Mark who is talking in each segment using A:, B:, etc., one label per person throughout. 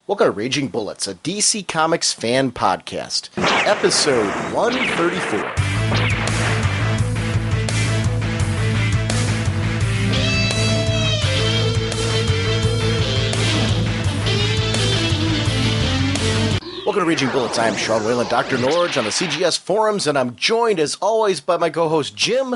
A: Welcome to Raging Bullets, a DC Comics fan podcast, episode 134. Welcome to Raging Bullets. I am Sean Whalen, Dr. Norge on the CGS forums, and I'm joined, as always, by my co-host Jim.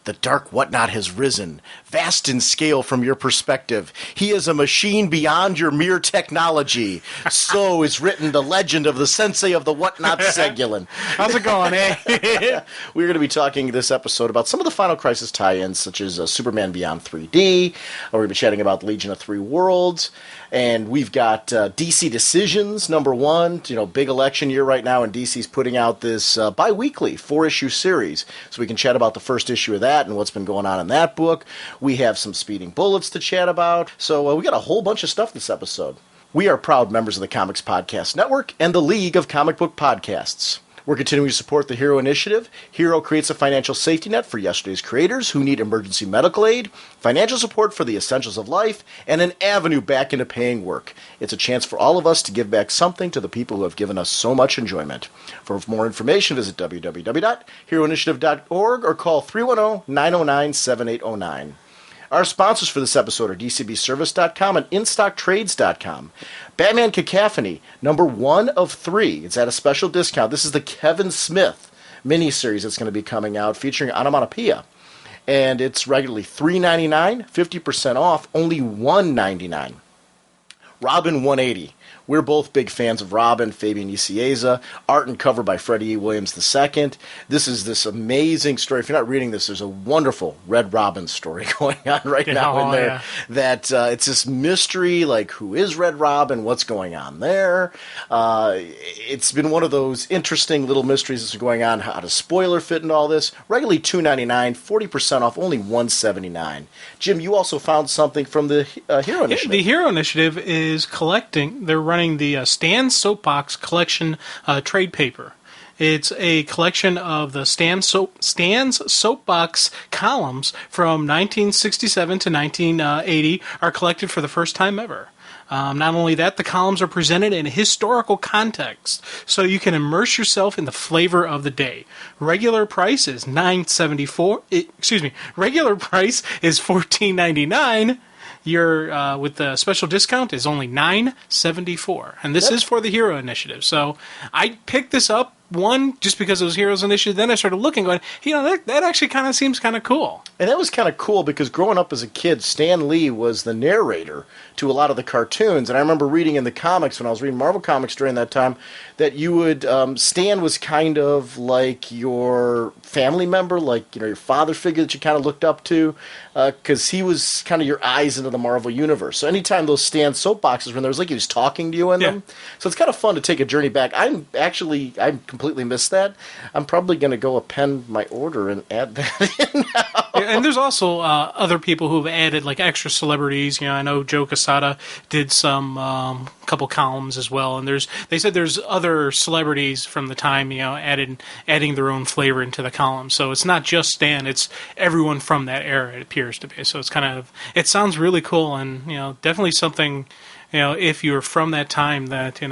A: The dark whatnot has risen, vast in scale from your perspective. He is a machine beyond your mere technology. So is written the legend of the sensei of the whatnot, Segulin.
B: How's it going, eh?
A: We're going to be talking this episode about some of the Final Crisis tie-ins, such as Superman Beyond 3D. We're going to be chatting about Legion of Three Worlds. And we've got DC Decisions, number one. Big election year right now, and DC's putting out this bi-weekly 4-issue series. So we can chat about the first issue of that and what's been going on in that book. We have some Speeding Bullets to chat about. So we got a whole bunch of stuff this episode. We are proud members of the Comics Podcast Network and the League of Comic Book Podcasts. We're continuing to support the Hero Initiative. Hero creates a financial safety net for yesterday's creators who need emergency medical aid, financial support for the essentials of life, and an avenue back into paying work. It's a chance for all of us to give back something to the people who have given us so much enjoyment. For more information, visit www.heroinitiative.org or call 310-909-7809. Our sponsors for this episode are DCBService.com and InStockTrades.com. Batman Cacophony, number 1 of 3. It's at a special discount. This is the Kevin Smith miniseries that's going to be coming out featuring Onomatopoeia. And it's regularly $3.99, 50% off, only $1.99. Robin 180. We're both big fans of Robin, Fabian Nicieza, art and cover by Freddie E. Williams II. This is this amazing story. If you're not reading this, there's a wonderful Red Robin story going on right now in there. Yeah. That it's this mystery, like who is Red Robin, what's going on there. It's been one of those interesting little mysteries that's been going on. How does spoiler fit into all this? Regularly $2.99, 40% off, only $1.79. Jim, you also found something from the Hero Initiative.
B: Yeah, the Hero Initiative is collecting. They're running the Stan's Soapbox collection trade paper. It's a collection of the Stan's Soapbox columns from 1967 to 1980 are collected for the first time ever. Not only that, the columns are presented in a historical context, so you can immerse yourself in the flavor of the day. Regular price is Regular price is $14.99. Your with the special discount is only $9.74, and this is for the Hero Initiative. So I picked this up, one, just because it was Heroes Initiative. Then I started looking, going, that actually kind of seems kind of cool. And
A: that was kind of cool because growing up as a kid, Stan Lee was the narrator to a lot of the cartoons. And I remember reading in the comics, when I was reading Marvel Comics during that time, that you would, Stan was kind of like your family member, like, your father figure that you kind of looked up to, because he was kind of your eyes into the Marvel Universe. So anytime those Stan soapboxes were in there, it was like he was talking to you in them. So it's kind of fun to take a journey back. I'm completely missed that. I'm probably going to go append my order and add that in now.
B: Yeah, and there's also other people who've added like extra celebrities. I know Joe Quesada did some couple columns as well, and they said there's other celebrities from the time adding their own flavor into the column. So it's not just Stan; it's everyone from that era. It appears to be. So it sounds really cool, and definitely something. If you're from that time, that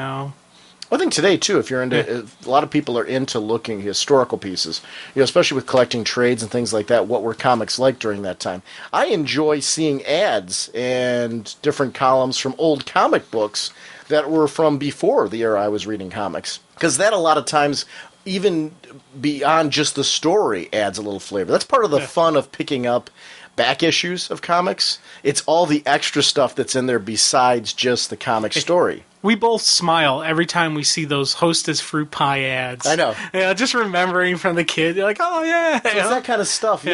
A: I think today, too, if you're into, a lot of people are into looking historical pieces, especially with collecting trades and things like that, what were comics like during that time. I enjoy seeing ads and different columns from old comic books that were from before the era I was reading comics, because that a lot of times, even beyond just the story, adds a little flavor. That's part of the fun of picking up back issues of comics. It's all the extra stuff that's in there besides just the comic story.
B: We both smile every time we see those Hostess fruit pie ads.
A: I know.
B: Just remembering from the kid, you're like, oh, yeah.
A: So it's that kind of stuff.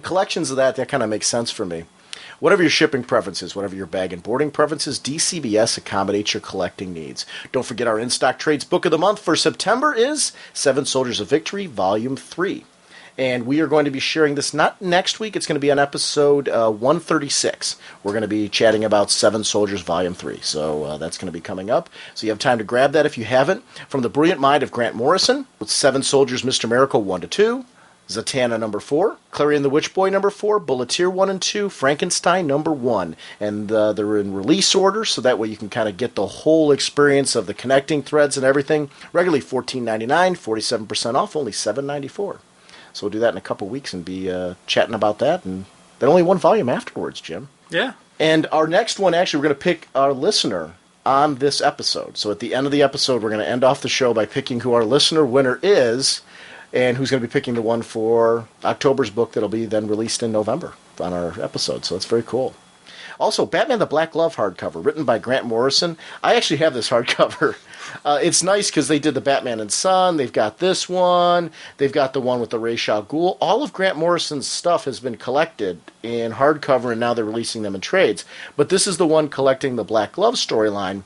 A: Collections of that kind of makes sense for me. Whatever your shipping preferences, whatever your bag and boarding preferences, DCBS accommodates your collecting needs. Don't forget our In-Stock Trades book of the month for September is Seven Soldiers of Victory, Volume 3. And we are going to be sharing this not next week. It's going to be on episode 136. We're going to be chatting about Seven Soldiers Volume 3. So that's going to be coming up. So you have time to grab that if you haven't. From the brilliant mind of Grant Morrison, with Seven Soldiers Mr. Miracle 1-2, Zatanna number 4, Clarion the Witch Boy number 4, Bulleteer 1 and 2, Frankenstein number 1. And they're in release order, so that way you can kind of get the whole experience of the connecting threads and everything. Regularly $14.99, 47% off, only $7.94. So we'll do that in a couple weeks and be chatting about that. And then only one volume afterwards, Jim.
B: Yeah.
A: And our next one, actually, we're going to pick our listener on this episode. So at the end of the episode, we're going to end off the show by picking who our listener winner is, and who's going to be picking the one for October's book that'll be then released in November on our episode. So it's very cool. Also, Batman the Black Glove hardcover, written by Grant Morrison. I actually have this hardcover. It's nice because they did the Batman and Son. They've got this one. They've got the one with the Ra's al Ghul. All of Grant Morrison's stuff has been collected in hardcover, and now they're releasing them in trades. But this is the one collecting the Black Glove storyline,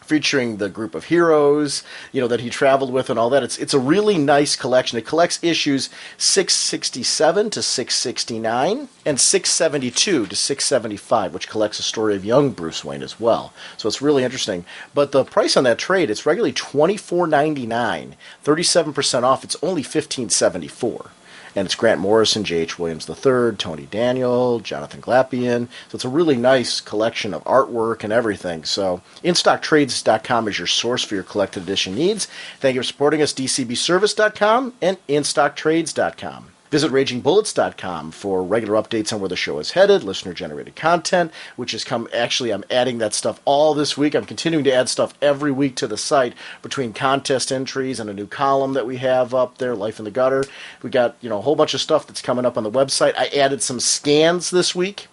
A: featuring the group of heroes, that he traveled with and all that. It's a really nice collection. It collects issues 667 to 669 and 672 to 675, which collects a story of young Bruce Wayne as well. So it's really interesting. But the price on that trade, it's regularly $24.99, 37% off. It's only $15.74. And it's Grant Morrison, J.H. Williams III, Tony Daniel, Jonathan Glapian. So it's a really nice collection of artwork and everything. So InStockTrades.com is your source for your collected edition needs. Thank you for supporting us, DCBService.com and InStockTrades.com. Visit RagingBullets.com for regular updates on where the show is headed, listener-generated content, which has come. Actually, I'm adding that stuff all this week. I'm continuing to add stuff every week to the site between contest entries and a new column that we have up there, Life in the Gutter. We got a whole bunch of stuff that's coming up on the website. I added some scans this week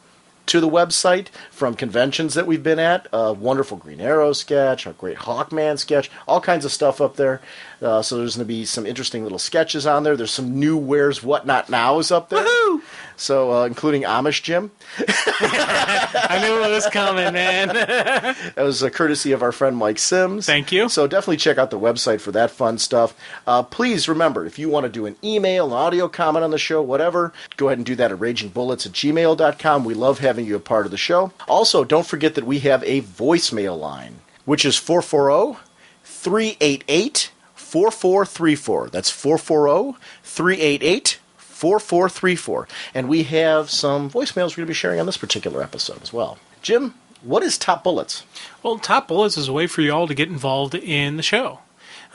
A: to the website from conventions that we've been at. A wonderful Green Arrow sketch, a great Hawkman sketch, all kinds of stuff up there. So there's going to be some interesting little sketches on there. There's some new Where's What Not Nows up there.
B: Woohoo!
A: So including Amish Jim.
B: I knew it was coming, man.
A: That was a courtesy of our friend Mike Sims.
B: Thank you.
A: So definitely check out the website for that fun stuff. Please remember, if you want to do an email, an audio comment on the show, whatever, go ahead and do that at ragingbullets@gmail.com. We love having you a part of the show. Also, don't forget that we have a voicemail line, which is 440-388-4434. That's 440-388-4434. And we have some voicemails we're going to be sharing on this particular episode as well. Jim, what is Top Bullets?
B: Well, Top Bullets is a way for you all to get involved in the show.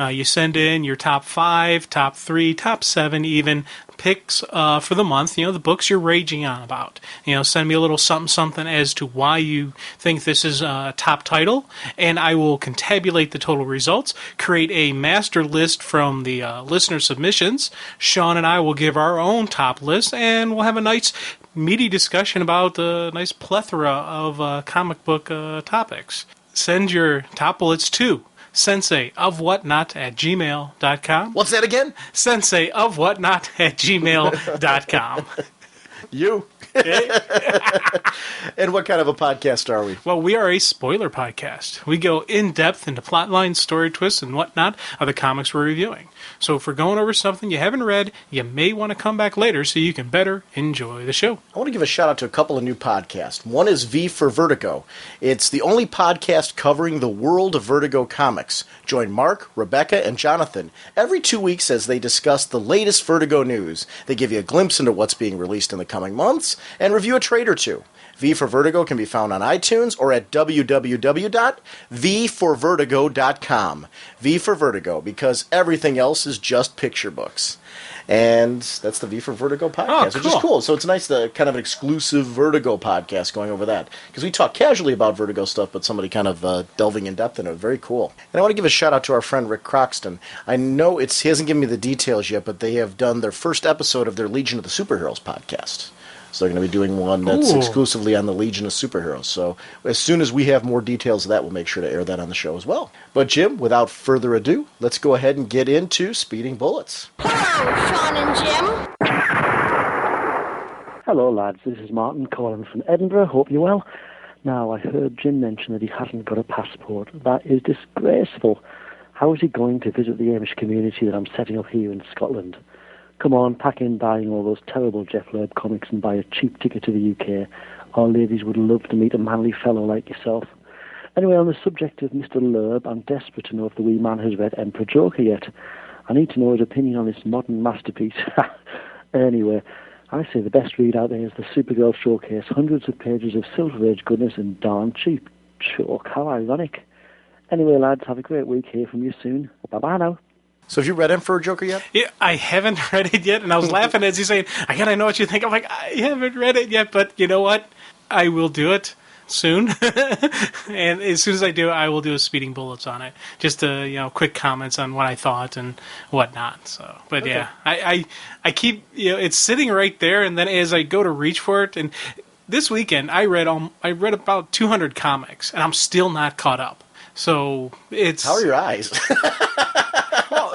B: You send in your top 5, top 3, top 7 even picks for the month, the books you're raging on about. Send me a little something as to why you think this is a top title, and I will contabulate the total results, create a master list from the listener submissions. Sean and I will give our own top list, and we'll have a nice meaty discussion about a nice plethora of comic book topics. Send your top bullets to senseiofwhatnot@gmail.com.
A: What's that again?
B: Senseiofwhatnot@gmail.com.
A: You. And what kind of a podcast are we?
B: Well, we are a spoiler podcast. We go in-depth into plot lines, story twists, and whatnot of the comics we're reviewing. So if we're going over something you haven't read, you may want to come back later so you can better enjoy the show.
A: I want to give a shout out to a couple of new podcasts. One is V for Vertigo. It's the only podcast covering the world of Vertigo comics. Join Mark, Rebecca, and Jonathan every 2 weeks as they discuss the latest Vertigo news. They give you a glimpse into what's being released in the coming months and review a trade or two. V for Vertigo can be found on iTunes or at www.vforvertigo.com. V for Vertigo, because everything else is just picture books. And that's the V for Vertigo podcast, which is cool. So it's nice, the kind of an exclusive Vertigo podcast going over that. Because we talk casually about Vertigo stuff, but somebody kind of delving in depth into it. Very cool. And I want to give a shout out to our friend Ric Croxton. I know he hasn't given me the details yet, but they have done their first episode of their Legion of the Superheroes podcast. So they're going to be doing one that's exclusively on the Legion of Superheroes. So as soon as we have more details of that, we'll make sure to air that on the show as well. But Jim, without further ado, let's go ahead and get into Speeding Bullets.
C: Hello, Sean and Jim.
D: Hello, lads. This is Martin calling from Edinburgh. Hope you're well. Now, I heard Jim mention that he hasn't got a passport. That is disgraceful. How is he going to visit the Amish community that I'm setting up here in Scotland? Come on, pack in buying all those terrible Jeff Loeb comics and buy a cheap ticket to the UK. Our ladies would love to meet a manly fellow like yourself. Anyway, on the subject of Mr. Loeb, I'm desperate to know if the wee man has read Emperor Joker yet. I need to know his opinion on this modern masterpiece. Anyway, I say the best read out there is the Supergirl Showcase. Hundreds of pages of Silver Age goodness and darn cheap. Choke, how ironic. Anyway, lads, have a great week. Hear from you soon. Bye-bye now.
A: So have you read Emperor Joker yet?
B: Yeah, I haven't read it yet, and I was laughing as he's saying, I gotta know what you think. I'm like, I haven't read it yet, but you know what? I will do it soon. And as soon as I do, I will do a speeding bullets on it. Just quick comments on what I thought and whatnot. So, but okay. Yeah, I keep, it's sitting right there, and then as I go to reach for it, and this weekend I read about 200 comics, and I'm still not caught up. So it's...
A: How are your eyes?
B: Well,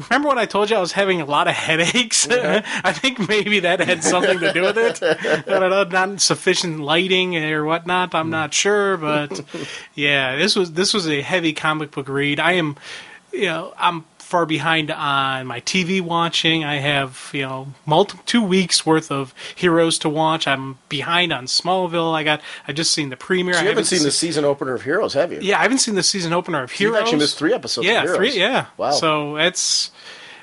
B: remember when I told you I was having a lot of headaches? Mm-hmm. I think maybe that had something to do with it. I don't know, not sufficient lighting or whatnot. I'm not sure, but yeah, this was a heavy comic book read. I'm far behind on my TV watching. I have 2 weeks worth of heroes to watch. I'm behind on Smallville. I just seen the premiere.
A: So you haven't seen the season opener of Heroes, have you?
B: Yeah, I haven't seen the season opener of Heroes.
A: You've actually missed 3 episodes.
B: Yeah,
A: of Heroes.
B: 3. Yeah,
A: wow.
B: So it's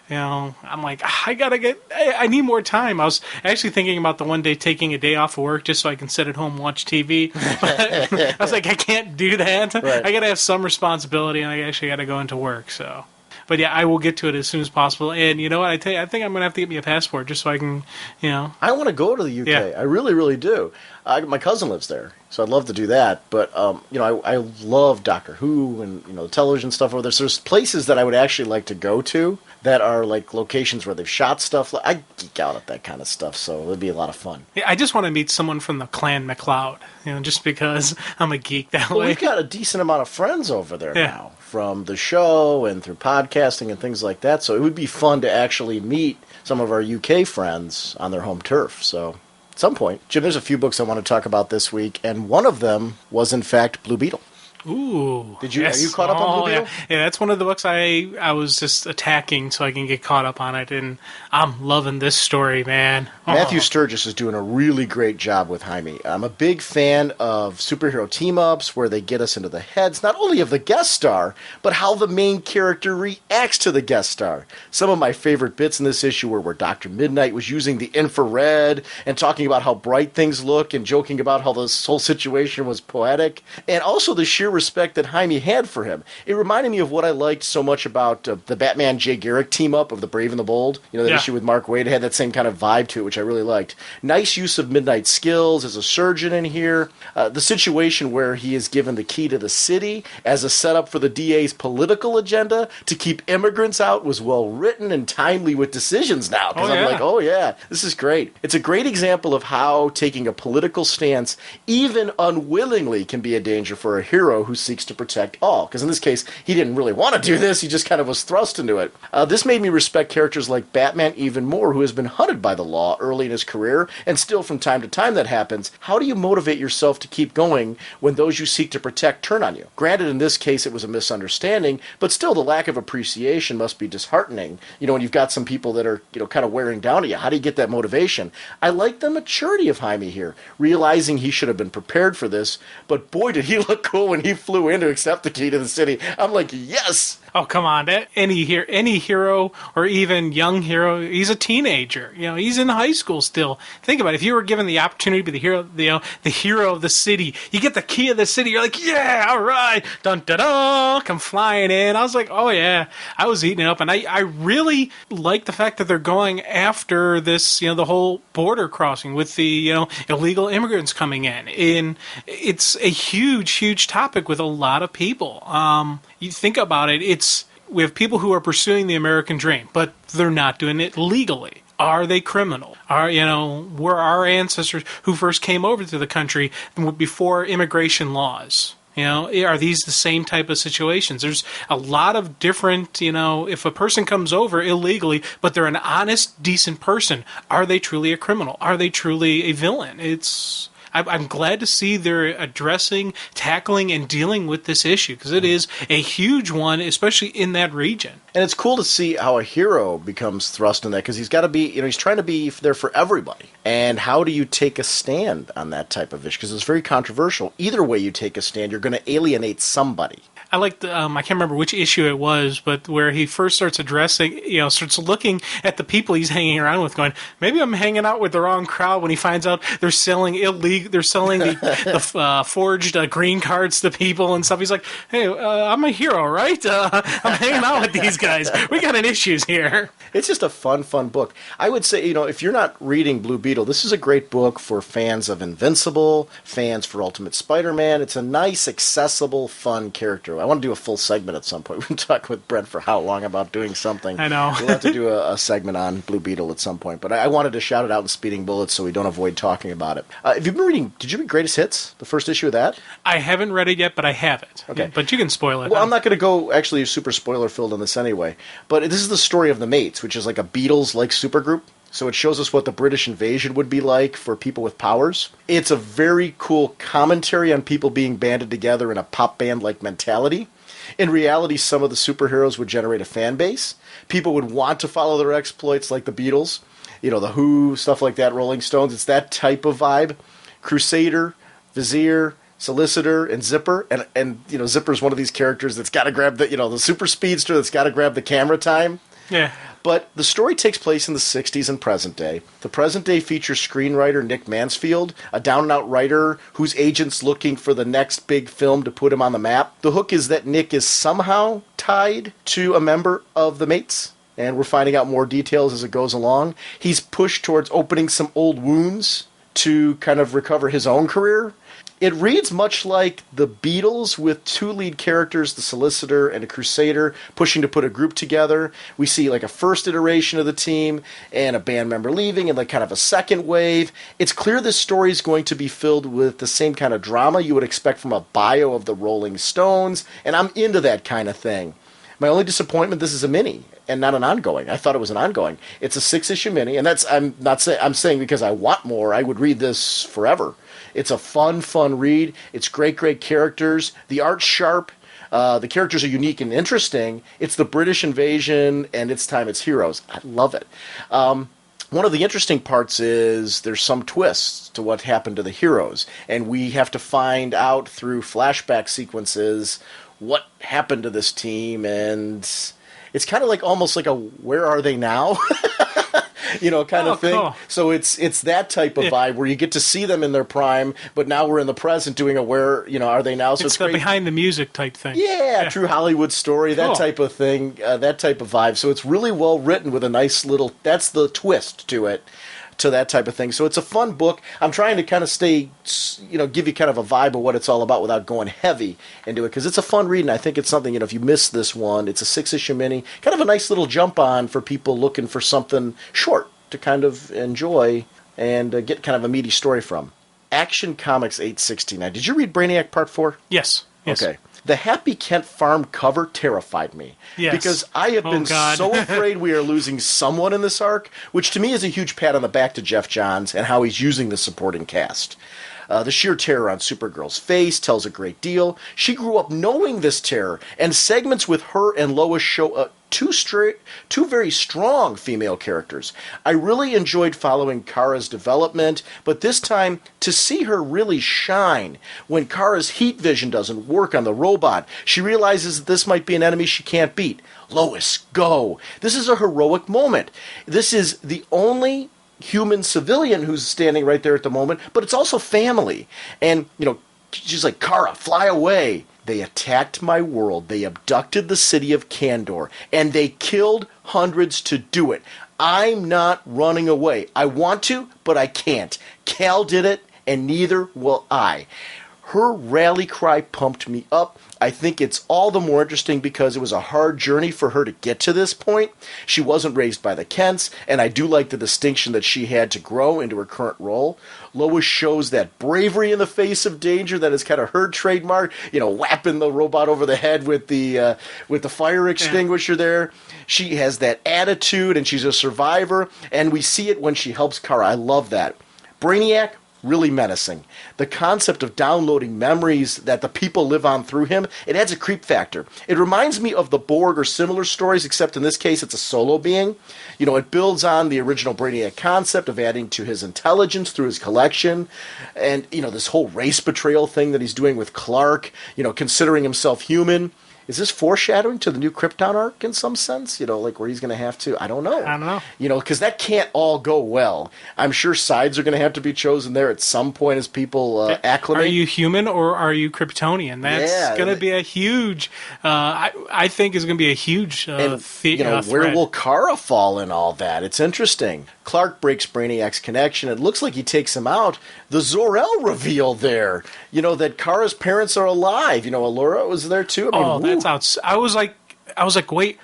B: I'm like, I need more time. I was actually thinking about the one day taking a day off of work just so I can sit at home and watch TV. But I was like, I can't do that. Right. I got to have some responsibility, and I actually got to go into work. So. But yeah, I will get to it as soon as possible. And you know what? I think I'm going to have to get me a passport just so I can,
A: I want to go to the UK. Yeah. I really, really do. My cousin lives there, so I'd love to do that. But, I love Doctor Who and, the television stuff over there. So there's places that I would actually like to go to that are, like, locations where they've shot stuff. I geek out at that kind of stuff, so it would be a lot of fun.
B: Yeah, I just want to meet someone from the Clan MacLeod, just because I'm a geek that way.
A: We've got a decent amount of friends over there now, from the show and through podcasting and things like that. So it would be fun to actually meet some of our UK friends on their home turf. So at some point, Jim, there's a few books I want to talk about this week, and one of them was, in fact, Blue Beetle.
B: Ooh.
A: Are you caught up on Blue Beetle?
B: Yeah, that's one of the books I was just attacking so I can get caught up on it, and I'm loving this story, man.
A: Matthew Sturgis is doing a really great job with Jaime. I'm a big fan of superhero team-ups where they get us into the heads, not only of the guest star, but how the main character reacts to the guest star. Some of my favorite bits in this issue were where Dr. Midnight was using the infrared and talking about how bright things look and joking about how this whole situation was poetic, and also the sheer respect that Jaime had for him. It reminded me of what I liked so much about the Batman Jay Garrick team-up of The Brave and the Bold. That issue with Mark Waid had that same kind of vibe to it, which I really liked. Nice use of Midnight's skills as a surgeon in here. The situation where he is given the key to the city as a setup for the DA's political agenda to keep immigrants out was well written and timely with decisions now. Because I'm like, oh yeah, this is great. It's a great example of how taking a political stance, even unwillingly, can be a danger for a hero who seeks to protect all. Because in this case, he didn't really want to do this. He just kind of was thrust into it. This made me respect characters like Batman even more, who has been hunted by the law early in his career, and still from time to time that happens. How do you motivate yourself to keep going when those you seek to protect turn on you? Granted, in this case, it was a misunderstanding, but still the lack of appreciation must be disheartening. When you've got some people that are, kind of wearing down on you. How do you get that motivation? I like the maturity of Jaime here, realizing he should have been prepared for this, but boy, did he look cool when he flew in to accept the key to the city. I'm like, yes!
B: Oh, come on. Any hero or even young hero, he's a teenager. He's in high school still. Think about it. If you were given the opportunity to be the hero of the city, you get the key of the city, you're like, yeah, all right. Dun, dun, dun, come flying in. I was like, oh, yeah. I was eating it up. And I really like the fact that they're going after this, the whole border crossing with the, illegal immigrants coming in. And it's a huge, huge topic with a lot of people. You think about it, we have people who are pursuing the American dream, but they're not doing it legally. Are they criminal? Were our ancestors who first came over to the country before immigration laws? Are these the same type of situations? There's a lot of different, if a person comes over illegally, but they're an honest, decent person, are they truly a criminal? Are they truly a villain? I'm glad to see they're addressing, tackling, and dealing with this issue, because it is a huge one, especially in that region.
A: And it's cool to see how a hero becomes thrust in that, because he's got to be, he's trying to be there for everybody. And how do you take a stand on that type of issue? Because it's very controversial. Either way you take a stand, you're going to alienate somebody.
B: I like the, I can't remember which issue it was, but where he first starts addressing, starts looking at the people he's hanging around with, going, maybe I'm hanging out with the wrong crowd. When he finds out they're selling the forged green cards to people and stuff, he's like, hey, I'm a hero, right? I'm hanging out with these guys. We got an issues here.
A: It's just a fun book. I would say, if you're not reading Blue Beetle, this is a great book for fans of Invincible, fans for Ultimate Spider-Man. It's a nice, accessible, fun character. I want to do a full segment at some point. We've been talking with Brent for how long about doing something.
B: I know.
A: We'll have to do a segment on Blue Beetle at some point. But I wanted to shout it out in Speeding Bullets so we don't avoid talking about it. Have you been reading, did you read Greatest Hits, the first issue of that?
B: I haven't read it yet, but I have it.
A: Okay.
B: But you can spoil it.
A: Well, I'm not going to go actually super spoiler-filled on this anyway. But this is the story of the Mates, which is like a Beatles-like supergroup. So it shows us what the British invasion would be like for people with powers. It's a very cool commentary on people being banded together in a pop band-like mentality. In reality, some of the superheroes would generate a fan base. People would want to follow their exploits like the Beatles, the Who, stuff like that, Rolling Stones. It's that type of vibe. Crusader, Vizier, Solicitor, and Zipper. And Zipper's one of these characters that's got to grab the super speedster that's got to grab the camera time.
B: Yeah.
A: But the story takes place in the 60s and present day. The present day features screenwriter Nick Mansfield, a down-and-out writer whose agent's looking for the next big film to put him on the map. The hook is that Nick is somehow tied to a member of the Mates, and we're finding out more details as it goes along. He's pushed towards opening some old wounds to kind of recover his own career. It reads much like the Beatles with two lead characters, the Solicitor and a Crusader, pushing to put a group together. We see like a first iteration of the team and a band member leaving and like kind of a second wave. It's clear this story is going to be filled with the same kind of drama you would expect from a bio of the Rolling Stones, and I'm into that kind of thing. My only disappointment, this is a mini and not an ongoing. I thought it was an ongoing. It's a 6-issue mini, and I'm saying because I want more. I would read this forever. It's a fun read. It's great characters. The art's sharp. The characters are unique and interesting. It's the British invasion, and it's time it's heroes. I love it. One of the interesting parts is there's some twists to what happened to the heroes, and we have to find out through flashback sequences what happened to this team, and it's kind of like almost like a where are they now? Kind of thing. Cool. So it's that type of vibe where you get to see them in their prime, but now we're in the present doing a where, are they now? So
B: it's the great. Behind the music type thing.
A: Yeah, true Hollywood story, that type of thing, that type of vibe. So it's really well written with a nice little, that's the twist to it, to that type of thing. So it's a fun book. I'm trying to kind of stay, give you kind of a vibe of what it's all about without going heavy into it, because it's a fun read, and I think it's something, if you miss this one, it's a 6-issue mini, kind of a nice little jump on for people looking for something short to kind of enjoy and get kind of a meaty story from. Action Comics 869. Did you read Brainiac Part 4?
B: Yes.
A: Okay. The Happy Kent Farm cover terrified me.
B: Yes.
A: Because I have been so afraid we are losing someone in this arc, which to me is a huge pat on the back to Jeff Johns and how he's using the supporting cast. The sheer terror on Supergirl's face tells a great deal. She grew up knowing this terror, and segments with her and Lois show two very strong female characters. I really enjoyed following Kara's development, but this time to see her really shine when Kara's heat vision doesn't work on the robot. She realizes that this might be an enemy she can't beat. Lois, go! This is a heroic moment. This is the only human civilian who's standing right there at the moment, but it's also family. And, she's like, Kara, fly away. They attacked my world. They abducted the city of Kandor, and they killed hundreds to do it. I'm not running away. I want to, but I can't. Cal did it, and neither will I. Her rally cry pumped me up. I think it's all the more interesting because it was a hard journey for her to get to this point. She wasn't raised by the Kents, and I do like the distinction that she had to grow into her current role. Lois shows that bravery in the face of danger that is kind of her trademark, whapping the robot over the head with the fire extinguisher there. She has that attitude, and she's a survivor, and we see it when she helps Kara. I love that. Brainiac, really menacing. The concept of downloading memories that the people live on through him, it adds a creep factor. It reminds me of the Borg or similar stories, except in this case it's a solo being. You know, it builds on the original Brainiac concept of adding to his intelligence through his collection, and, you know, this whole race betrayal thing that he's doing with Clark, you know, considering himself human. Is this foreshadowing to the new Krypton arc in some sense? You know, like where he's going to have to, I don't know. You know, because that can't all go well. I'm sure sides are going to have to be chosen there at some point as people acclimate.
B: Are you human or are you Kryptonian? That's going to be a huge, I think is going to be a huge
A: where will Kara fall in all that? It's interesting. Clark breaks Brainiac's connection. It looks like he takes him out. The Zor-El reveal there, you know, that Kara's parents are alive. You know, Allura was there too. I mean,
B: that's out. I was like, wait.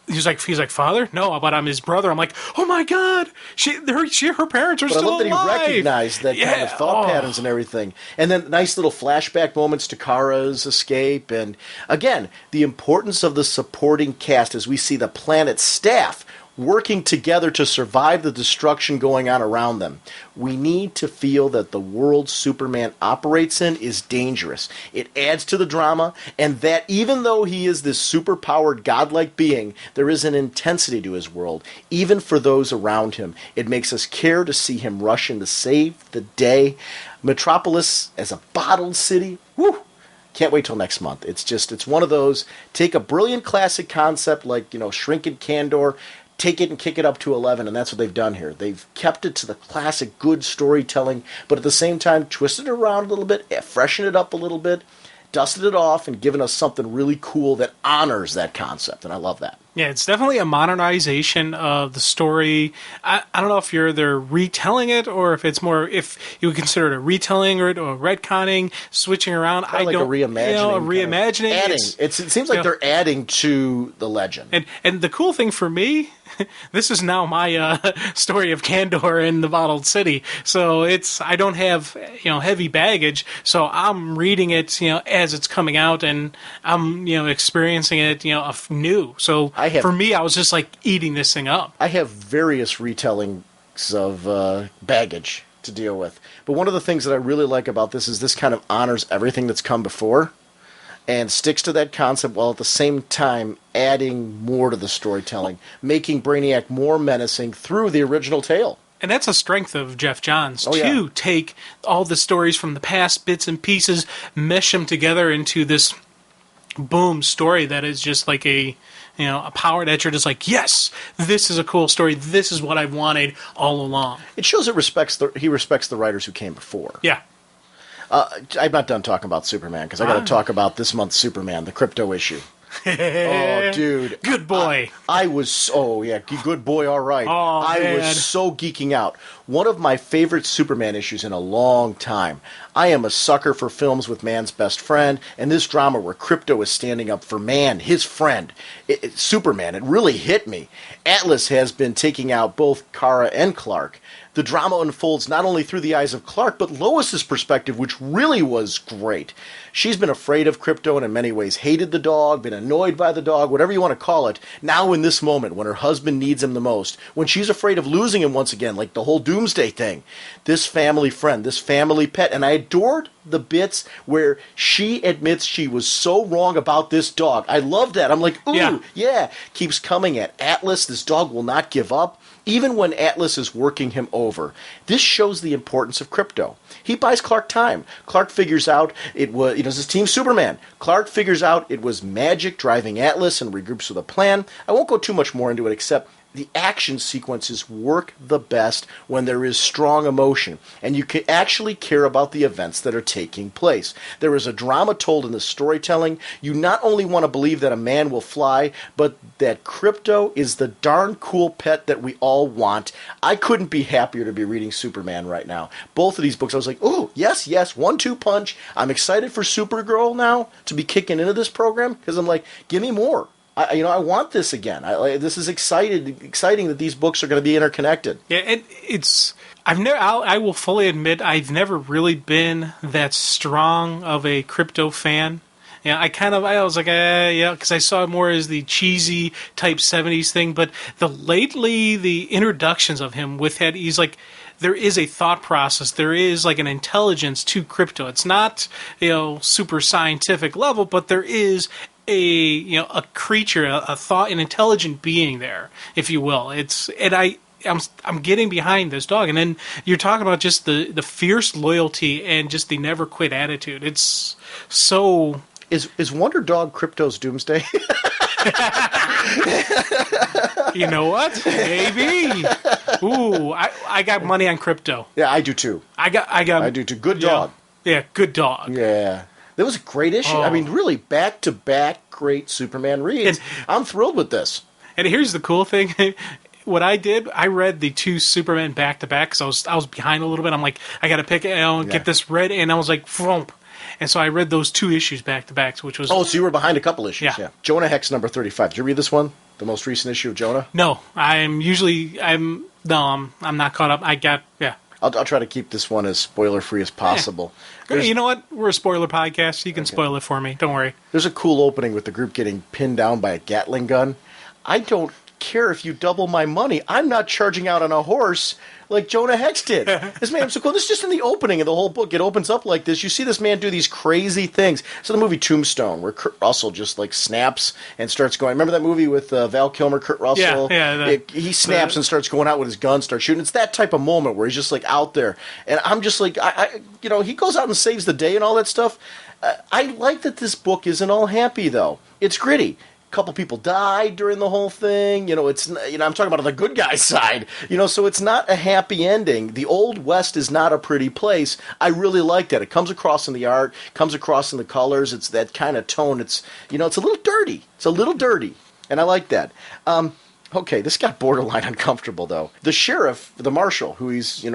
B: He's like, father? No, but I'm his brother. I'm like, oh my god, her parents are still alive.
A: I love that he recognized that kind of thought patterns and everything. And then nice little flashback moments to Kara's escape. And again, the importance of the supporting cast as we see the planet's staff working together to survive the destruction going on around them. We need to feel that the world Superman operates in is dangerous. It adds to the drama, and that even though he is this superpowered godlike being, there is an intensity to his world, even for those around him. It makes us care to see him rush in to save the day. Metropolis as a bottled city, whew! Can't wait till next month. It's one of those, take a brilliant classic concept like, you know, Shrinking Candor, take it and kick it up to 11, and that's what they've done here. They've kept it to the classic good storytelling, but at the same time twisted it around a little bit, freshened it up a little bit, dusted it off, and given us something really cool that honors that concept, and I love that.
B: Yeah, it's definitely a modernization of the story. I don't know if they're retelling it or if it's more, if you would consider it a retelling or a retconning, switching around.
A: Kind of like a reimagining.
B: Reimagining.
A: Adding. It seems like they're adding to the legend.
B: And the cool thing for me, this is now my story of Kandor in the Bottled City. So I don't have, heavy baggage. So I'm reading it, as it's coming out, and I'm, experiencing it, new. So for me, I was just like eating this thing up.
A: I have various retellings of baggage to deal with. But one of the things that I really like about this is this kind of honors everything that's come before and sticks to that concept while at the same time adding more to the storytelling, making Brainiac more menacing through the original tale.
B: And that's a strength of Jeff Johns, to take all the stories from the past, bits and pieces, mesh them together into this boom story that is just like a power that you're just like, yes, this is a cool story. This is what I've wanted all along.
A: It shows he respects the writers who came before.
B: Yeah.
A: I'm not done talking about Superman because I got to talk about this month's Superman, the crypto issue. Oh, dude.
B: Good boy.
A: I was, good boy, all right. I was so geeking out. One of my favorite Superman issues in a long time. I am a sucker for films with man's best friend, and this drama where Krypto is standing up for man, his friend, Superman, it really hit me. Atlas has been taking out both Kara and Clark. The drama unfolds not only through the eyes of Clark, but Lois's perspective, which really was great. She's been afraid of Krypto and in many ways hated the dog, been annoyed by the dog, whatever you want to call it. Now in this moment, when her husband needs him the most, when she's afraid of losing him once again, like the whole Doomsday thing, this family friend, this family pet, and I adored the bits where she admits she was so wrong about this dog. I love that. I'm like, ooh, yeah. Keeps coming at Atlas. This dog will not give up. Even when Atlas is working him over. This shows the importance of Krypto. He buys Clark time. Clark figures out it was, this is Team Superman. Clark figures out it was magic driving Atlas and regroups with a plan. I won't go too much more into it except the action sequences work the best when there is strong emotion, and you can actually care about the events that are taking place. There is a drama told in the storytelling. You not only want to believe that a man will fly, but that Krypto is the darn cool pet that we all want. I couldn't be happier to be reading Superman right now. Both of these books, I was like, oh, yes, 1-2 punch. I'm excited for Supergirl now to be kicking into this program, because I'm like, give me more. I want this again. This is exciting that these books are going to be interconnected.
B: Yeah, I will fully admit I've never really been that strong of a Krypto fan. Yeah, I was like, because I saw it more as the cheesy type 70s thing. But lately, the introductions of him he's like there is a thought process. There is like an intelligence to Krypto. It's not, super scientific level, but there is a creature, a thought, an intelligent being there, if you will. I'm getting behind this dog, and then you're talking about just the fierce loyalty and just the never quit attitude. It's so.
A: Is Wonder Dog Krypto's doomsday?
B: You know what? Maybe. Ooh, I got money on Krypto.
A: Yeah, I do too.
B: I
A: do too. Good dog.
B: Yeah, good dog.
A: Yeah. That was a great issue.
B: Oh.
A: I mean, really, back-to-back great Superman reads. I'm thrilled with this.
B: And here's the cool thing. What I did, I read the 2 Superman back-to-back because I was behind a little bit. I'm like, I got to pick it and get this read. And I was like, Vroom. And so I read those 2 issues back-to-back, which was...
A: Oh, so you were behind a couple issues.
B: Yeah.
A: Jonah Hex number 35. Did you read this one? The most recent issue of Jonah?
B: No. I'm not caught up.
A: I'll try to keep this one as spoiler-free as possible.
B: Yeah. You know what? We're a spoiler podcast. You can spoil it for me. Don't worry. There's
A: a cool opening with the group getting pinned down by a Gatling gun. I don't care if you double my money. I'm not charging out on a horse like Jonah Hex did. This man was so cool. This is just in the opening of the whole book. It opens up like this. You see this man do these crazy things. So the movie Tombstone, where Kurt Russell just like snaps and starts going. Remember that movie with Val Kilmer, Kurt Russell?
B: Yeah.
A: He snaps and starts going out with his gun, starts shooting. It's that type of moment where he's just like out there. And I'm just like, he goes out and saves the day and all that stuff. I like that this book isn't all happy, though. It's gritty. Couple people died during the whole thing. I'm talking about the good guy's side. So it's not a happy ending. The Old West is not a pretty place. I really like that. It comes across in the art, comes across in the colors. It's that kind of tone. It's it's a little dirty. It's a little dirty, and I like that. Okay, this got borderline uncomfortable though. The sheriff, the marshal, who he's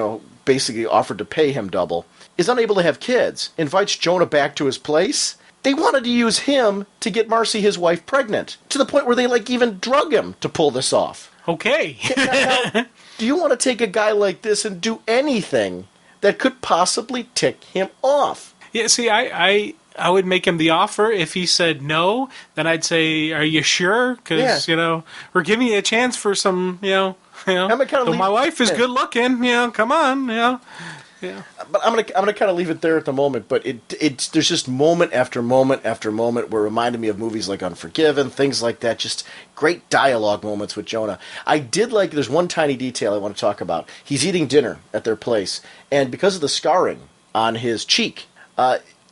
A: basically offered to pay him double, is unable to have kids. Invites Jonah back to his place. They wanted to use him to get Marcy, his wife, pregnant, to the point where they even drug him to pull this off.
B: Okay.
A: Now, do you want to take a guy like this and do anything that could possibly tick him off?
B: Yeah, see, I would make him the offer. If he said no, then I'd say, are you sure? Because, we're giving you a chance for some, my wife is good looking, come on, Yeah.
A: But I'm gonna kind of leave it there at the moment. But there's just moment after moment after moment where it reminded me of movies like Unforgiven, things like that. Just great dialogue moments with Jonah. I did like. There's one tiny detail I want to talk about. He's eating dinner at their place, and because of the scarring on his cheek,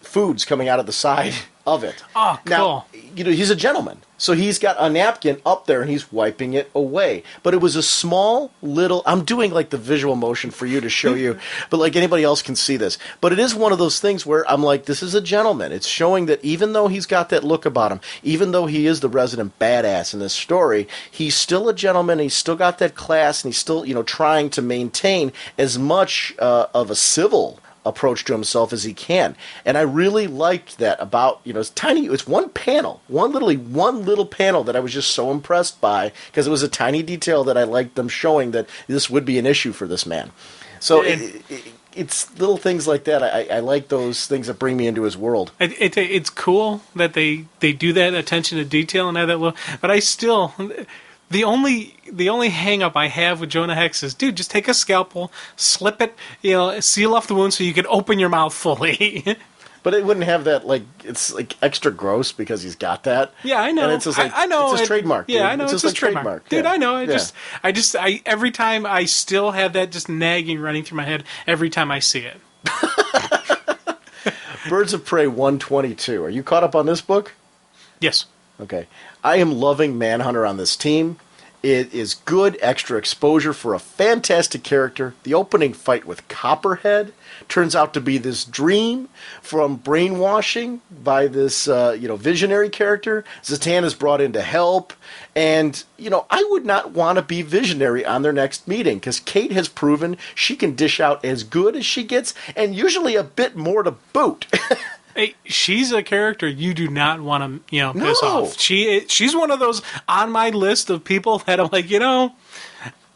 A: food's coming out of the side of it.
B: Oh, cool.
A: Now, he's a gentleman. So he's got a napkin up there and he's wiping it away. But it was a small little... I'm doing the visual motion for you to show you, but anybody else can see this. But it is one of those things where I'm like, this is a gentleman. It's showing that even though he's got that look about him, even though he is the resident badass in this story, he's still a gentleman. He's still got that class and he's still, trying to maintain as much of a civil approach to himself as he can. And I really liked that about, it's tiny, it's one panel, one little panel that I was just so impressed by because it was a tiny detail that I liked them showing that this would be an issue for this man. So it's little things like that. I like those things that bring me into his world.
B: It's cool that they do that attention to detail and have that little, but I still... The only hang-up I have with Jonah Hex is, dude, just take a scalpel, slip it, seal off the wound so you can open your mouth fully.
A: But it wouldn't have that, it's extra gross because he's got that.
B: Yeah, I know.
A: And it's just
B: I know.
A: It's his trademark, dude.
B: Yeah, I know.
A: It's just trademark.
B: Dude,
A: yeah.
B: I know. I every time I still have that just nagging running through my head every time I see it.
A: Birds of Prey 122. Are you caught up on this book?
B: Yes.
A: Okay. I am loving Manhunter on this team. It is good extra exposure for a fantastic character. The opening fight with Copperhead turns out to be this dream from brainwashing by this, visionary character. Zatan is brought in to help. And, I would not want to be visionary on their next meeting because Kate has proven she can dish out as good as she gets and usually a bit more to boot.
B: Hey, she's a character you do not want to, piss off. She's one of those on my list of people that I'm like,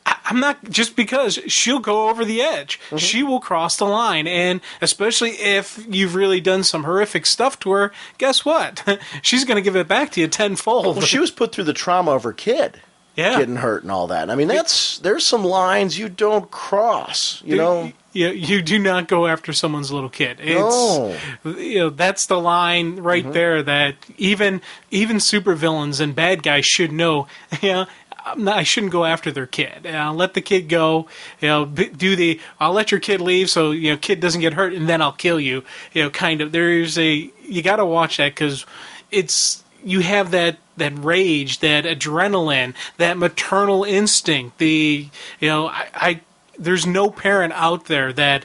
B: I'm not, just because she'll go over the edge. Mm-hmm. She will cross the line. And especially if you've really done some horrific stuff to her, guess what? She's going to give it back to you tenfold.
A: Well, she was put through the trauma of her kid. getting hurt and all that. I mean, there's some lines you don't cross, you know?
B: You do not go after someone's little kid.
A: No.
B: That's the line right there that even supervillains and bad guys should know. I shouldn't go after their kid. Let the kid go. I'll let your kid leave so kid doesn't get hurt, and then I'll kill you. Kind of. You got to watch that because you have that rage, that adrenaline, that maternal instinct. There's no parent out there that,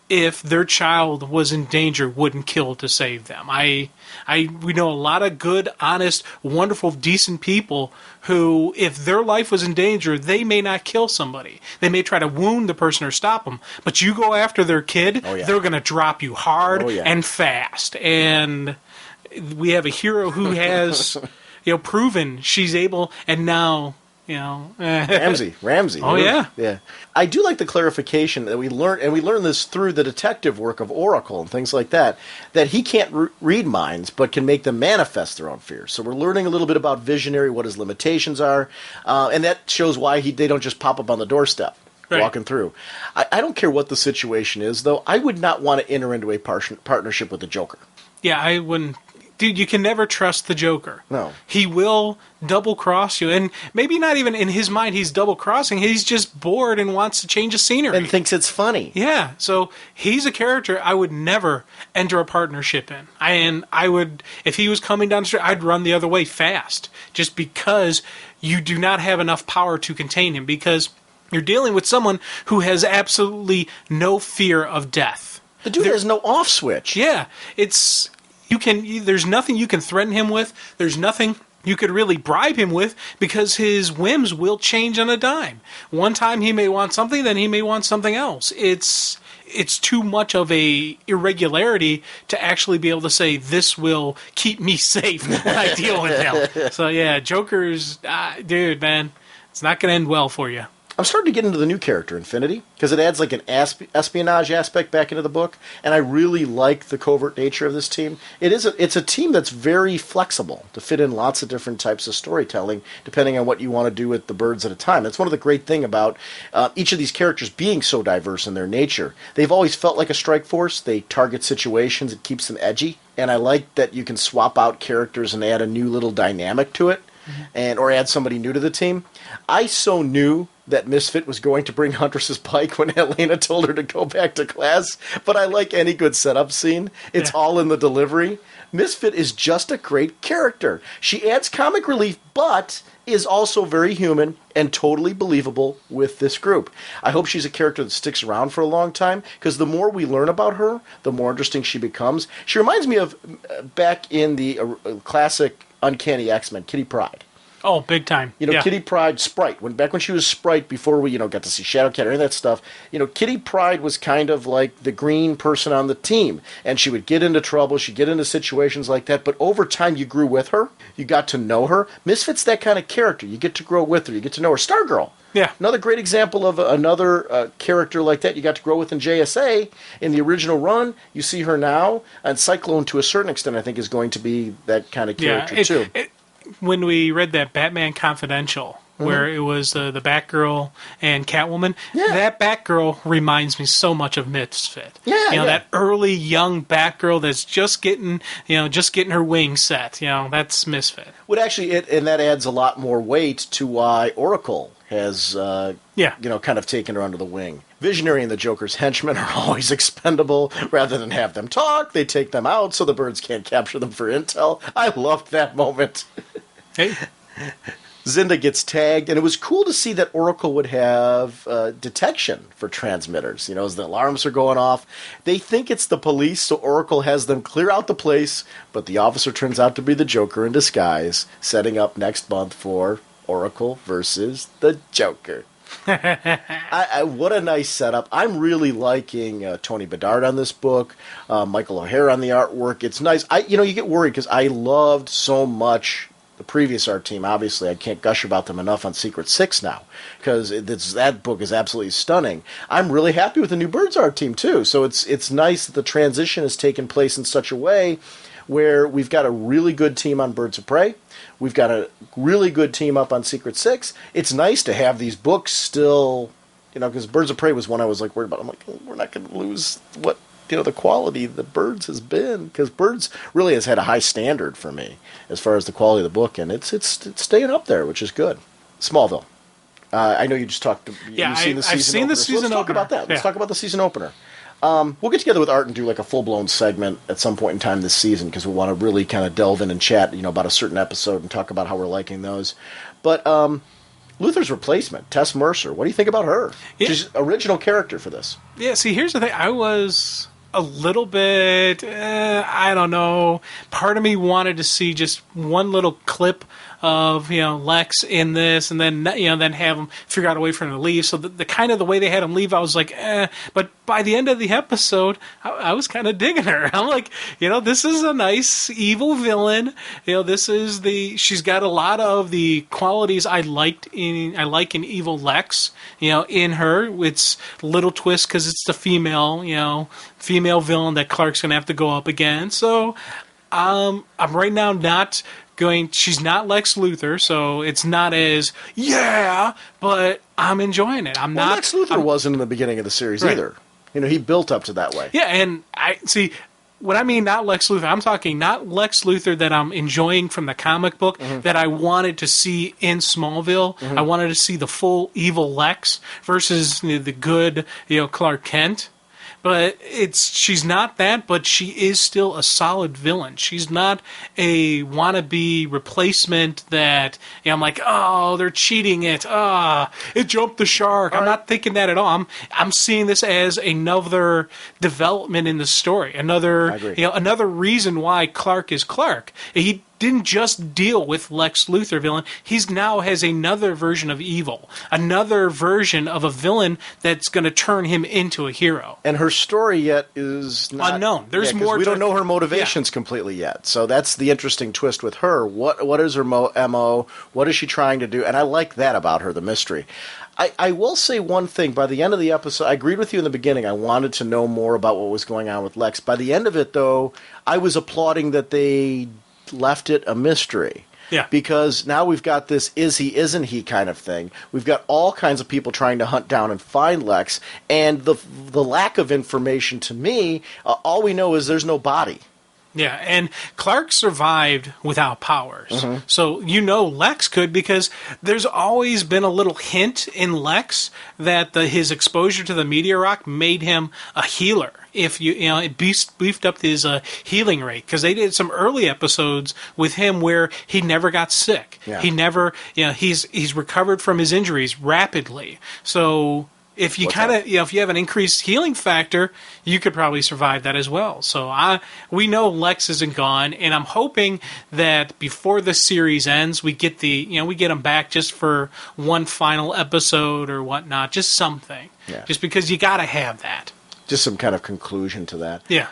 B: if their child was in danger, wouldn't kill to save them. We know a lot of good, honest, wonderful, decent people who, if their life was in danger, they may not kill somebody. They may try to wound the person or stop them. But you go after their kid, they're going to drop you hard and fast. And we have a hero who has, proven she's able, and now.
A: Ramsey.
B: Oh,
A: yeah. I do like the clarification that we learned, and we learned this through the detective work of Oracle and things like that he can't read minds, but can make them manifest their own fears. So we're learning a little bit about Visionary, what his limitations are, and that shows why they don't just pop up on the doorstep. Right. Walking through. I don't care what the situation is, though. I would not want to enter into a partnership with the Joker.
B: Yeah, I wouldn't. Dude, you can never trust the Joker.
A: No.
B: He will double-cross you. And maybe not even in his mind he's double-crossing. He's just bored and wants to change the scenery.
A: And thinks it's funny.
B: Yeah. So he's a character I would never enter a partnership in. And I would, if he was coming down the street, I'd run the other way fast. Just because you do not have enough power to contain him. Because you're dealing with someone who has absolutely no fear of death.
A: The dude has no off switch.
B: Yeah. There's nothing you can threaten him with. There's nothing you could really bribe him with because his whims will change on a dime. One time he may want something, then he may want something else. It's too much of a irregularity to actually be able to say this will keep me safe when I deal with him. So yeah, Joker's dude, man, it's not going to end well for you.
A: I'm starting to get into the new character, Infinity, because it adds like an espionage aspect back into the book, and I really like the covert nature of this team. It's a team that's very flexible to fit in lots of different types of storytelling, depending on what you want to do with the birds at a time. That's one of the great things about each of these characters being so diverse in their nature. They've always felt like a strike force. They target situations. It keeps them edgy, and I like that you can swap out characters and add a new little dynamic to it, or add somebody new to the team. I so knew that Misfit was going to bring Huntress's Pike when Elena told her to go back to class, but I like any good setup scene. It's all in the delivery. Misfit is just a great character. She adds comic relief, but is also very human and totally believable with this group. I hope she's a character that sticks around for a long time, because the more we learn about her, the more interesting she becomes. She reminds me of, back in the classic Uncanny X-Men, Kitty Pryde.
B: Oh, big time.
A: Kitty Pryde, Sprite. Back when she was Sprite, before we, got to see Shadowcat or any of that stuff, Kitty Pryde was kind of like the green person on the team. And she would get into trouble, she'd get into situations like that, but over time you grew with her, you got to know her. Misfit's that kind of character. You get to grow with her, you get to know her. Stargirl.
B: Yeah.
A: Another great example of another character like that you got to grow with in JSA. In the original run, you see her now, and Cyclone, to a certain extent, I think, is going to be that kind of character, too.
B: When we read that Batman Confidential, where it was the Batgirl and Catwoman, that Batgirl reminds me so much of Misfit. That early young Batgirl that's just getting her wings set. That's Misfit.
A: And that adds a lot more weight to why Oracle has, kind of taken her under the wing. Visionary and the Joker's henchmen are always expendable. Rather than have them talk, they take them out so the birds can't capture them for intel. I loved that moment.
B: Hey.
A: Zinda gets tagged, and it was cool to see that Oracle would have detection for transmitters. As the alarms are going off, they think it's the police, so Oracle has them clear out the place, but the officer turns out to be the Joker in disguise, setting up next month for Oracle versus the Joker. What a nice setup. I'm really liking Tony Bedard on this book, Michael O'Hare on the artwork. It's nice. You get worried because I loved so much the previous art team. Obviously, I can't gush about them enough on Secret Six now, because that book is absolutely stunning. I'm really happy with the new Birds art team, too. So it's nice that the transition has taken place in such a way where we've got a really good team on Birds of Prey. We've got a really good team up on Secret Six. It's nice to have these books still, because Birds of Prey was one I was like worried about. I'm like, we're not going to lose what the quality the Birds has been, because Birds really has had a high standard for me as far as the quality of the book, and it's staying up there, which is good. Smallville. I know you just talked.
B: Yeah,
A: I've seen the season opener. Let's talk about that. Let's
B: Yeah.
A: talk about the season opener. We'll get together with Art and do like a full-blown segment at some point in time this season, because we want to really kind of delve in and chat, about a certain episode and talk about how we're liking those. But Luther's replacement, Tess Mercer. What do you think about her?
B: Yeah.
A: She's original character for this.
B: Yeah, see, here's the thing. I was a little bit, I don't know. Part of me wanted to see just one little clip of Lex in this, and then then have him figure out a way for him to leave. So the kind of the way they had him leave, I was like, But by the end of the episode, I was kind of digging her. I'm like, this is a nice evil villain. She's got a lot of the qualities I like in evil Lex. In her, it's little twist because it's the female villain that Clark's gonna have to go up against. So I'm right now not going. She's not Lex Luthor, so it's not as but I'm enjoying it.
A: Lex Luthor wasn't in the beginning of the series either. He built up to that way.
B: Yeah, and I see. When I mean not Lex Luthor, I'm talking not Lex Luthor that I'm enjoying from the comic book that I wanted to see in Smallville. I wanted to see the full evil Lex versus the good, Clark Kent. But she's not that, but she is still a solid villain. She's not a wannabe replacement that I'm like, oh, they're cheating it. It jumped the shark. I'm not thinking that at all. I'm seeing this as another development in the story. Another reason why Clark is Clark. He didn't just deal with Lex Luthor villain. He's now has another version of evil, another version of a villain that's going to turn him into a hero.
A: And her story yet is not
B: unknown. There's more.
A: We don't know her motivations completely yet. So that's the interesting twist with her. What is her MO? What is she trying to do? And I like that about her, the mystery. I will say one thing. By the end of the episode, I agreed with you in the beginning. I wanted to know more about what was going on with Lex. By the end of it, though, I was applauding that they left it a mystery.
B: Yeah.
A: Because now we've got this is he, isn't he kind of thing. We've got all kinds of people trying to hunt down and find Lex, and the lack of information to me, all we know is there's no body.
B: Yeah, and Clark survived without powers. So Lex could, because there's always been a little hint in Lex that his exposure to the meteor rock made him a healer. If it beefed up his healing rate, because they did some early episodes with him where he never got sick.
A: Yeah.
B: He never, he's recovered from his injuries rapidly. So if you if you have an increased healing factor, you could probably survive that as well. So we know Lex isn't gone, and I'm hoping that before the series ends, we get we get him back just for one final episode or whatnot, just something.
A: Yeah.
B: Just because you got to have that.
A: Just some kind of conclusion to that.
B: Yeah.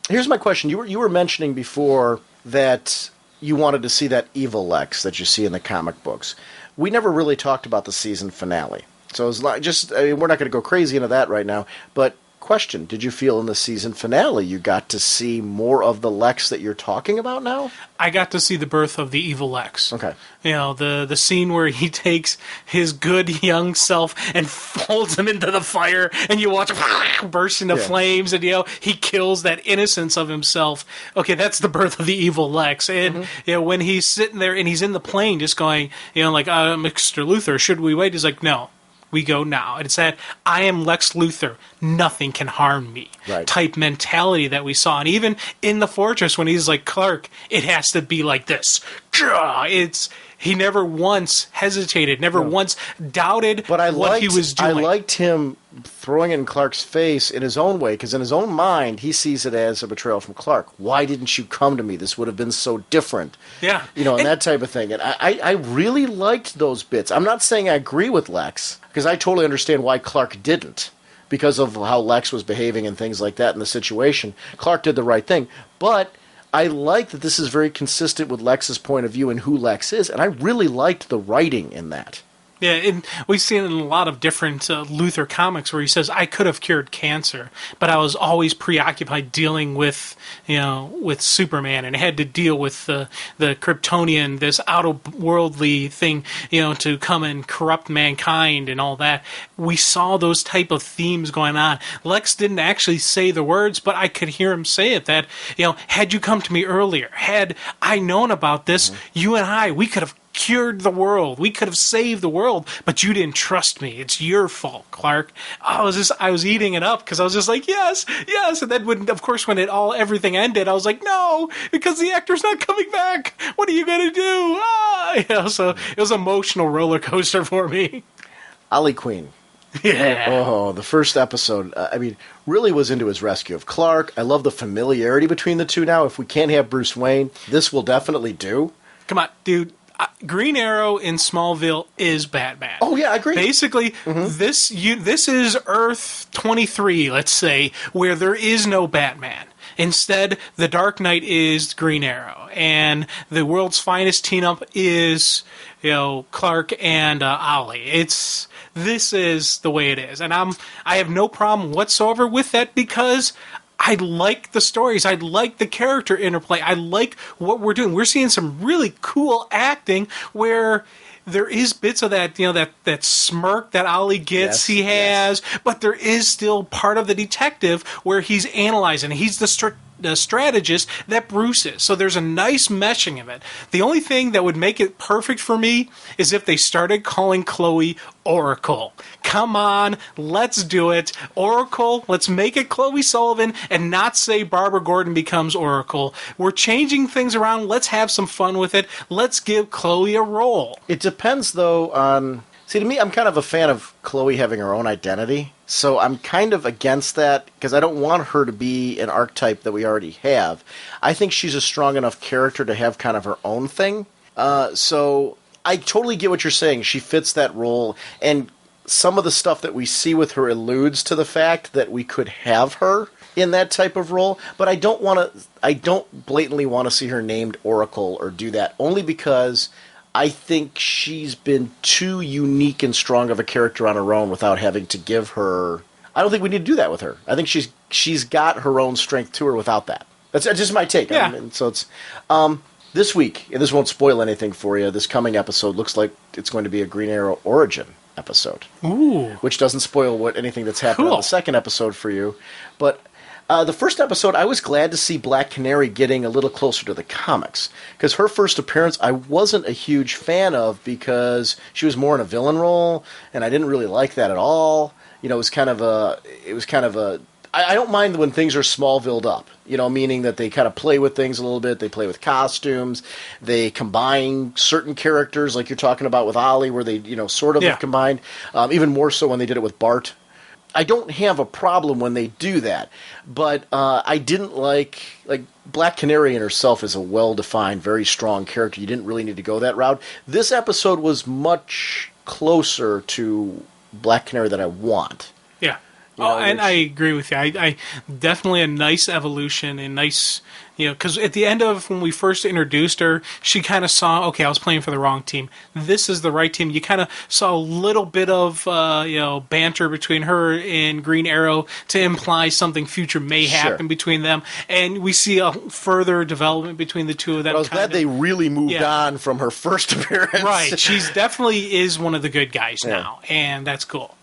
A: Here's my question. You were mentioning before that you wanted to see that evil Lex that you see in the comic books. We never really talked about the season finale. So it's like we're not going to go crazy into that right now. But question, did you feel in the season finale you got to see more of the Lex that you're talking about now?
B: I got to see the birth of the evil Lex.
A: Okay.
B: The scene where he takes his good young self and folds him into the fire, and you watch him burst into flames, and he kills that innocence of himself. Okay, that's the birth of the evil Lex. And when he's sitting there and he's in the plane just going, Mr. Luthor, should we wait? He's like, no. We go now. And it's that I am Lex Luthor. Nothing can harm me type mentality that we saw. And even in the Fortress when he's like, Clark, it has to be like this. He never once hesitated, never once doubted what he was doing.
A: I liked him throwing it in Clark's face in his own way, because in his own mind, he sees it as a betrayal from Clark. Why didn't you come to me? This would have been so different.
B: Yeah.
A: And that type of thing. And I really liked those bits. I'm not saying I agree with Lex, because I totally understand why Clark didn't, because of how Lex was behaving and things like that in the situation. Clark did the right thing. But I like that this is very consistent with Lex's point of view and who Lex is, and I really liked the writing in that.
B: Yeah, and we've seen it in a lot of different Luthor comics where he says, "I could have cured cancer, but I was always preoccupied dealing with, with Superman, and had to deal with the Kryptonian, this out-of-worldly thing, to come and corrupt mankind and all that." We saw those type of themes going on. Lex didn't actually say the words, but I could hear him say it. That had you come to me earlier, had I known about this, you and we could have cured the world. We could have saved the world, but you didn't trust me. It's your fault, Clark. I was eating it up because I was just like, yes. And then when everything ended, I was like, no, because the actor's not coming back. What are you going to do? So it was an emotional roller coaster for me.
A: Ollie Queen.
B: Yeah.
A: Oh, the first episode, really was into his rescue of Clark. I love the familiarity between the two now. If we can't have Bruce Wayne, this will definitely do.
B: Come on, dude. Green Arrow in Smallville is Batman.
A: Oh yeah, I agree.
B: Basically, this is Earth 23, let's say, where there is no Batman. Instead, the Dark Knight is Green Arrow, and the world's finest team-up is, Clark and Ollie. This is the way it is, and I have no problem whatsoever with that because I like the stories. I like the character interplay. I like what we're doing. We're seeing some really cool acting where there is bits of that, that smirk that Ollie gets, he has, but there is still part of the detective where he's analyzing. He's the strategist that Bruce is. So there's a nice meshing of it. The only thing that would make it perfect for me is if they started calling Chloe Oracle. Come on, let's do it. Oracle, let's make it Chloe Sullivan and not say Barbara Gordon becomes Oracle. We're changing things around. Let's have some fun with it. Let's give Chloe a role.
A: It depends, though, on... See, to me, I'm kind of a fan of Chloe having her own identity. So I'm kind of against that because I don't want her to be an archetype that we already have. I think she's a strong enough character to have kind of her own thing. So I totally get what you're saying. She fits that role. And some of the stuff that we see with her alludes to the fact that we could have her in that type of role. But I don't blatantly want to see her named Oracle or do that, only because I think she's been too unique and strong of a character on her own without having to give her... I don't think we need to do that with her. I think she's got her own strength to her without that. That's just my take.
B: Yeah.
A: So it's... this week, and this won't spoil anything for you, this coming episode looks like it's going to be a Green Arrow origin episode.
B: Ooh.
A: Which doesn't spoil anything that's happened on the second episode for you. But... the first episode, I was glad to see Black Canary getting a little closer to the comics. Because her first appearance, I wasn't a huge fan of because she was more in a villain role, and I didn't really like that at all. It was kind of a... I don't mind when things are Smallvilled up. Meaning that they kind of play with things a little bit. They play with costumes. They combine certain characters, like you're talking about with Ollie, where they, sort of have combined. Even more so when they did it with Bart. I don't have a problem when they do that, but I didn't like Black Canary in herself is a well-defined, very strong character. You didn't really need to go that route. This episode was much closer to Black Canary that I want.
B: Yeah. And I agree with you. I definitely a nice evolution and nice, because at the end of when we first introduced her, she kind of saw, okay, I was playing for the wrong team. This is the right team. You kind of saw a little bit of, banter between her and Green Arrow to imply something future may happen between them. And we see a further development between the two of them.
A: But I was glad they really moved on from her first appearance.
B: Right. She's definitely is one of the good guys now, and that's cool.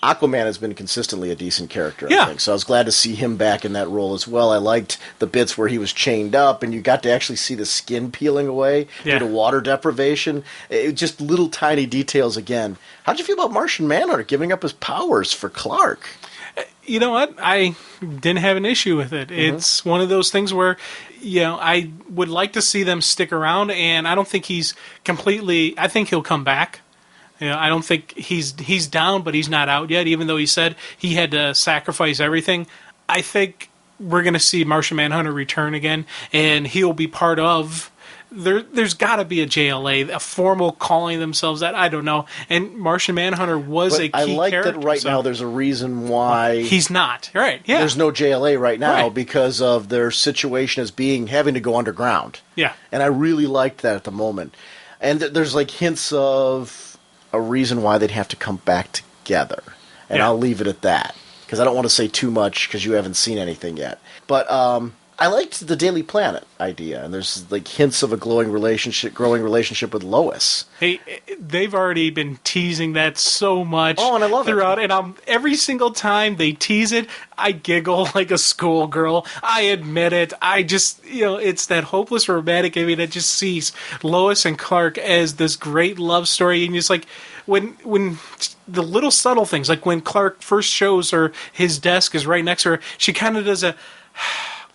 A: Aquaman has been consistently a decent character, I think. So I was glad to see him back in that role as well. I liked the bits where he was chained up, and you got to actually see the skin peeling away due to water deprivation. Just little tiny details again. How'd you feel about Martian Manhunter giving up his powers for Clark?
B: You know what? I didn't have an issue with it. It's one of those things where, I would like to see them stick around, and I don't think he's completely... I think he'll come back. I don't think he's down, but he's not out yet, even though he said he had to sacrifice everything. I think we're going to see Martian Manhunter return again, and he'll be part of... There's got to be a JLA, a formal calling themselves that. I don't know. And Martian Manhunter was a key character. I like that
A: right now there's a reason why...
B: He's not. Right, yeah.
A: There's no JLA right now because of their situation as having to go underground.
B: Yeah.
A: And I really liked that at the moment. And there's hints of... a reason why they'd have to come back together. And I'll leave it at that, because I don't want to say too much because you haven't seen anything yet. But I liked the Daily Planet idea, and there's like hints of a growing relationship with Lois.
B: Hey, they've already been teasing that so much.
A: Oh, and I love
B: throughout,
A: it.
B: And every single time they tease it, I giggle like a schoolgirl. I admit it. I just, it's that hopeless romantic movie that just sees Lois and Clark as this great love story, and just like when the little subtle things, like when Clark first shows her his desk is right next to her, she kind of does a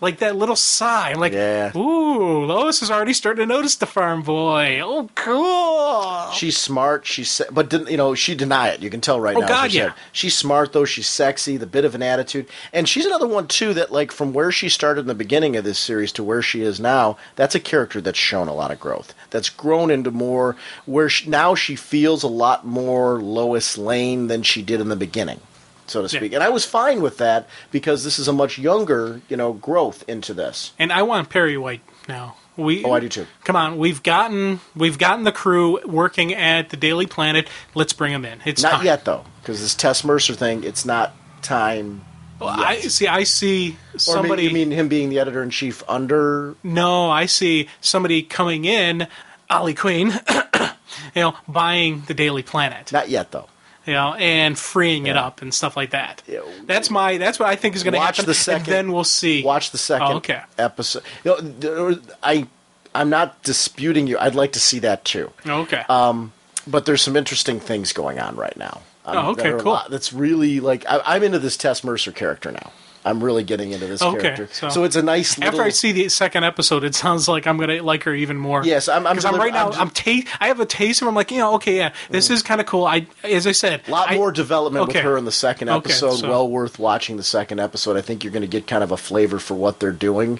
B: like that little sigh. I'm like, ooh, Lois is already starting to notice the farm boy. Oh, cool.
A: She's smart. But didn't she deny it? You can tell right now.
B: Oh God, yeah.
A: She's smart though. She's sexy. The bit of an attitude, and she's another one too that like from where she started in the beginning of this series to where she is now. That's a character that's shown a lot of growth. That's grown into more where now she feels a lot more Lois Lane than she did in the beginning, so to speak.
B: Yeah.
A: And I was fine with that because this is a much younger, growth into this.
B: And I want Perry White now.
A: I do too.
B: Come on, we've gotten the crew working at the Daily Planet. Let's bring them in. It's
A: not
B: time.
A: yet though, because this Tess Mercer thing, it's not time.
B: Well,
A: yet.
B: I see somebody.
A: Or you mean him being the editor-in-chief under?
B: No, I see somebody coming in, Ollie Queen, buying the Daily Planet.
A: Not yet though.
B: And freeing it up and stuff like that.
A: Yeah.
B: That's what I think is going to happen. And then we'll see.
A: Watch the second episode. I'm not disputing you. I'd like to see that too.
B: Okay.
A: But there's some interesting things going on right now.
B: Cool.
A: That's really like I'm into this Tess Mercer character now. I'm really getting into this character. So it's a nice little...
B: After I see the second episode, it sounds like I'm going to like her even more.
A: Yes, I
B: have a taste of her. I'm like, this is kind of cool. As I said...
A: A lot more development with her in the second episode. Well worth watching the second episode. I think you're going to get kind of a flavor for what they're doing.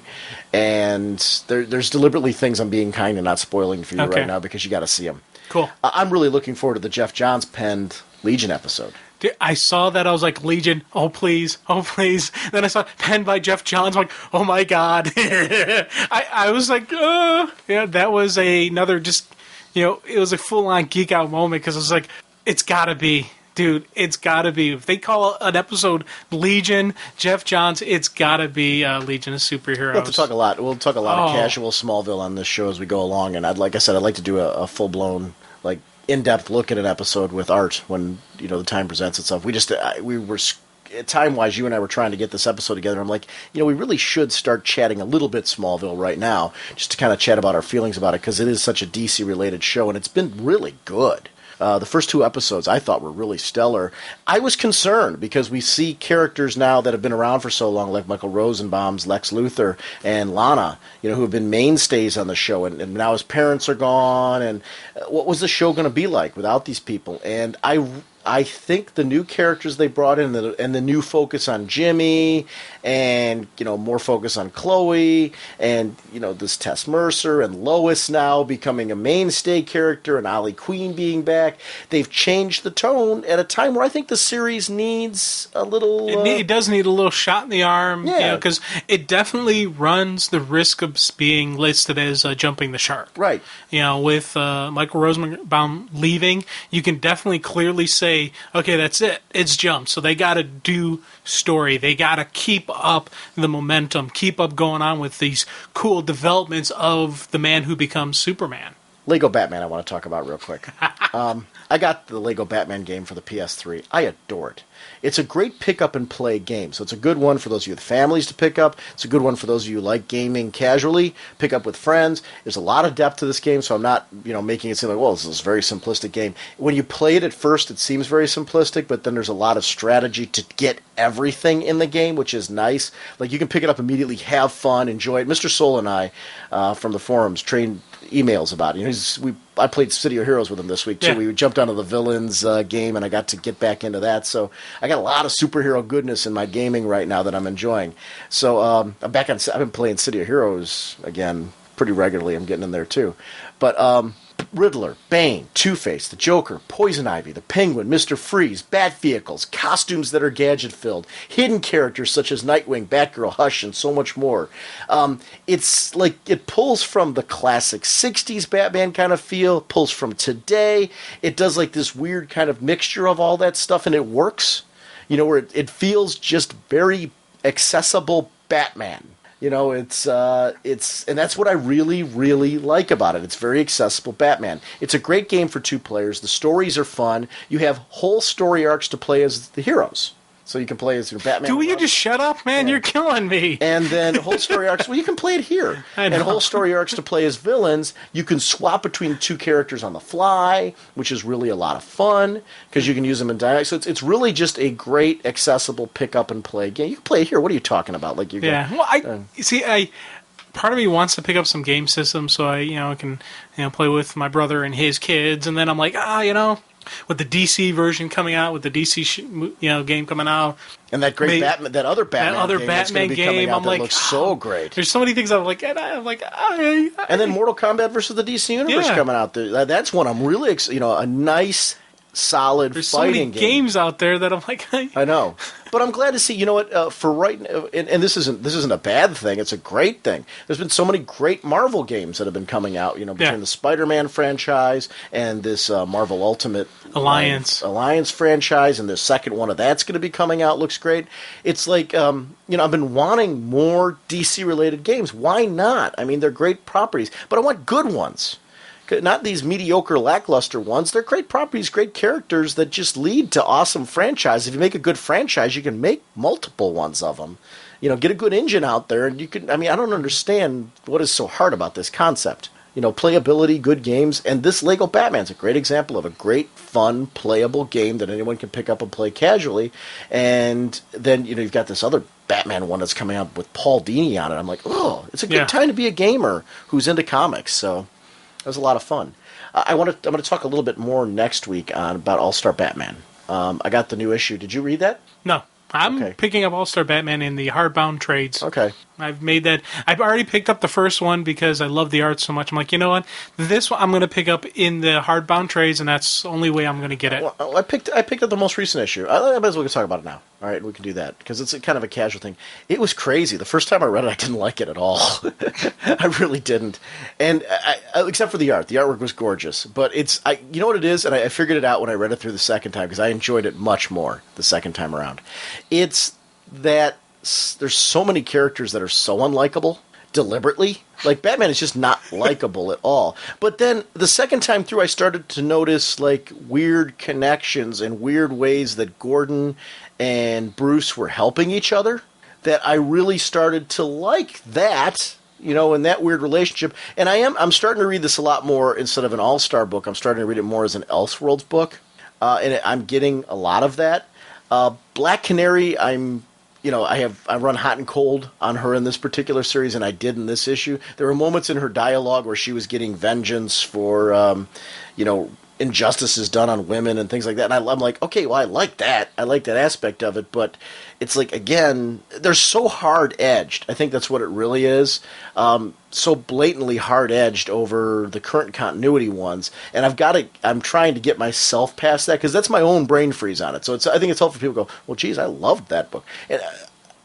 A: And there's deliberately things I'm being kind and not spoiling for you right now because you got to see them.
B: Cool.
A: I'm really looking forward to the Jeff Johns penned Legion episode.
B: I saw that. I was like, Legion, oh, please. Then I saw penned by Jeff Johns. I'm like, oh, my God. I was like, that was another just, it was a full-on geek-out moment because I was like, it's got to be. Dude, it's got to be. If they call an episode Legion, Jeff Johns, it's got to be Legion of Superheroes.
A: We'll talk a lot. We'll talk a lot of casual Smallville on this show as we go along. And like I said, I'd like to do a full-blown, in-depth look at an episode with Art when the time presents itself. We were time-wise, you and I were trying to get this episode together. I'm like, we really should start chatting a little bit Smallville right now, just to kind of chat about our feelings about it, because it is such a DC-related show, and it's been really good. The first two episodes I thought were really stellar. I was concerned because we see characters now that have been around for so long, like Michael Rosenbaum's Lex Luthor and Lana, who have been mainstays on the show, and now his parents are gone, and what was the show going to be like without these people? And I think the new characters they brought in and the new focus on Jimmy and, more focus on Chloe and, this Tess Mercer and Lois now becoming a mainstay character and Ollie Queen being back. They've changed the tone at a time where I think the series needs a little...
B: It does need a little shot in the arm, because it definitely runs the risk of being listed as jumping the shark.
A: Right.
B: With Michael Rosenbaum leaving, you can definitely clearly say, okay, that's it. It's jumped. So they got to do story. They got to keep up the momentum, keep up going on with these cool developments of the man who becomes Superman.
A: Lego Batman I want to talk about real quick. I got the Lego Batman game for the PS3. I adore it. It's a great pick-up-and-play game, so it's a good one for those of you with families to pick up. It's a good one for those of you who like gaming casually, pick up with friends. There's a lot of depth to this game, so I'm not making it seem like, well, this is a very simplistic game. When you play it at first, it seems very simplistic, but then there's a lot of strategy to get everything in the game, which is nice. Like, you can pick it up immediately, have fun, enjoy it. Mr. Soul and I, from the forums, trained emails about it. I played City of Heroes with him this week, too. Yeah. We jumped onto the Villains game, and I got to get back into that. So I got a lot of superhero goodness in my gaming right now that I'm enjoying. So I'm back on. I've been playing City of Heroes again pretty regularly. I'm getting in there, too. But Riddler, Bane, Two-Face, the Joker, Poison Ivy, the Penguin, Mr. Freeze, Bat vehicles, costumes that are gadget-filled, hidden characters such as Nightwing, Batgirl, Hush, and so much more. It's like it pulls from the classic 60s Batman kind of feel, pulls from today. It does like this weird kind of mixture of all that stuff, and it works. You know, where it feels just very accessible Batman. You know, it's and that's what I really, really like about it. It's very accessible Batman. It's a great game for 2 players. The stories are fun. You have whole story arcs to play as the heroes. So you can play as your Batman.
B: Will you just shut up, man? Yeah. You're killing me.
A: And then whole story arcs. Well, you can play it here. And whole story arcs to play as villains. You can swap between 2 characters on the fly, which is really a lot of fun because you can use them in dialogue. So it's really just a great, accessible pick up and play game. You can play it here. What are you talking about? Like
B: Well, part of me wants to pick up some game systems so I can play with my brother and his kids, and then I'm like, with the DC version coming out, with the DC game coming out,
A: and that great other Batman game,
B: I'm like,
A: looks so great.
B: There's so many things I'm like,
A: and then Mortal Kombat versus the DC Universe coming out. That's one I'm really a nice, solid
B: There's
A: fighting
B: so many games out there that I'm like,
A: I know, but I'm glad to see. You know what? For right now, and this isn't a bad thing. It's a great thing. There's been so many great Marvel games that have been coming out. Between the Spider-Man franchise and this Marvel Ultimate Alliance franchise, and the second one of that's going to be coming out. Looks great. It's like I've been wanting more DC related games. Why not? I mean, they're great properties, but I want good ones. Not these mediocre, lackluster ones. They're great properties, great characters that just lead to awesome franchise. If you make a good franchise, you can make multiple ones of them. Get a good engine out there, and you can. I mean, I don't understand what is so hard about this concept. Playability, good games, and this Lego Batman's a great example of a great, fun, playable game that anyone can pick up and play casually. And then you've got this other Batman one that's coming out with Paul Dini on it. I'm like, oh, it's a good time to be a gamer who's into comics. So. It was a lot of fun. I'm going to talk a little bit more next week about All-Star Batman. I got the new issue. Did you read that?
B: No. I'm picking up All-Star Batman in the hardbound trades.
A: Okay.
B: I've made that. I've already picked up the first one because I love the art so much. I'm like, you know what? This one I'm going to pick up in the hardbound trades, and that's the only way I'm going to get it.
A: Well, I picked up the most recent issue. I might as well talk about it now. All right, we can do that because it's kind of a casual thing. It was crazy. The first time I read it, I didn't like it at all. I really didn't. And except for the art. The artwork was gorgeous. But you know what it is? And I figured it out when I read it through the second time because I enjoyed it much more the second time around. It's that there's so many characters that are so unlikable deliberately. Like, Batman is just not likable at all. But then the second time through, I started to notice like weird connections and weird ways that Gordon and Bruce were helping each other, that I really started to like that, in that weird relationship. And I'm starting to read this a lot more instead of an All-Star book. I'm starting to read it more as an Elseworlds book. And I'm getting a lot of that. Black Canary, I run hot and cold on her in this particular series, and I did in this issue. There were moments in her dialogue where she was getting vengeance for, injustices done on women and things like that. And I'm like, okay, well, I like that. I like that aspect of it. But it's like, again, they're so hard-edged. I think that's what it really is. So blatantly hard-edged over the current continuity ones. And I'm trying to get myself past that because that's my own brain freeze on it. So I think it's helpful for people to go, well, geez, I loved that book. And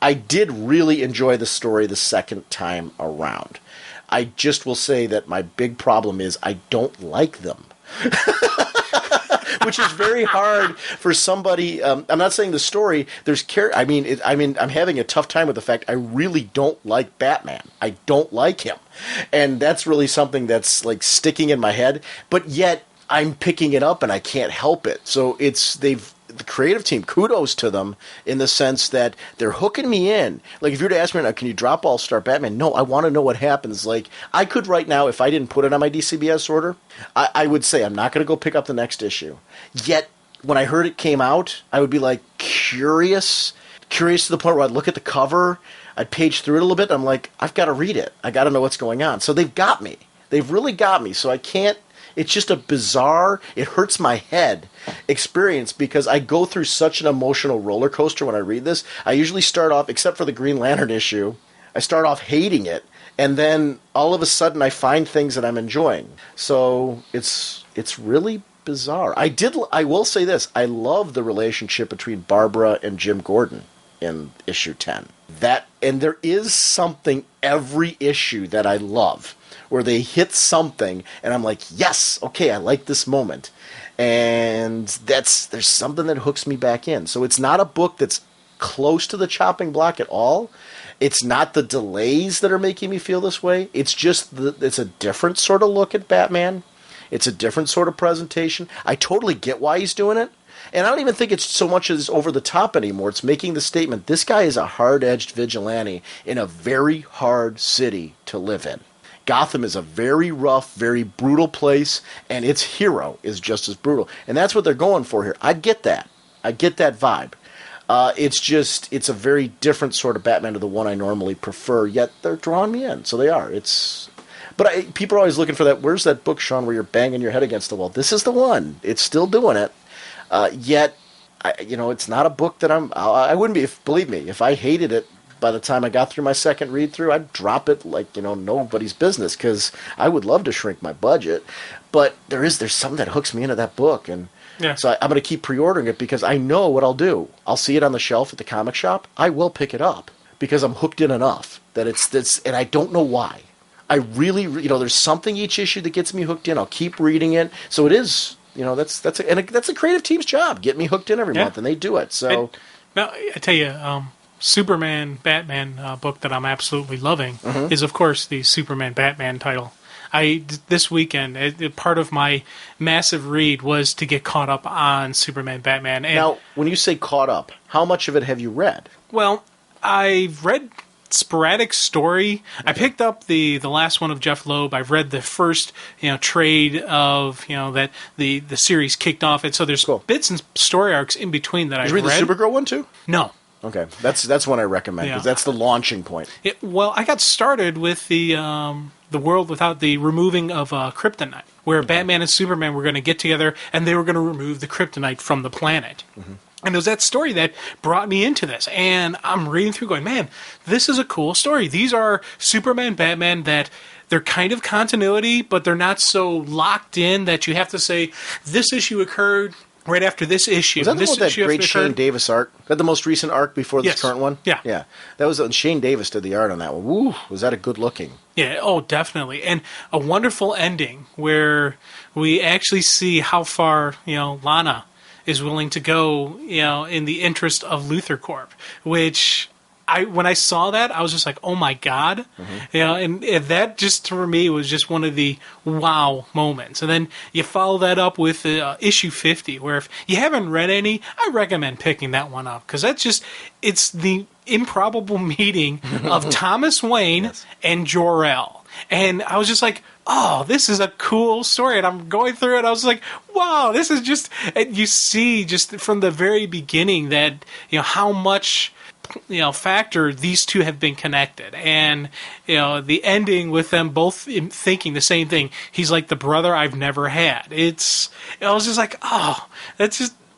A: I did really enjoy the story the second time around. I just will say that my big problem is I don't like them. Which is very hard for somebody. I'm not saying the story. I'm having a tough time with the fact I really don't like Batman. I don't like him, and that's really something that's like sticking in my head. But yet I'm picking it up and I can't help it. So the creative team, kudos to them in the sense that they're hooking me in. Like, if you were to ask me right now, can you drop All-Star Batman? No, I want to know what happens. Like, I could right now, if I didn't put it on my DCBS order, I would say I'm not going to go pick up the next issue. Yet, when I heard it came out, I would be like curious to the point where I'd look at the cover, I'd page through it a little bit, and I'm like, I've got to read it. I got to know what's going on. So they've got me. They've really got me. So I can't. It's just a bizarre, it hurts my head experience because I go through such an emotional roller coaster when I read this. I usually start off, except for the Green Lantern issue, I start off hating it, and then all of a sudden I find things that I'm enjoying. So it's really bizarre. I will say this. I love the relationship between Barbara and Jim Gordon in issue 10. And there is something every issue that I love, where they hit something and I'm like, yes, okay, I like this moment. And there's something that hooks me back in. So it's not a book that's close to the chopping block at all. It's not the delays that are making me feel this way. It's just it's a different sort of look at Batman. It's a different sort of presentation. I totally get why he's doing it. And I don't even think it's so much as over the top anymore. It's making the statement, this guy is a hard-edged vigilante in a very hard city to live in. Gotham is a very rough, very brutal place, and its hero is just as brutal. And that's what they're going for here. I get that. I get that vibe. It's a very different sort of Batman to the one I normally prefer, yet they're drawing me in. So they are. But people are always looking for that. Where's that book, Sean, where you're banging your head against the wall? This is the one. It's still doing it. Yet, it's not a book that I wouldn't be, believe me, if I hated it by the time I got through my second read through, I'd drop it like, nobody's business, because I would love to shrink my budget. But there's something that hooks me into that book. And so I'm going to keep pre-ordering it because I know what I'll do. I'll see it on the shelf at the comic shop. I will pick it up because I'm hooked in enough that it's and I don't know why. I really, there's something each issue that gets me hooked in. I'll keep reading it. So it is, that's a creative team's job. Get me hooked in every month, and they do it. So
B: now I tell you, Superman Batman book that I'm absolutely loving is, of course, the Superman Batman title. This weekend, part of my massive read was to get caught up on Superman Batman. And
A: now, when you say caught up, how much of it have you read?
B: Well, I've read sporadic story. Okay. I picked up the last one of Jeff Loeb. I've read the first trade of that the series kicked off, and so there's bits and story arcs in between that I've read.
A: Did you read the Supergirl one too?
B: No.
A: Okay, that's one I recommend because that's the launching point.
B: Well, I got started with the world without the removing of kryptonite, where Batman and Superman were going to get together and they were going to remove the kryptonite from the planet. Mm-hmm. And it was that story that brought me into this. And I'm reading through going, man, this is a cool story. These are Superman, Batman that they're kind of continuity, but they're not so locked in that you have to say, this issue occurred right after this issue.
A: Was that that great Shane Davis arc? Was that the most recent arc before this current one?
B: Yeah.
A: Yeah. That was Shane Davis did the art on that one. Woo, was that a good looking?
B: Yeah, oh, definitely. And a wonderful ending where we actually see how far, Lana is willing to go, in the interest of Luthor Corp, which when I saw that, I was just like, oh my God. Mm-hmm. And that just for me was just one of the wow moments. And then you follow that up with issue 50, where if you haven't read any, I recommend picking that one up, because it's the improbable meeting of Thomas Wayne and Jor-El. And I was just like, oh, this is a cool story. And I'm going through it. I was like, wow, this is just... And you see just from the very beginning that, how much... factor these two have been connected, and the ending with them both thinking the same thing. He's like the brother I've never had. I was just like, oh,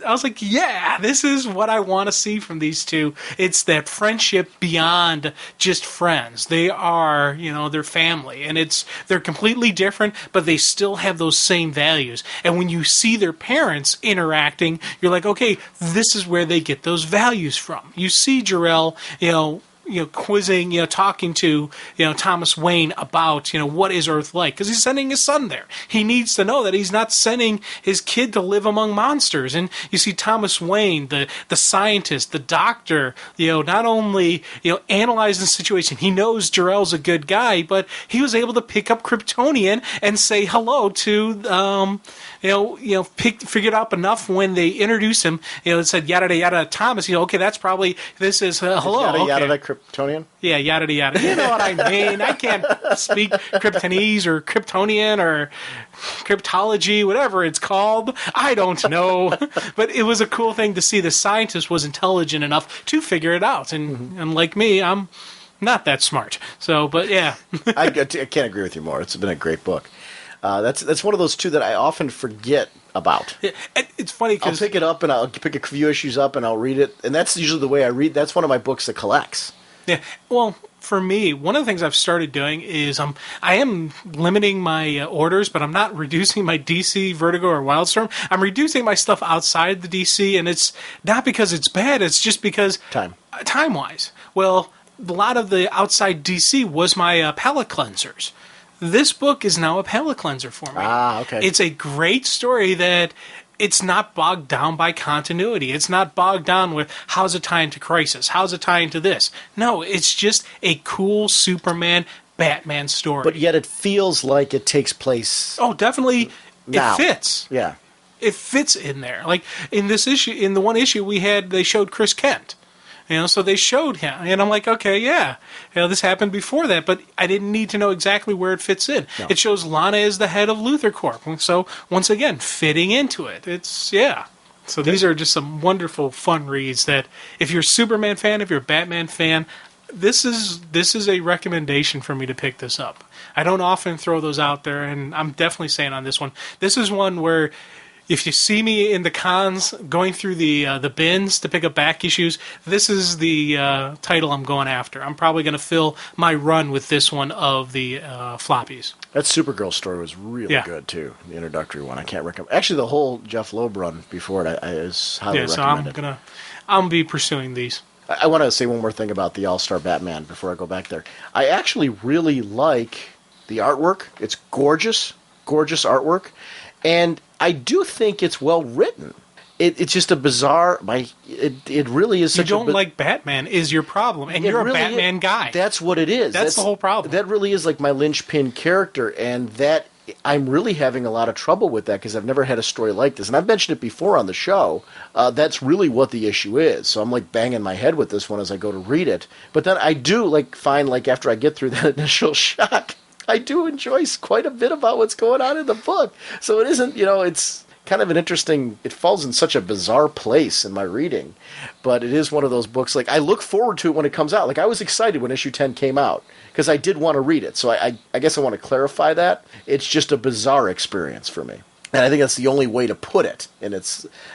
B: I was like, yeah, this is what I want to see from these two. It's that friendship beyond just friends. They are, they're family, and they're completely different, but they still have those same values. And when you see their parents interacting, you're like, okay, this is where they get those values from. You see Jor-El, quizzing, talking to, Thomas Wayne about, what is Earth like? Because he's sending his son there. He needs to know that he's not sending his kid to live among monsters. And you see Thomas Wayne, the scientist, the doctor, not only, analyzing the situation. He knows Jor-El's a good guy, but he was able to pick up Kryptonian and say hello to, figured out enough when they introduced him, it said yada yada Thomas, okay, that's probably, this is hello.
A: Yada
B: okay.
A: yada Kryptonian?
B: Yeah, yada yada. You know what I mean. I can't speak Kryptonese or Kryptonian or cryptology, whatever it's called. I don't know. But it was a cool thing to see the scientist was intelligent enough to figure it out. And like me, I'm not that smart. So, but yeah.
A: I can't agree with you more. It's been a great book. That's one of those two that I often forget about.
B: It's funny because
A: I'll pick it up and I'll pick a few issues up and I'll read it, and that's usually the way I read. That's one of my books that collects.
B: Yeah. Well, for me, one of the things I've started doing is I am limiting my orders, but I'm not reducing my DC, Vertigo, or Wildstorm. I'm reducing my stuff outside the DC, and it's not because it's bad. It's just because time-wise. Well, a lot of the outside DC was my palate cleansers. This book is now a palate cleanser for me.
A: Ah, okay.
B: It's a great story that it's not bogged down by continuity. It's not bogged down with how's it tie into Crisis? How's it tie into this? No, it's just a cool Superman, Batman story.
A: But yet it feels like it takes place.
B: Oh, definitely.
A: Now.
B: It fits.
A: Yeah.
B: It fits in there. Like in this issue, in the one issue we had, they showed Chris Kent. So they showed him, and I'm like, okay, yeah, this happened before that, but I didn't need to know exactly where it fits in. No. It shows Lana as the head of Luthor Corp, so once again, fitting into it. So these are just some wonderful, fun reads that if you're a Superman fan, if you're a Batman fan, this is a recommendation for me to pick this up. I don't often throw those out there, and I'm definitely saying on this one, this is one where if you see me in the cons going through the bins to pick up back issues, this is the title I'm going after. I'm probably going to fill my run with this one of the floppies.
A: That Supergirl story was really good, too, the introductory one. I can't recommend. Actually, the whole Jeff Loeb run before it is highly recommended.
B: So I'm be pursuing these.
A: I want to say one more thing about the All-Star Batman before I go back there. I actually really like the artwork. It's gorgeous, gorgeous artwork. And I do think it's well written. It's just a bizarre. It really is.
B: You don't like Batman is your problem, and you're really a Batman guy.
A: That's what it is.
B: That's the whole problem.
A: That really is like my linchpin character, and that I'm really having a lot of trouble with that because I've never had a story like this, and I've mentioned it before on the show. That's really what the issue is. So I'm like banging my head with this one as I go to read it. But then I do find after I get through that initial shock, I do enjoy quite a bit about what's going on in the book. So it isn't, it's kind of an interesting, it falls in such a bizarre place in my reading. But it is one of those books, I look forward to it when it comes out. I was excited when issue 10 came out because I did want to read it. So I guess I want to clarify that. It's just a bizarre experience for me. And I think that's the only way to put it. And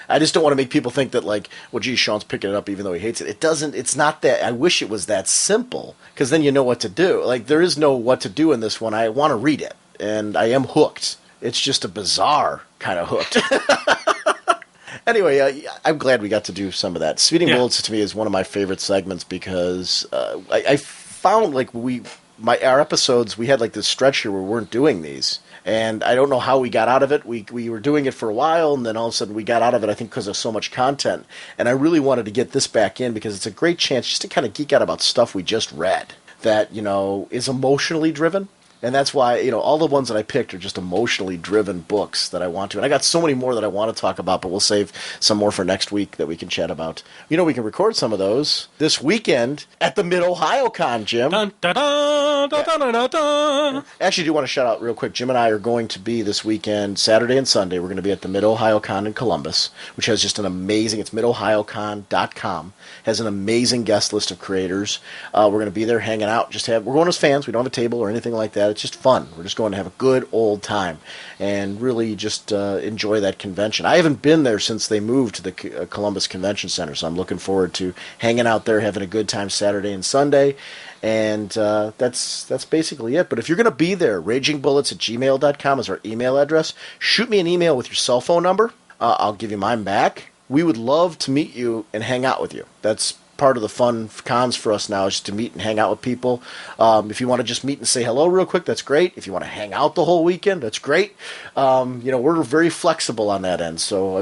A: I just don't want to make people think that geez, Sean's picking it up even though he hates it. It's not that. I wish it was that simple because then you know what to do. There is no what to do in this one. I want to read it. And I am hooked. It's just a bizarre kind of hooked. Anyway, I'm glad we got to do some of that. Speeding Bullets to me is one of my favorite segments because I found our episodes, we had this stretch here where we weren't doing these. And I don't know how we got out of it. We were doing it for a while, and then all of a sudden we got out of it, I think, because of so much content. And I really wanted to get this back in because it's a great chance just to kind of geek out about stuff we just read that, is emotionally driven. And that's why, all the ones that I picked are just emotionally driven books that I want to. And I got so many more that I want to talk about, but we'll save some more for next week that we can chat about. We can record some of those this weekend at the Mid-Ohio Con, Jim. Dun, dun, dun, dun, dun, dun, dun. Actually, I do want to shout out real quick. Jim and I are going to be this weekend, Saturday and Sunday. We're going to be at the Mid-Ohio Con in Columbus, which has just an amazing, it's midohiocon.com, has an amazing guest list of creators. We're going to be there hanging out. We're going as fans. We don't have a table or anything like that. It's just fun. We're just going to have a good old time and really just enjoy that convention. I haven't been there since they moved to the Columbus Convention Center, so I'm looking forward to hanging out there, having a good time Saturday and Sunday. And that's basically it. But if you're going to be there, ragingbullets@gmail.com is our email address. Shoot me an email with your cell phone number. I'll give you mine back. We would love to meet you and hang out with you. That's part of the fun cons for us now is just to meet and hang out with people. If you want to just meet and say hello real quick, that's great. If you want to hang out the whole weekend, that's great. We're very flexible on that end. So,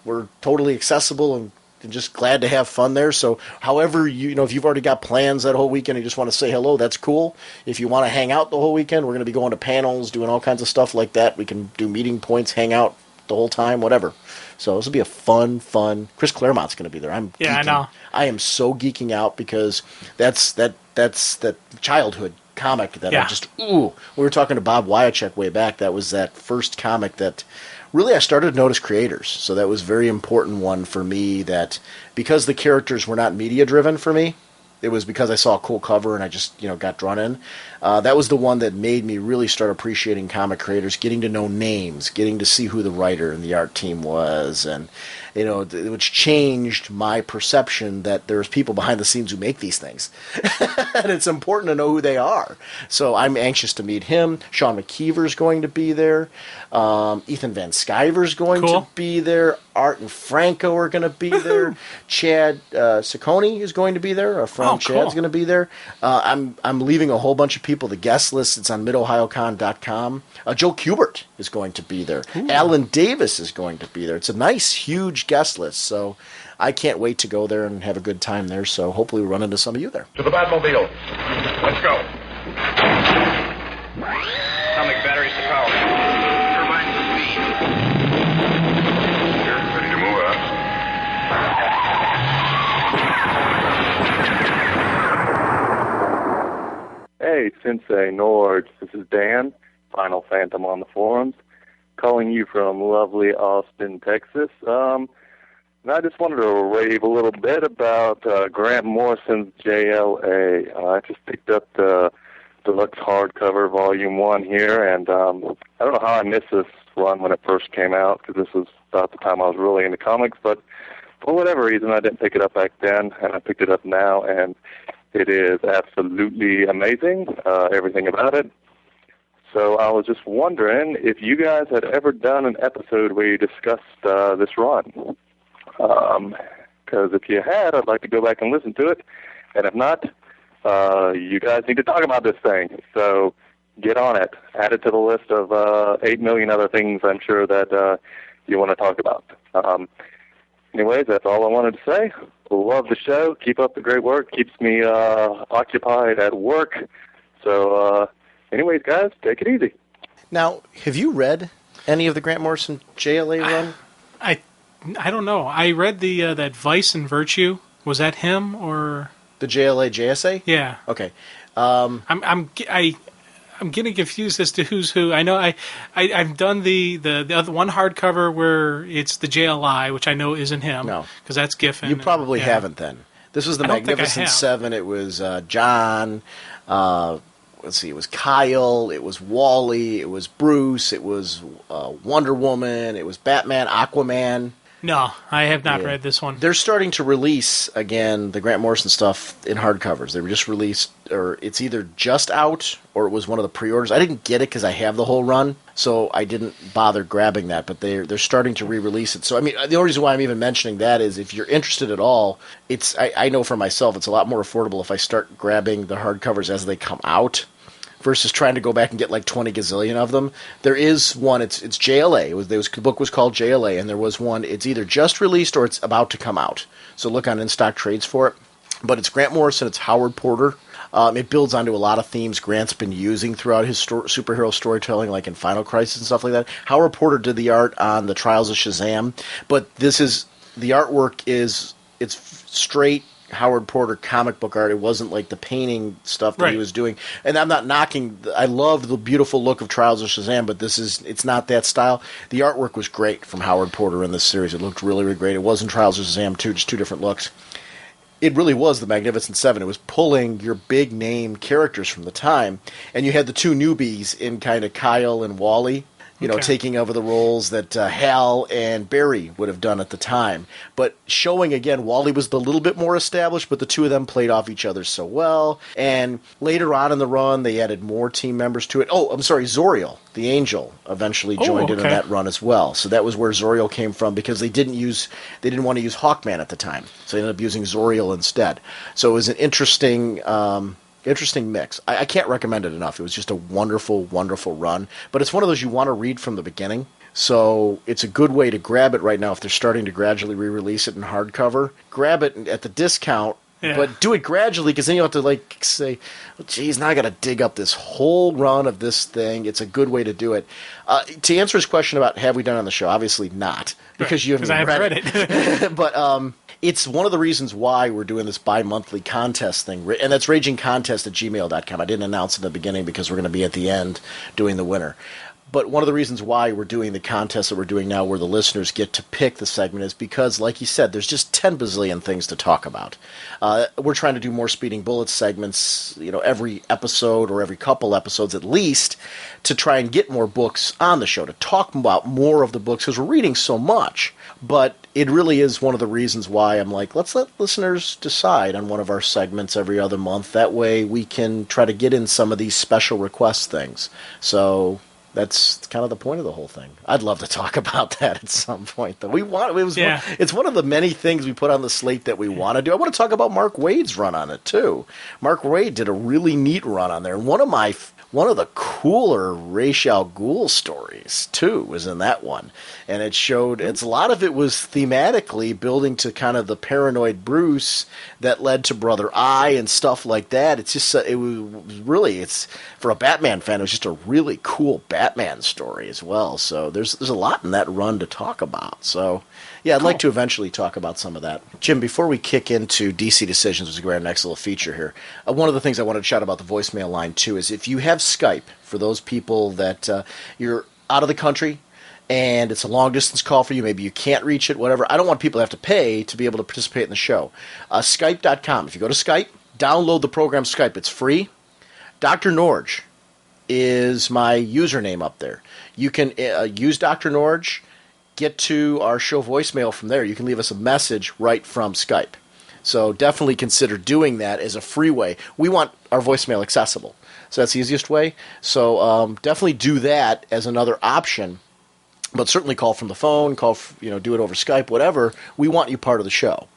A: we're totally accessible and just glad to have fun there. So however, if you've already got plans that whole weekend and you just want to say hello, that's cool. If you want to hang out the whole weekend, we're going to be going to panels, doing all kinds of stuff like that. We can do meeting points, hang out the whole time, whatever. So this will be a fun. Chris Claremont's going to be there. I'm geeking.
B: I know.
A: I am so geeking out because that's that childhood comic that I just we were talking to Bob Wyachek way back. That was that first comic that really I started to notice creators. So that was a very important one for me. That because the characters were not media driven for me, it was because I saw a cool cover and I just, got drawn in. That was the one that made me really start appreciating comic creators, getting to know names, getting to see who the writer and the art team was, and which changed my perception that there's people behind the scenes who make these things. And it's important to know who they are. So I'm anxious to meet him. Sean McKeever's going to be there. Ethan Van Sciver's going to be there. Art and Franco are going to be there. Chad Ciccone is going to be there. Chad's going to be there. I'm leaving a whole bunch of people. The guest list, it's on midohiocon.com. Joe Kubert is going to be there. Ooh. Alan Davis is going to be there. It's a nice, huge guest list. So I can't wait to go there and have a good time there. So hopefully we'll run into some of you there.
E: To the Batmobile. Let's go. Atomic batteries to power. Turbines to speed. You're ready to move up.
F: Hey, Sensei Nords. This is Dan, Final Phantom on the forums, calling you from lovely Austin, Texas. And I just wanted to rave a little bit about Grant Morrison's JLA. I just picked up the deluxe hardcover volume 1 here, and I don't know how I missed this run when it first came out, because this was about the time I was really into comics, but for whatever reason I didn't pick it up back then, and I picked it up now, and it is absolutely amazing, everything about it. So I was just wondering if you guys had ever done an episode where you discussed this run. Because if you had, I'd like to go back and listen to it. And if not, you guys need to talk about this thing. So get on it. Add it to the list of 8 million other things I'm sure that you want to talk about. Anyways, that's all I wanted to say. Love the show. Keep up the great work. Keeps me occupied at work. So anyways, guys, take it easy.
A: Now, have you read any of the Grant Morrison JLA run?
B: I don't know. I read the that Vice and Virtue. Was that him or
A: the JLA JSA?
B: Yeah.
A: Okay.
B: I'm getting confused as to who's who. I know I've done the other one hardcover where it's the JLI, which I know isn't him. No, because that's Giffen.
A: You probably haven't then. This was the Magnificent Seven. It was John. Let's see. It was Kyle. It was Wally. It was Bruce. It was Wonder Woman. It was Batman, Aquaman.
B: No, I have not read this one.
A: They're starting to release, again, the Grant Morrison stuff in hardcovers. They were just released, or it's either just out, or it was one of the pre-orders. I didn't get it because I have the whole run, so I didn't bother grabbing that, but they're starting to re-release it. So, I mean, the only reason why I'm even mentioning that is if you're interested at all, I know for myself it's a lot more affordable if I start grabbing the hardcovers as they come out, versus trying to go back and get like 20 gazillion of them. There is one, it's JLA. The book was called JLA, and there was one, it's either just released or it's about to come out. So look on In-Stock Trades for it. But it's Grant Morrison, it's Howard Porter. It builds onto a lot of themes Grant's been using throughout his superhero storytelling, like in Final Crisis and stuff like that. Howard Porter did the art on the Trials of Shazam, but the artwork it's straight Howard Porter comic book art. It wasn't like the painting stuff that he was doing. And I'm not knocking. I love the beautiful look of Trials of Shazam, but it's not that style. The artwork was great from Howard Porter in this series. It looked really, really great. It wasn't Trials of Shazam 2, just two different looks. It really was the Magnificent Seven. It was pulling your big name characters from the time, and you had the two newbies in kind of Kyle and Wally, taking over the roles that Hal and Barry would have done at the time. But showing, again, Wally was a little bit more established, but the two of them played off each other so well. And later on in the run, they added more team members to it. Oh, I'm sorry, Zoriel, the Angel, eventually joined in on that run as well. So that was where Zoriel came from, because they didn't want to use Hawkman at the time. So they ended up using Zoriel instead. So it was an interesting mix. I can't recommend it enough. It was just a wonderful, wonderful run. But it's one of those you want to read from the beginning. So it's a good way to grab it right now if they're starting to gradually re-release it in hardcover. Grab it at the discount, but do it gradually, because then you'll have to say, oh, geez, now I got to dig up this whole run of this thing. It's a good way to do it. To answer his question about have we done it on the show, obviously not, because you haven't read it. But it's one of the reasons why we're doing this bi-monthly contest thing, and that's ragingcontest@gmail.com. I didn't announce it in the beginning because we're going to be at the end doing the winner. But one of the reasons why we're doing the contest that we're doing now, where the listeners get to pick the segment, is because, like you said, there's just 10 bazillion things to talk about. We're trying to do more Speeding Bullets segments, every episode or every couple episodes at least, to try and get more books on the show, to talk about more of the books, because we're reading so much. But it really is one of the reasons why I'm like, let's let listeners decide on one of our segments every other month. That way we can try to get in some of these special request things. So that's kind of the point of the whole thing. I'd love to talk about that at some point, though. It's one of the many things we put on the slate that we want to do. I want to talk about Mark Waid's run on it, too. Mark Waid did a really neat run on there. And one of the cooler Ra's al Ghul stories, too, was in that one. And it showed, a lot of it was thematically building to kind of the paranoid Bruce that led to Brother Eye and stuff like that. It's just, for a Batman fan, it was just a really cool Batman story as well. So there's a lot in that run to talk about. So, yeah, I'd like to eventually talk about some of that. Jim, before we kick into DC Decisions, which is our next little feature here, one of the things I wanted to shout about the voicemail line, too, is if you have Skype, for those people that you're out of the country and it's a long-distance call for you, maybe you can't reach it, whatever, I don't want people to have to pay to be able to participate in the show. Skype.com. If you go to Skype, download the program Skype. It's free. Dr. Norge is my username up there. You can use Dr. Norge, get to our show voicemail from there. You can leave us a message right from Skype. So definitely consider doing that as a free way. We want our voicemail accessible. So that's the easiest way. So definitely do that as another option. But certainly call from the phone, do it over Skype, whatever. We want you part of the show.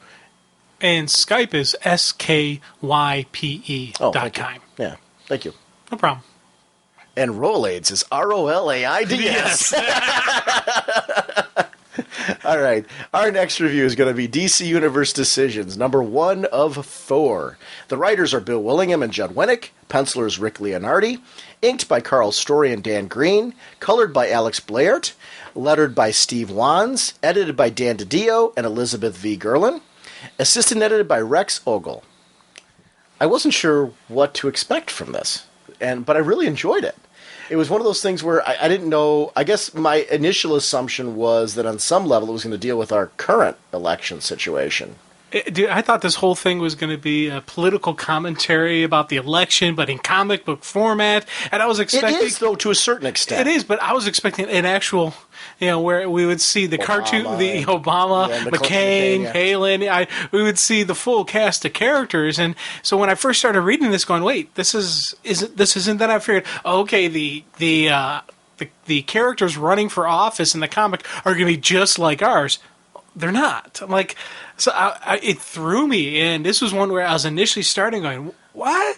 B: And Skype is SKYPE.com.
A: Yeah, thank you.
B: No problem.
A: And Rolaids is ROLAIDS. All right. Our next review is going to be DC Universe Decisions, number 1 of 4. The writers are Bill Willingham and Judd Winnick. Pencilers Rick Leonardi. Inked by Carl Story and Dan Green. Colored by Alex Blaert. Lettered by Steve Wands. Edited by Dan DiDio and Elizabeth V. Gerlin. Assistant edited by Rex Ogle. I wasn't sure what to expect from this, but I really enjoyed it. It was one of those things where I didn't know. I guess my initial assumption was that on some level it was going to deal with our current election situation.
B: Dude, I thought this whole thing was going to be a political commentary about the election, but in comic book format. And I was expecting... It
A: is, though, to a certain extent.
B: It is, but I was expecting an actual... where we would see the cartoon, Obama, McCain, Palin. We would see the full cast of characters, and so when I first started reading this, going, "Wait, this isn't that?" I figured, okay, the characters running for office in the comic are going to be just like ours. They're not. I'm like, so it threw me, and this was one where I was initially starting going, "What?"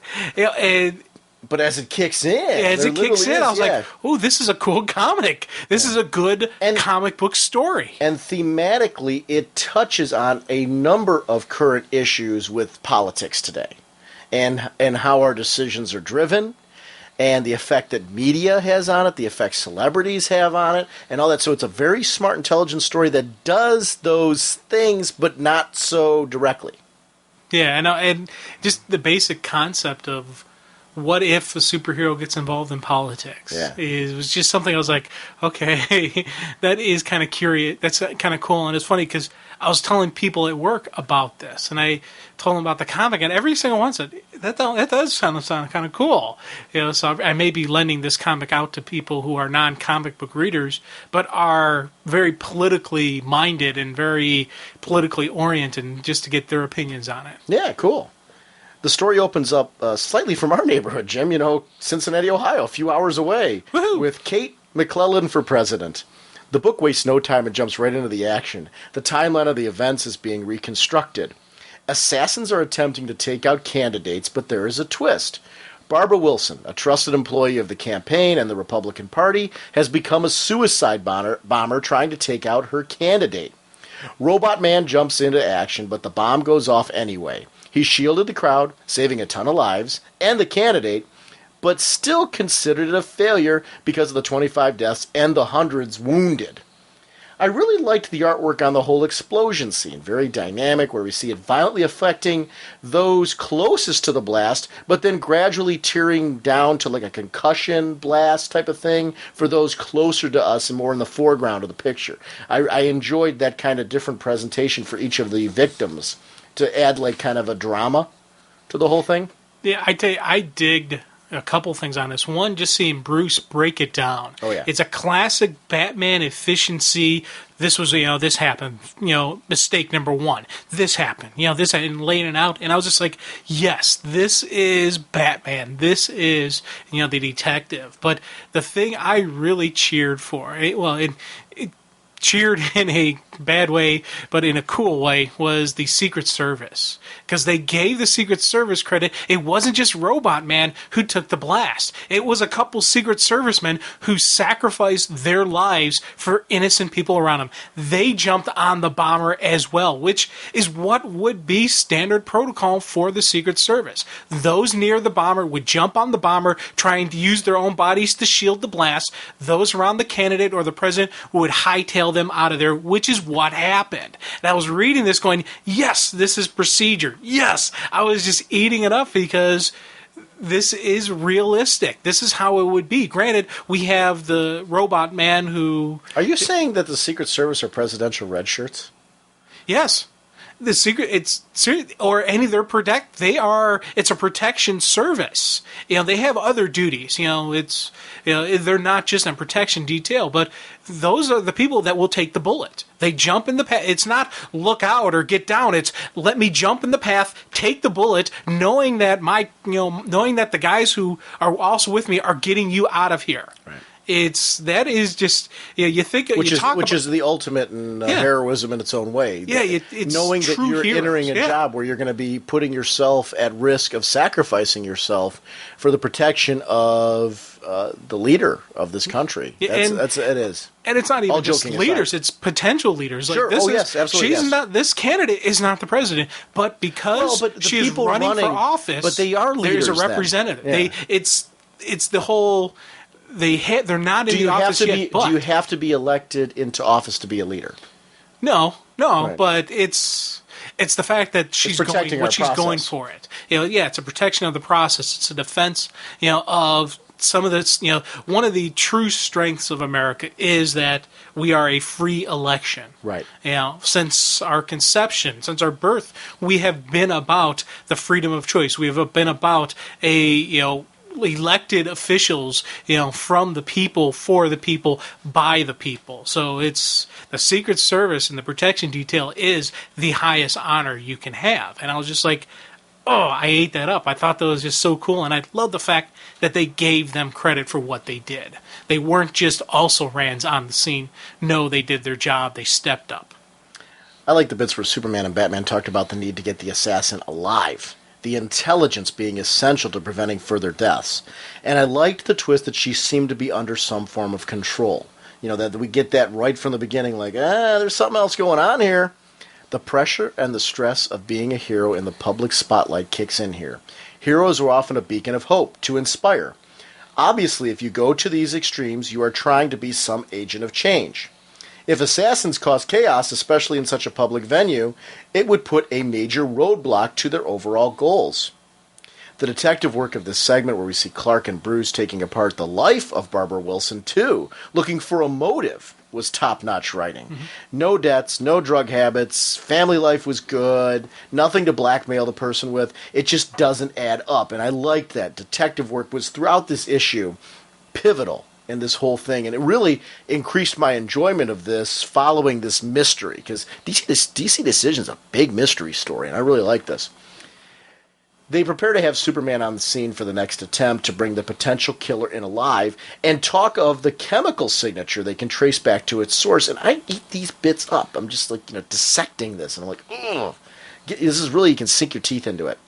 A: But as it kicks in,
B: I was like, "Oh, this is a cool comic. This is a good comic book story."
A: And thematically, it touches on a number of current issues with politics today, and how our decisions are driven, and the effect that media has on it, the effect celebrities have on it, and all that. So it's a very smart, intelligent story that does those things, but not so directly.
B: Yeah, and just the basic concept of what if a superhero gets involved in politics?
A: Yeah.
B: It was just something I was like, okay, that is kind of curious. That's kind of cool. And it's funny because I was telling people at work about this, and I told them about the comic, and every single one said, that does sound kind of cool. So I may be lending this comic out to people who are non-comic book readers, but are very politically minded and very politically oriented, just to get their opinions on it.
A: Yeah, cool. The story opens up slightly from our neighborhood, Jim, Cincinnati, Ohio, a few hours away, with Kate McClellan for president. The book wastes no time and jumps right into the action. The timeline of the events is being reconstructed. Assassins are attempting to take out candidates, but there is a twist. Barbara Wilson, a trusted employee of the campaign and the Republican Party, has become a suicide bomber trying to take out her candidate. Robot Man jumps into action, but the bomb goes off anyway. He shielded the crowd, saving a ton of lives, and the candidate, but still considered it a failure because of the 25 deaths and the hundreds wounded. I really liked the artwork on the whole explosion scene. Very dynamic, where we see it violently affecting those closest to the blast, but then gradually tearing down to like a concussion blast type of thing for those closer to us and more in the foreground of the picture. I enjoyed that kind of different presentation for each of the victims to add like kind of a drama to the whole thing.
B: Yeah, I tell you, I digged a couple things on this. One, just seeing Bruce break it down.
A: Oh, yeah.
B: It's a classic Batman efficiency. This was, this happened, mistake number one. This happened, this, and laying it out. And I was just like, yes, this is Batman. This is, the detective. But the thing I really cheered for, it cheered in a bad way, but in a cool way, was the Secret Service. Because they gave the Secret Service credit. It wasn't just Robot Man who took the blast. It was a couple Secret Servicemen who sacrificed their lives for innocent people around them. They jumped on the bomber as well, which is what would be standard protocol for the Secret Service. Those near the bomber would jump on the bomber, trying to use their own bodies to shield the blast. Those around the candidate or the president would hightail them out of there, which is what happened. And I was reading this going, yes, this is procedure. Yes, I was just eating it up because this is realistic. This is how it would be. Granted, we have the Robot Man who...
A: Are you saying that the Secret Service are presidential red shirts?
B: Yes. The Secret, or any of their protect, it's a protection service. They have other duties. They're not just a protection detail, but those are the people that will take the bullet. They jump in the path. It's not look out or get down. It's let me jump in the path, take the bullet, knowing that the guys who are also with me are getting you out of here. Right. That is just you think
A: which is the ultimate in heroism in its own way.
B: Yeah, it's
A: knowing that you're entering a job where you're going to be putting yourself at risk of sacrificing yourself for the protection of the leader of this country. It is.
B: And it's not even just leaders; it's potential leaders.
A: Sure.
B: Like,
A: yes, absolutely.
B: This candidate is not the president, but because she is running for office,
A: but they are leaders.
B: There's a representative.
A: Yeah.
B: It's the whole. They're not in the office yet.
A: Do you have to be elected into office to be a leader?
B: No,
A: right.
B: But it's the fact that she's going for it. It's a protection of the process. It's a defense, of some of this. One of the true strengths of America is that we are a free election.
A: Right.
B: Since our conception, since our birth, we have been about the freedom of choice. We have been about elected officials, from the people, for the people, by the people. So it's the Secret Service and the protection detail is the highest honor you can have. And I was just like, oh, I ate that up. I thought that was just so cool. And I love the fact that they gave them credit for what they did. They weren't just also-rans on the scene. No, they did their job. They stepped up.
A: I like the bits where Superman and Batman talked about the need to get the assassin alive. The intelligence being essential to preventing further deaths. And I liked the twist that she seemed to be under some form of control. That we get that right from the beginning, like, there's something else going on here. The pressure and the stress of being a hero in the public spotlight kicks in here. Heroes are often a beacon of hope, to inspire. Obviously, if you go to these extremes, you are trying to be some agent of change. If assassins cause chaos, especially in such a public venue, it would put a major roadblock to their overall goals. The detective work of this segment, where we see Clark and Bruce taking apart the life of Barbara Wilson, too, looking for a motive, was top-notch writing. Mm-hmm. No debts, no drug habits, family life was good, nothing to blackmail the person with. It just doesn't add up, and I liked that. Detective work was, throughout this issue, pivotal in this whole thing, and it really increased my enjoyment of this following this mystery, because DC Decision is a big mystery story, and I really like this. They prepare to have Superman on the scene for the next attempt to bring the potential killer in alive, and talk of the chemical signature they can trace back to its source, and I eat these bits up. I'm just like, dissecting this, and I'm like, ugh. This is really, you can sink your teeth into it.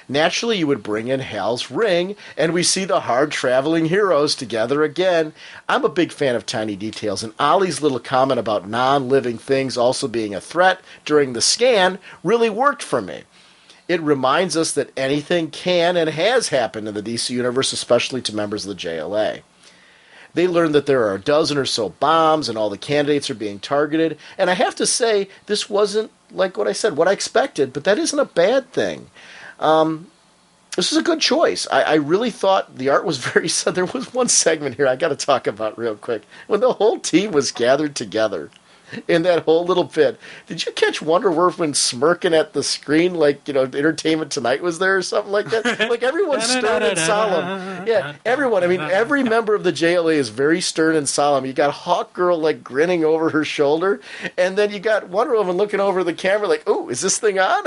A: Naturally, you would bring in Hal's ring, and we see the hard-traveling heroes together again. I'm a big fan of tiny details, and Ollie's little comment about non-living things also being a threat during the scan really worked for me. It reminds us that anything can and has happened in the DC Universe, especially to members of the JLA. They learn that there are a dozen or so bombs and all the candidates are being targeted. And I have to say, this wasn't like what I said, what I expected, but that isn't a bad thing. This is a good choice. I really thought the art was very... There was one segment here I got to talk about real quick. When the whole team was gathered together in that whole little bit. Did you catch Wonder Woman smirking at the screen like, Entertainment Tonight was there or something like that? Like, everyone's stern and solemn. Yeah, everyone. I mean, every member of the JLA is very stern and solemn. You got Hawk Girl, like, grinning over her shoulder, and then you got Wonder Woman looking over the camera like, "Ooh, is this thing on?"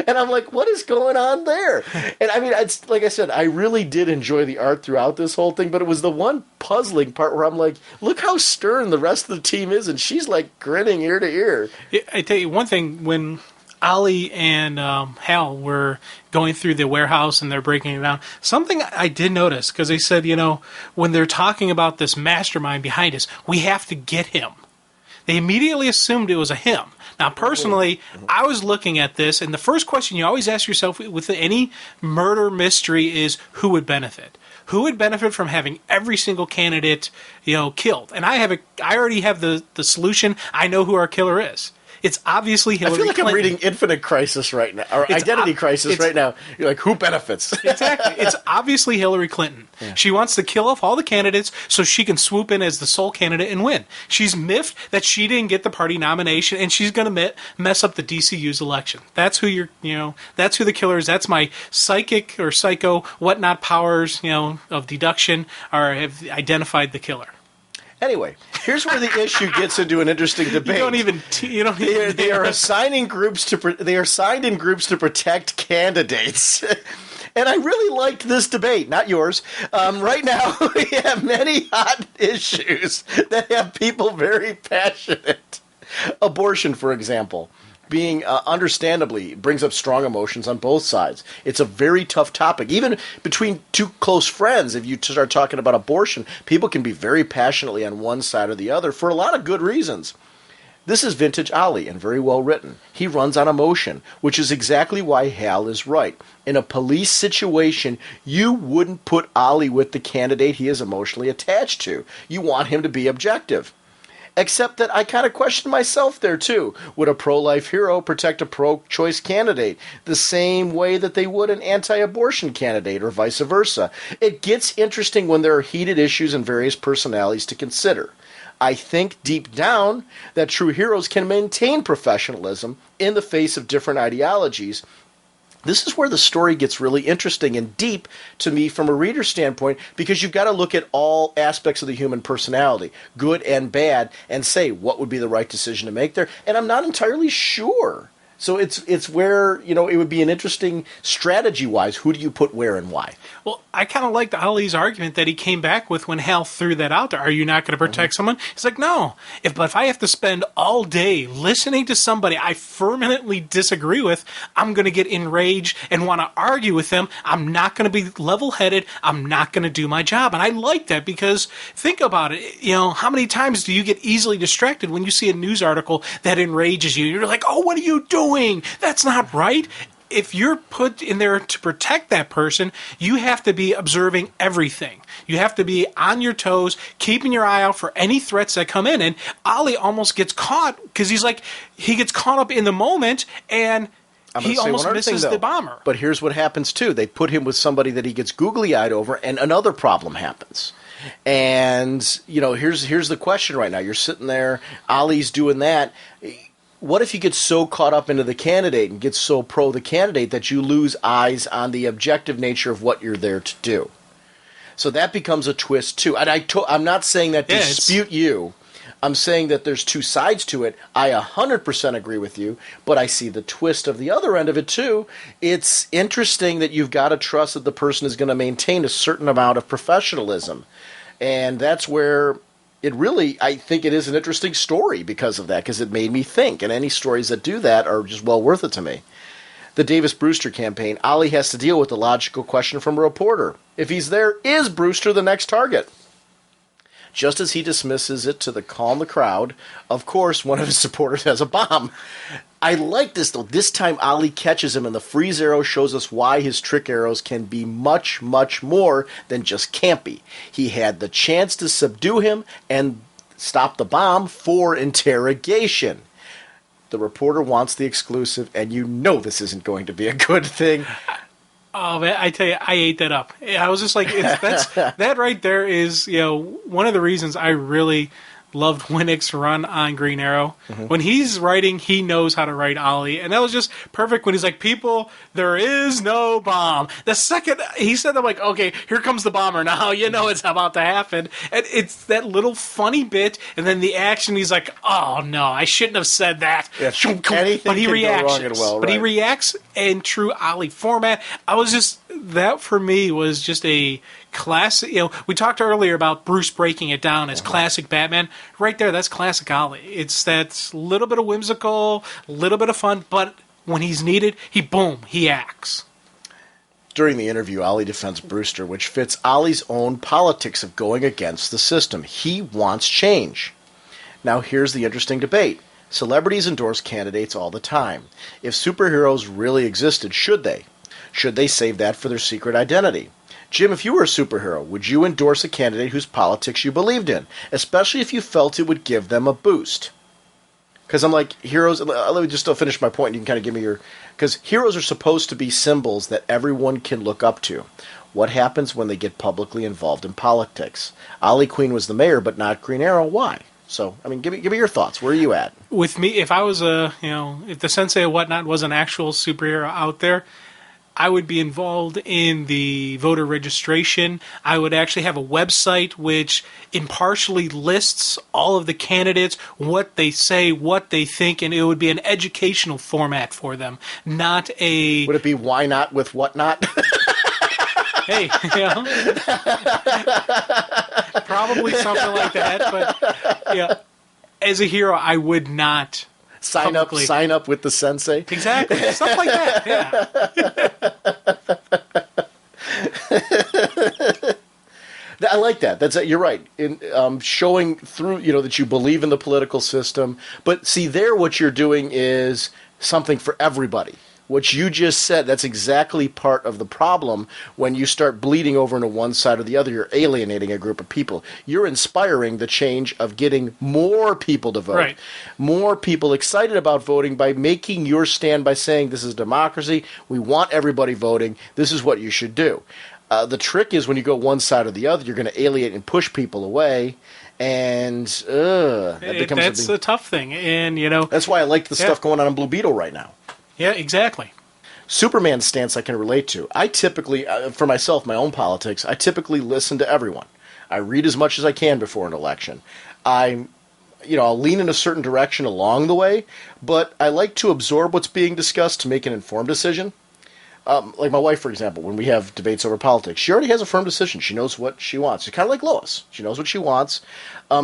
A: And I'm like, what is going on there? And I mean, it's like I said, I really did enjoy the art throughout this whole thing, but it was the one puzzling part where I'm like, look how stern the rest of the team is, and she's like grinning ear to ear.
B: I tell you one thing, when Ollie and Hal were going through the warehouse and they're breaking it down, something I did notice, because they said, when they're talking about this mastermind behind us, we have to get him. They immediately assumed it was a him. Now, personally, I was looking at this, and the first question you always ask yourself with any murder mystery is, who would benefit? Who would benefit from having every single candidate, killed? And I already have the solution. I know who our killer is. It's obviously Hillary Clinton.
A: I feel like I'm reading Infinite Crisis right now, or Identity Crisis right now. You're like, who benefits?
B: Exactly. It's obviously Hillary Clinton. Yeah. She wants to kill off all the candidates so she can swoop in as the sole candidate and win. She's miffed that she didn't get the party nomination, and she's going to mess up the DCU's election. That's who that's who the killer is. That's my psychic or psycho whatnot powers, of deduction have identified the killer.
A: Anyway, here's where the issue gets into an interesting debate. They are assigned in groups to protect candidates. And I really liked this debate, not yours. Right now, we have many hot issues that have people very passionate. Abortion, for example, being understandably brings up strong emotions on both sides. It's a very tough topic. Even between two close friends, if you start talking about abortion, people can be very passionately on one side or the other for a lot of good reasons. This is vintage Ollie and very well written. He runs on emotion, which is exactly why Hal is right. In a police situation, you wouldn't put Ollie with the candidate he is emotionally attached to. You want him to be objective. Except that I kind of question myself there, too. Would a pro-life hero protect a pro-choice candidate the same way that they would an anti-abortion candidate, or vice versa? It gets interesting when there are heated issues and various personalities to consider. I think deep down that true heroes can maintain professionalism in the face of different ideologies. This is where the story gets really interesting and deep to me from a reader standpoint, because you've got to look at all aspects of the human personality, good and bad, and say what would be the right decision to make there. And I'm not entirely sure. So it's where, it would be an interesting strategy-wise, who do you put where and why?
B: Well, I kind of liked Ollie's argument that he came back with when Hal threw that out there. Are you not going to protect someone? He's like, no. But if I have to spend all day listening to somebody I fervently disagree with, I'm going to get enraged and want to argue with them. I'm not going to be level-headed. I'm not going to do my job. And I like that, because think about it. How many times do you get easily distracted when you see a news article that enrages you? You're like, oh, what are you doing? That's not right. If you're put in there to protect that person, you have to be observing everything. You have to be on your toes, keeping your eye out for any threats that come in. And Ollie almost gets caught because he gets caught up in the moment, and he almost misses the bomber.
A: But here's what happens too. They put him with somebody that he gets googly-eyed over, and another problem happens. And, here's the question right now. You're sitting there, Ollie's doing that. What if you get so caught up into the candidate and get so pro the candidate that you lose eyes on the objective nature of what you're there to do? So that becomes a twist, too. And I'm not saying that to dispute you. I'm saying that there's two sides to it. I 100% agree with you, but I see the twist of the other end of it, too. It's interesting that you've got to trust that the person is going to maintain a certain amount of professionalism. And that's where... I think it is an interesting story because of that, because it made me think, and any stories that do that are just well worth it to me. The Davis-Brewster campaign, Ollie has to deal with the logical question from a reporter. If he's there, is Brewster the next target? Just as he dismisses it to calm the crowd, of course, one of his supporters has a bomb. I like this, though. This time, Ali catches him, and the freeze arrow shows us why his trick arrows can be much, much more than just campy. He had the chance to subdue him and stop the bomb for interrogation. The reporter wants the exclusive, and you know this isn't going to be a good thing.
B: Oh man, I tell you, I ate that up. I was just like, that right there is, one of the reasons I really loved Winnick's run on Green Arrow. Mm-hmm. When he's writing, he knows how to write Ollie, and that was just perfect when he's like, people, there is no bomb. The second he said that, I'm like, okay, here comes the bomber now, it's about to happen. And it's that little funny bit, and then the action, he's like, oh no, I shouldn't have said that.
A: Yeah, anything can go wrong and well, right.
B: But he reacts in true Ollie format. That for me was just a classic. We talked earlier about Bruce breaking it down as classic Batman. Right there, that's classic Ollie. It's that little bit of whimsical, little bit of fun, but when he's needed, he acts.
A: During the interview, Ollie defends Brewster, which fits Ollie's own politics of going against the system. He wants change. Now here's the interesting debate. Celebrities endorse candidates all the time. If superheroes really existed, should they? Should they save that for their secret identity? Jim, if you were a superhero, would you endorse a candidate whose politics you believed in, especially if you felt it would give them a boost? Because I'm like, heroes, let me just still finish my point, and you can kind of give me your... Because heroes are supposed to be symbols that everyone can look up to. What happens when they get publicly involved in politics? Ollie Queen was the mayor, but not Green Arrow. Why? So, I mean, give me your thoughts. Where are you at?
B: With me, if I was if the Sensei or whatnot was an actual superhero out there, I would be involved in the voter registration. I would actually have a website which impartially lists all of the candidates, what they say, what they think, and it would be an educational format for them, not a...
A: Would it be why not with what not?
B: Hey, probably something like that, but as a hero, I would not...
A: Sign up with the Sensei.
B: Exactly. Stuff like that, yeah.
A: I like that. You're right. In showing through, that you believe in the political system. But see, there what you're doing is something for everybody. What you just said, that's exactly part of the problem when you start bleeding over into one side or the other. You're alienating a group of people. You're inspiring the change of getting more people to vote.
B: Right.
A: More people excited about voting by making your stand by saying this is democracy. We want everybody voting. This is what you should do. The trick is when you go one side or the other, you're going to alienate and push people away. And
B: that's a tough thing. And,
A: that's why I like the stuff going on in Blue Beetle right now.
B: Yeah, exactly.
A: Superman's stance I can relate to. I typically, for myself, my own politics, I typically listen to everyone. I read as much as I can before an election. I'll lean in a certain direction along the way, but I like to absorb what's being discussed to make an informed decision. Like my wife, for example, when we have debates over politics, she already has a firm decision. She knows what she wants. She's kind of like Lois. She knows what she wants.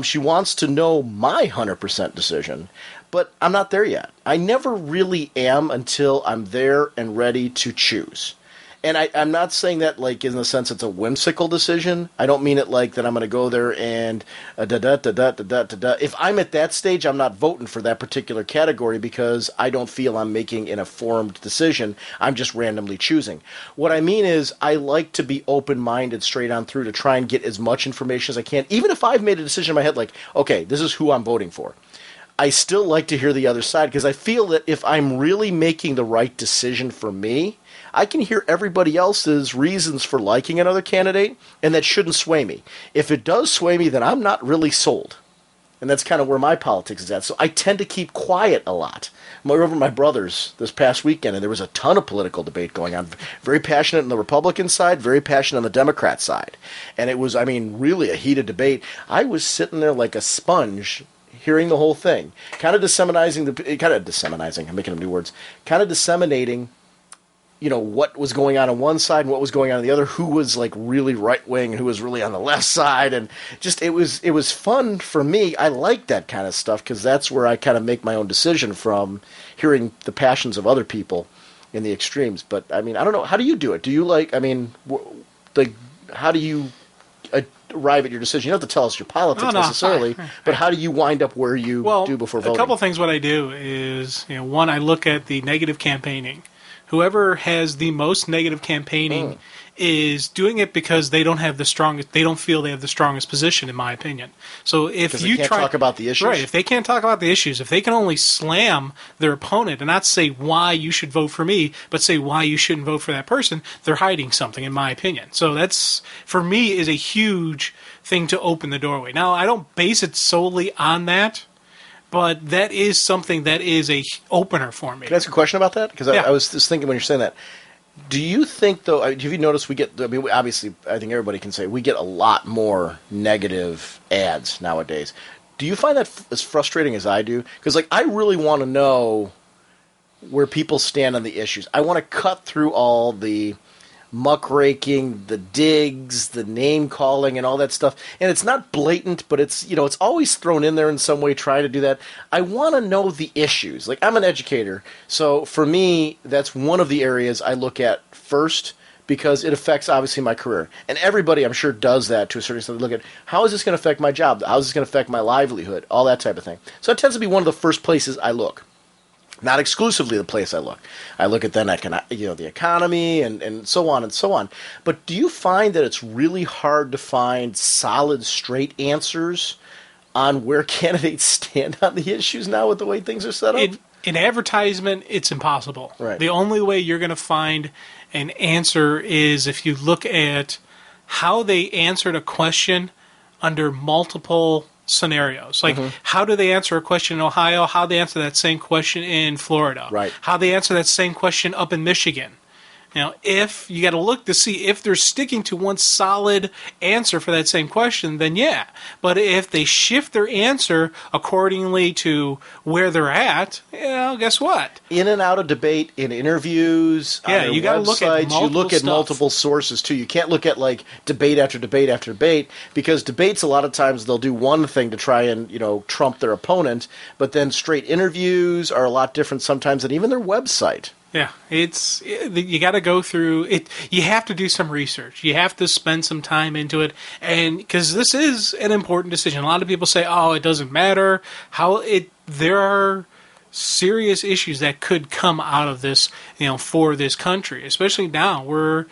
A: She wants to know my 100% decision, but I'm not there yet. I never really am until I'm there and ready to choose. And I'm not saying that like in the sense it's a whimsical decision. I don't mean it like that I'm going to go there and da-da-da-da-da-da-da-da. If I'm at that stage, I'm not voting for that particular category because I don't feel I'm making an informed decision. I'm just randomly choosing. What I mean is I like to be open-minded straight on through to try and get as much information as I can. Even if I've made a decision in my head like, okay, this is who I'm voting for. I still like to hear the other side because I feel that if I'm really making the right decision for me, I can hear everybody else's reasons for liking another candidate, and that shouldn't sway me. If it does sway me, then I'm not really sold. And that's kind of where my politics is at. So I tend to keep quiet a lot. I went over to my brother's this past weekend, and there was a ton of political debate going on. Very passionate on the Republican side, very passionate on the Democrat side. And it was, really a heated debate. I was sitting there like a sponge hearing the whole thing. Kind of disseminating, I'm making up new words, kind of disseminating what was going on one side and what was going on the other, who was like really right wing and who was really on the left side, and just it was fun for me. I like that kind of stuff because that's where I kind of make my own decision from hearing the passions of other people in the extremes. But I don't know, how do you do it? Do you how do you arrive at your decision? You don't have to tell us your politics
B: no,
A: necessarily, but how do you wind up where you do before voting?
B: A couple things what I do is, one, I look at the negative campaigning. Whoever has the most negative campaigning is doing it because they don't feel they have the strongest position, in my opinion. So if you
A: can't talk about the issues?
B: Right, if they can't talk about the issues, if they can only slam their opponent and not say why you should vote for me, but say why you shouldn't vote for that person, they're hiding something, in my opinion. So that's, for me, is a huge thing to open the doorway. Now, I don't base it solely on that, but that is something that is a opener for me.
A: Can I ask a question about that? Because I was just thinking when you're saying that. Do you think, though, have you noticed we get, obviously, I think everybody can say we get a lot more negative ads nowadays. Do you find that as frustrating as I do? Because, I really want to know where people stand on the issues. I want to cut through all the muckraking, the digs, the name calling, and all that stuff. And it's not blatant, but it's it's always thrown in there in some way, trying to do that. I want to know the issues. I'm an educator, so for me, that's one of the areas I look at first because it affects obviously my career. And everybody, I'm sure, does that to a certain extent. They look at how is this going to affect my job? How is this going to affect my livelihood? All that type of thing. So it tends to be one of the first places I look. Not exclusively the place I look. I look at then the economy and so on and so on. But do you find that it's really hard to find solid, straight answers on where candidates stand on the issues now with the way things are set up?
B: In advertisement, it's impossible.
A: Right.
B: The only way you're going to find an answer is if you look at how they answered a question under multiple scenarios. How do they answer a question in Ohio? How they answer that same question in Florida?
A: Right.
B: How they answer that same question up in Michigan? If you got to look to see if they're sticking to one solid answer for that same question, then yeah. But if they shift their answer accordingly to where they're at, guess what?
A: In and out of debate, in interviews, on their
B: you got to look at multiple
A: you look at
B: stuff.
A: multiple sources too. You can't look at debate after debate after debate, because debates a lot of times they'll do one thing to try and trump their opponent, but then straight interviews are a lot different sometimes than even their website.
B: Yeah, you got to go through it. You have to do some research. You have to spend some time into it, and because this is an important decision. A lot of people say, "Oh, it doesn't matter." There are serious issues that could come out of this, for this country, especially now. We're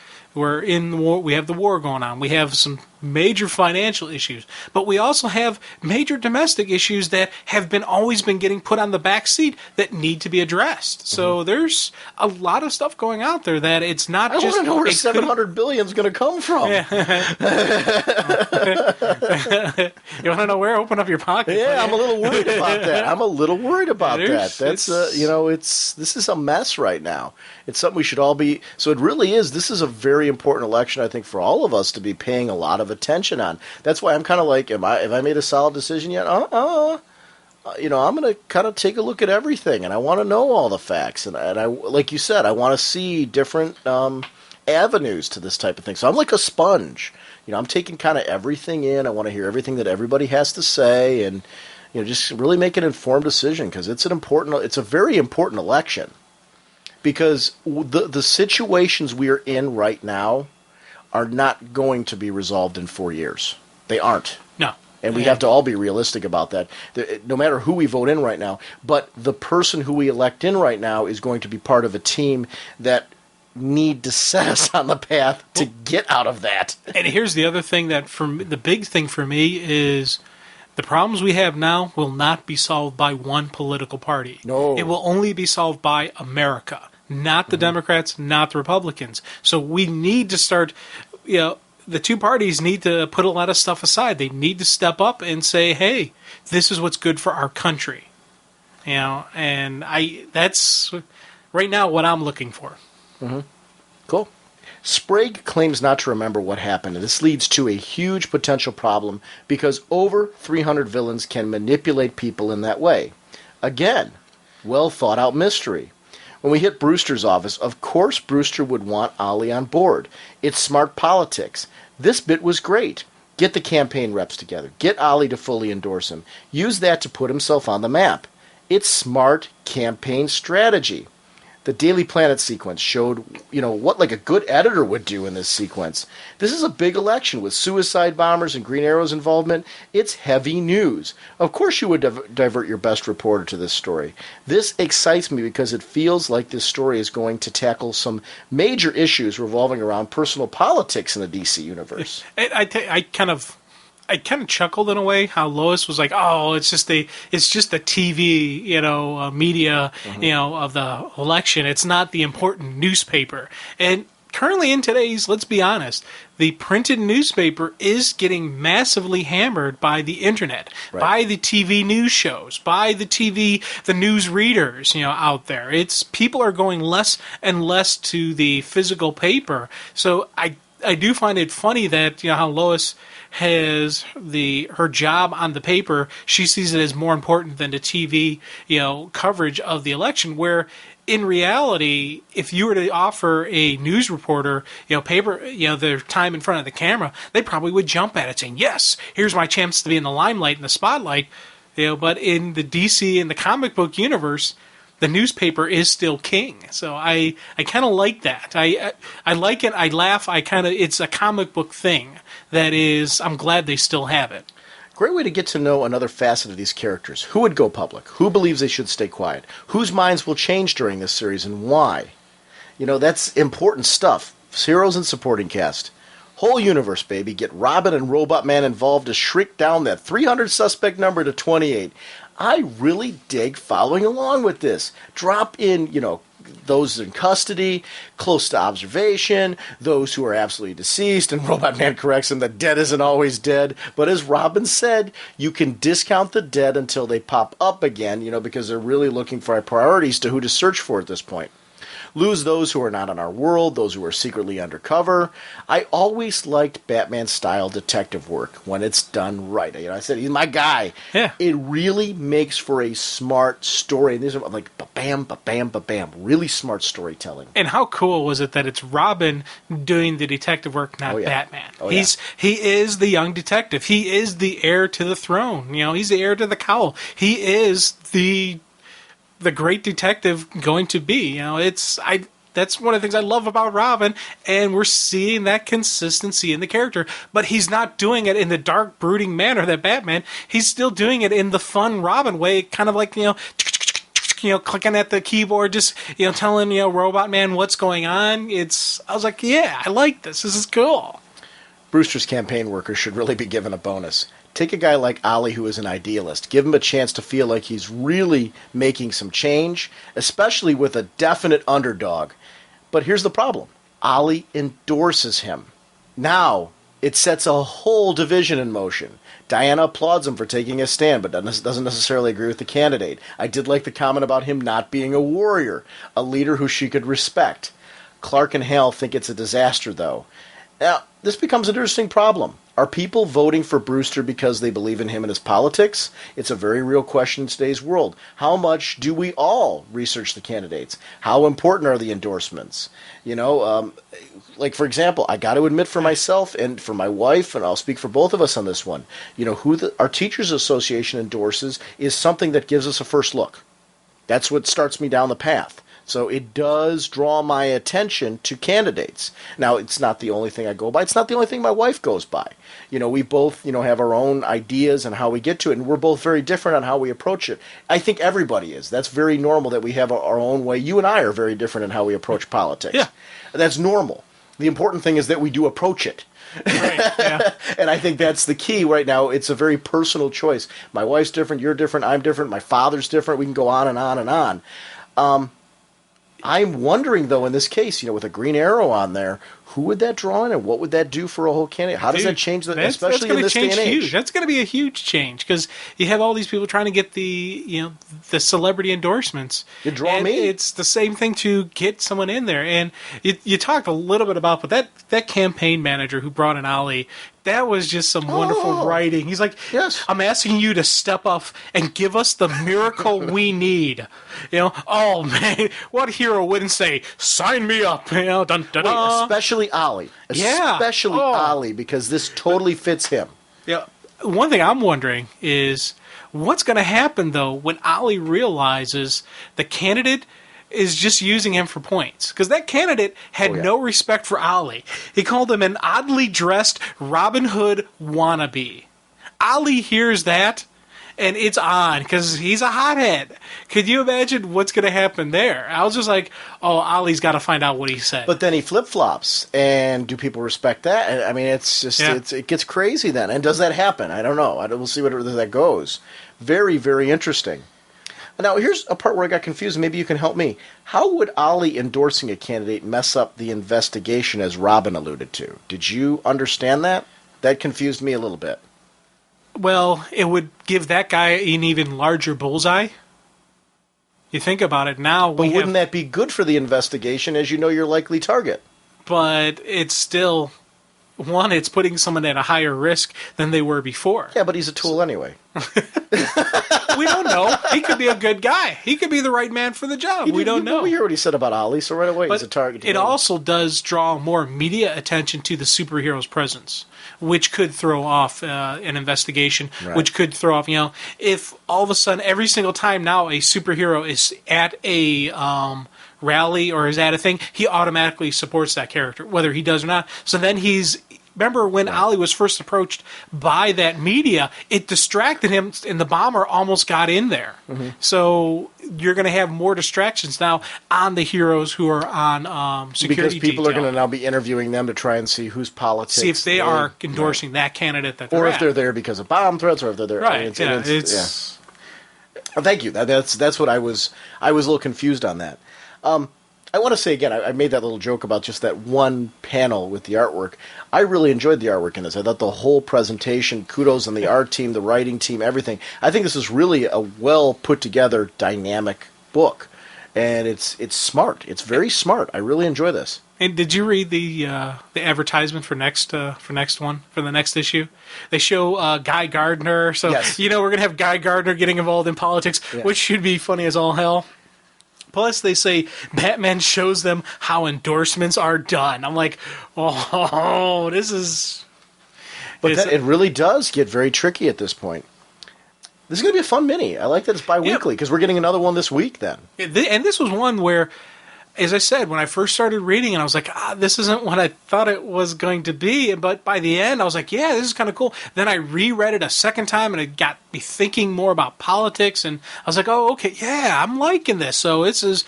B: in the war. We have the war going on. We have some major financial issues, but we also have major domestic issues that have always been getting put on the back seat that need to be addressed. So there's a lot of stuff going out there that it's not just. I
A: want to know where $700 billion is going to come from.
B: Yeah. You want to know where? Open up your pocket.
A: Yeah, I'm a little worried about that. That's this is a mess right now. It's something we should all be. So it really is. This is a very important election, I think, for all of us to be paying a lot of attention on. That's why I'm kind of have I made a solid decision yet? I'm going to kind of take a look at everything, and I want to know all the facts. And I, like you said, I want to see different avenues to this type of thing. So I'm like a sponge. I'm taking kind of everything in. I want to hear everything that everybody has to say, and just really make an informed decision, because it's a very important election. Because the situations we are in right now are not going to be resolved in 4 years. They aren't.
B: No.
A: And we have to all be realistic about that. No matter who we vote in right now, but the person who we elect in right now is going to be part of a team that need to set us on the path to get out of that.
B: And here's the other thing the big thing for me is the problems we have now will not be solved by one political party.
A: No.
B: It will only be solved by America. Not the Democrats, not the Republicans. So we need to start, the two parties need to put a lot of stuff aside. They need to step up and say, hey, this is what's good for our country. And that's right now what I'm looking for.
A: Mm-hmm. Cool. Sprague claims not to remember what happened, and this leads to a huge potential problem because over 300 villains can manipulate people in that way. Again, well thought out mystery. When we hit Brewster's office, of course Brewster would want Ollie on board. It's smart politics. This bit was great. Get the campaign reps together. Get Ollie to fully endorse him. Use that to put himself on the map. It's smart campaign strategy. The Daily Planet sequence showed, what like a good editor would do in this sequence. This is a big election with suicide bombers and Green Arrow's involvement. It's heavy news. Of course you would divert your best reporter to this story. This excites me because it feels like this story is going to tackle some major issues revolving around personal politics in the DC universe.
B: I kind of chuckled in a way how Lois was like, "Oh, it's just the TV, media, of the election. It's not the important newspaper." And currently in today's, let's be honest, the printed newspaper is getting massively hammered by the internet, by the TV news shows, by the news readers, out there. People are going less and less to the physical paper. So I do find it funny that how Lois has her job on the paper. She sees it as more important than the TV coverage of the election, where in reality, if you were to offer a news reporter paper their time in front of the camera, they probably would jump at it saying, yes, here's my chance to be in the limelight and the spotlight. But in the DC and the comic book universe, the newspaper is still king. So I kind of like that. I like it. I laugh. It's a comic book thing that is, I'm glad they still have it.
A: Great way to get to know another facet of these characters. Who would go public? Who believes they should stay quiet? Whose minds will change during this series and why? That's important stuff. Heroes and supporting cast. Whole universe, baby. Get Robin and Robot Man involved to shrink down that 300 suspect number to 28. I really dig following along with this. Drop in, those in custody, close to observation, those who are absolutely deceased, and Robot Man corrects him that dead isn't always dead. But as Robin said, you can discount the dead until they pop up again, because they're really looking for priorities to who to search for at this point. Lose those who are not in our world, those who are secretly undercover. I always liked Batman-style detective work when it's done right. I said, he's my guy.
B: Yeah.
A: It really makes for a smart story. And these are like, ba-bam, ba-bam, ba-bam. Really smart storytelling.
B: And how cool was it that it's Robin doing the detective work, not Batman? He is the young detective. He is the heir to the throne. He's the heir to the cowl. He is the great detective going to be. That's one of the things I love about Robin, and we're seeing that consistency in the character. But he's not doing it in the dark, brooding manner that Batman. He's still doing it in the fun Robin way, kind of like clicking at the keyboard, just telling Robot Man what's going on. I was like, yeah, I like this. This is cool.
A: Brewster's campaign workers should really be given a bonus. Take a guy like Ollie, who is an idealist. Give him a chance to feel like he's really making some change, especially with a definite underdog. But here's the problem. Ollie endorses him. Now, it sets a whole division in motion. Diana applauds him for taking a stand, but doesn't necessarily agree with the candidate. I did like the comment about him not being a warrior, a leader who she could respect. Clark and Hal think it's a disaster, though. Now, this becomes an interesting problem. Are people voting for Brewster because they believe in him and his politics? It's a very real question in today's world. How much do we all research the candidates? How important are the endorsements? Like, for example, I got to admit for myself and for my wife, and I'll speak for both of us on this one, who our Teachers Association endorses is something that gives us a first look. That's what starts me down the path. So it does draw my attention to candidates. Now, it's not the only thing I go by. It's not the only thing my wife goes by. We both, have our own ideas and how we get to it, and we're both very different on how we approach it. I think everybody is. That's very normal that we have our own way. You and I are very different in how we approach politics.
B: Yeah.
A: That's normal. The important thing is that we do approach it.
B: Right, yeah.
A: And I think that's the key right now. It's a very personal choice. My wife's different, you're different, I'm different, my father's different. We can go on and on and on. I'm wondering, though, in this case, with a Green Arrow on there, who would that draw in and what would that do for a whole candidate? How does that change, especially in this day and age?
B: That's going to be a huge change because you have all these people trying to get the celebrity endorsements.
A: You draw me.
B: It's the same thing to get someone in there. And you talked a little bit about, but that campaign manager who brought in Ollie, that was just some wonderful writing. He's like,
A: yes.
B: I'm asking you to step up and give us the miracle we need. Oh man, what hero wouldn't say, sign me up? Dun, dun, dun.
A: Especially Ollie. Especially Ollie, because this totally fits him.
B: Yeah. One thing I'm wondering is what's going to happen, though, when Ollie realizes the candidate is just using him for points. Because that candidate had no respect for Ollie. He called him an oddly dressed Robin Hood wannabe. Ollie hears that, and it's on, because he's a hothead. Could you imagine what's going to happen there? I was just like, oh, Ollie's got to find out what he said.
A: But then he flip-flops, and do people respect that? I mean, it's just, it gets crazy then. And does that happen? I don't know. We'll see where that goes. Very, very interesting. Now, here's a part where I got confused. Maybe you can help me. How would Ollie endorsing a candidate mess up the investigation, as Robin alluded to? Did you understand that? That confused me a little bit.
B: Well, it would give that guy an even larger bullseye. You think about it now.
A: But wouldn't that be good for the investigation, as you know your likely target?
B: But it's still, one, it's putting someone at a higher risk than they were before.
A: Yeah, but he's a tool anyway.
B: We don't know. He could be a good guy. He could be the right man for the job. We don't know.
A: We hear what he said about Ollie, so right away he's a target.
B: It also does draw more media attention to the superhero's presence, which could throw off an investigation, which could throw off, if all of a sudden, every single time now a superhero is at a rally or is at a thing, he automatically supports that character, whether he does or not. So then remember when Ollie was first approached by that media, it distracted him, and the bomber almost got in there. Mm-hmm. So you're going to have more distractions now on the heroes who are on security
A: because people are going to now be interviewing them to try and see whose politics.
B: See if they are endorsing that candidate that they're
A: or if they're there because of bomb threats, or if they're there.
B: Right.
A: Thank you. That's what I was a little confused on that. I want to say again, I made that little joke about just that one panel with the artwork. I really enjoyed the artwork in this. I thought the whole presentation, kudos on the art team, the writing team, everything. I think this is really a well put together, dynamic book, and it's smart. It's very smart. I really enjoy this.
B: And did you read the advertisement for the next issue? They show Guy Gardner. So
A: yes.
B: We're going to have Guy Gardner getting involved in politics, which should be funny as all hell. Plus, they say Batman shows them how endorsements are done. I'm like, oh, this is...
A: But it really does get very tricky at this point. This is going to be a fun mini. I like that it's bi-weekly, because we're getting another one this week then.
B: And this was one where, as I said, when I first started reading it, I was like, this isn't what I thought it was going to be. But by the end, I was like, yeah, this is kind of cool. Then I reread it a second time, and it got me thinking more about politics. And I was like, oh, okay, yeah, I'm liking this. So this is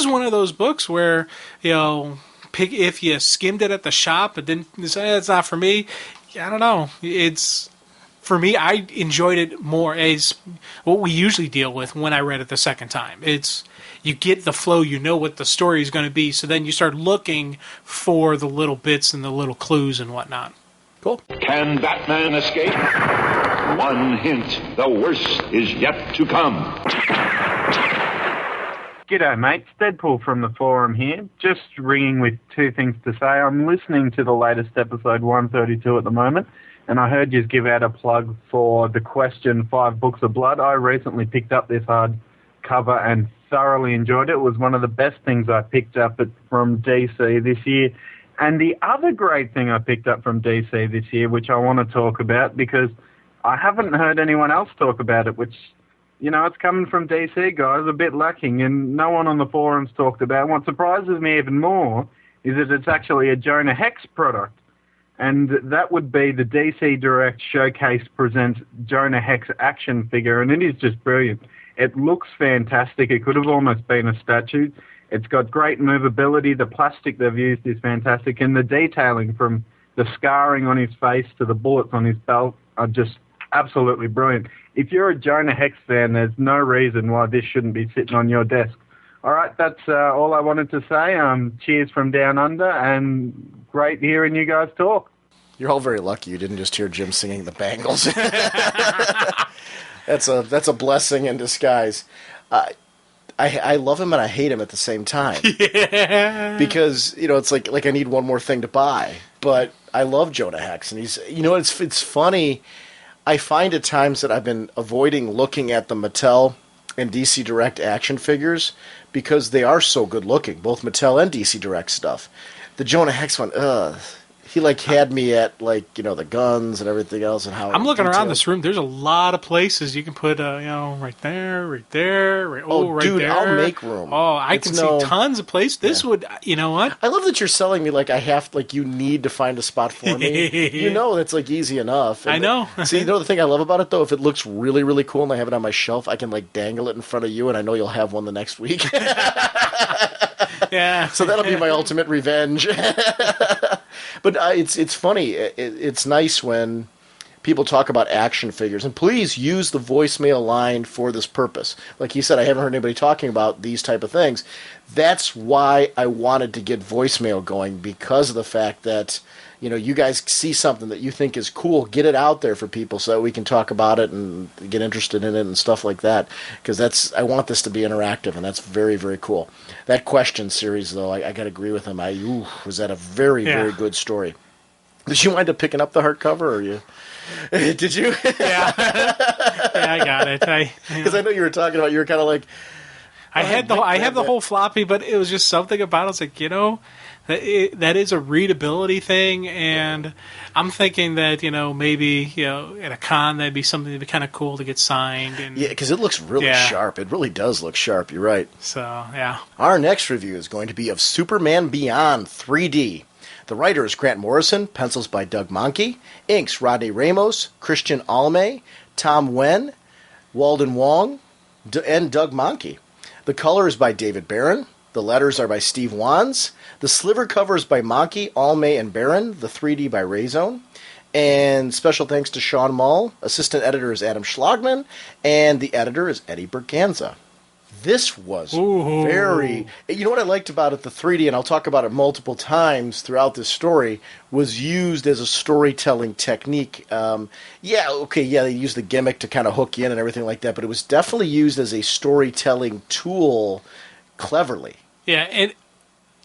B: one of those books where, if you skimmed it at the shop and didn't say it's not for me, I don't know. For me, I enjoyed it more as what we usually deal with when I read it the second time. You get the flow, you know what the story is going to be, so then you start looking for the little bits and the little clues and whatnot.
A: Cool.
G: Can Batman escape? One hint, the worst is yet to come.
H: G'day, mates. Deadpool from the forum here. Just ringing with two things to say. I'm listening to the latest episode 132 at the moment, and I heard you give out a plug for the question 5 Books of Blood. I recently picked up this hardcover and thoroughly enjoyed it. It was one of the best things I picked up from DC this year. And the other great thing I picked up from DC this year, which I want to talk about because I haven't heard anyone else talk about it, which, it's coming from DC guys, a bit lacking, and no one on the forums talked about it. What surprises me even more is that it's actually a Jonah Hex product. And that would be the DC Direct Showcase Presents Jonah Hex action figure, and it is just brilliant. It looks fantastic. It could have almost been a statue. It's got great movability. The plastic they've used is fantastic. And the detailing from the scarring on his face to the bullets on his belt are just absolutely brilliant. If you're a Jonah Hex fan, there's no reason why this shouldn't be sitting on your desk. All right, that's all I wanted to say. Cheers from down under, and great hearing you guys talk.
A: You're all very lucky you didn't just hear Jim singing the Bangles. That's a blessing in disguise. I love him and I hate him at the same time. Yeah. Because it's like I need one more thing to buy. But I love Jonah Hex, and he's it's funny. I find at times that I've been avoiding looking at the Mattel and DC Direct action figures because they are so good looking, both Mattel and DC Direct stuff. The Jonah Hex one, He like had me at like the guns and everything else and how
B: I'm looking around
A: detailed.
B: this room. There's a lot of places you can put, right there, right there, right
A: dude,
B: there.
A: I'll make room.
B: Oh, I can see tons of places. This would, you know what?
A: I love that you're selling me like you need to find a spot for me. That's like easy enough. And
B: I know.
A: See, the thing I love about it though, if it looks really, really cool and I have it on my shelf, I can like dangle it in front of you, and I know you'll have one the next week.
B: Yeah.
A: So that'll be my ultimate revenge. But it's funny. It's nice when people talk about action figures, and please use the voicemail line for this purpose. Like he said, I haven't heard anybody talking about these type of things. That's why I wanted to get voicemail going, because of the fact that you guys see something that you think is cool, get it out there for people so that we can talk about it and get interested in it and stuff like that. Because I want this to be interactive, and that's very, very cool. That question series, though, I got to agree with him. Was that a very, very good story. Did you wind up picking up the hardcover, or you? Did you?
B: Yeah. Yeah, I got it.
A: Because I know you were talking about, you were kind of like,
B: I have the whole floppy, but it was just something about it. I was like, that is a readability thing, and I'm thinking that maybe at a con that'd be something that'd be kind of cool to get signed. And
A: yeah, because it looks really sharp. It really does look sharp. You're right.
B: So yeah.
A: Our next review is going to be of Superman Beyond 3D. The writer is Grant Morrison, pencils by Doug Mahnke, inks Rodney Ramos, Christian Alme, Tom Wen, Walden Wong, and Doug Mahnke. The color is by David Barron. The letters are by Steve Wands. The sliver cover is by Mahnke, Alme, and Barron. The 3D by Rayzone. And special thanks to Sean Mull. Assistant editor is Adam Schlagman. And the editor is Eddie Berganza. This was very... You know what I liked about it? The 3D, and I'll talk about it multiple times throughout this story, was used as a storytelling technique. They used the gimmick to kind of hook you in and everything like that, but it was definitely used as a storytelling tool cleverly.
B: Yeah, and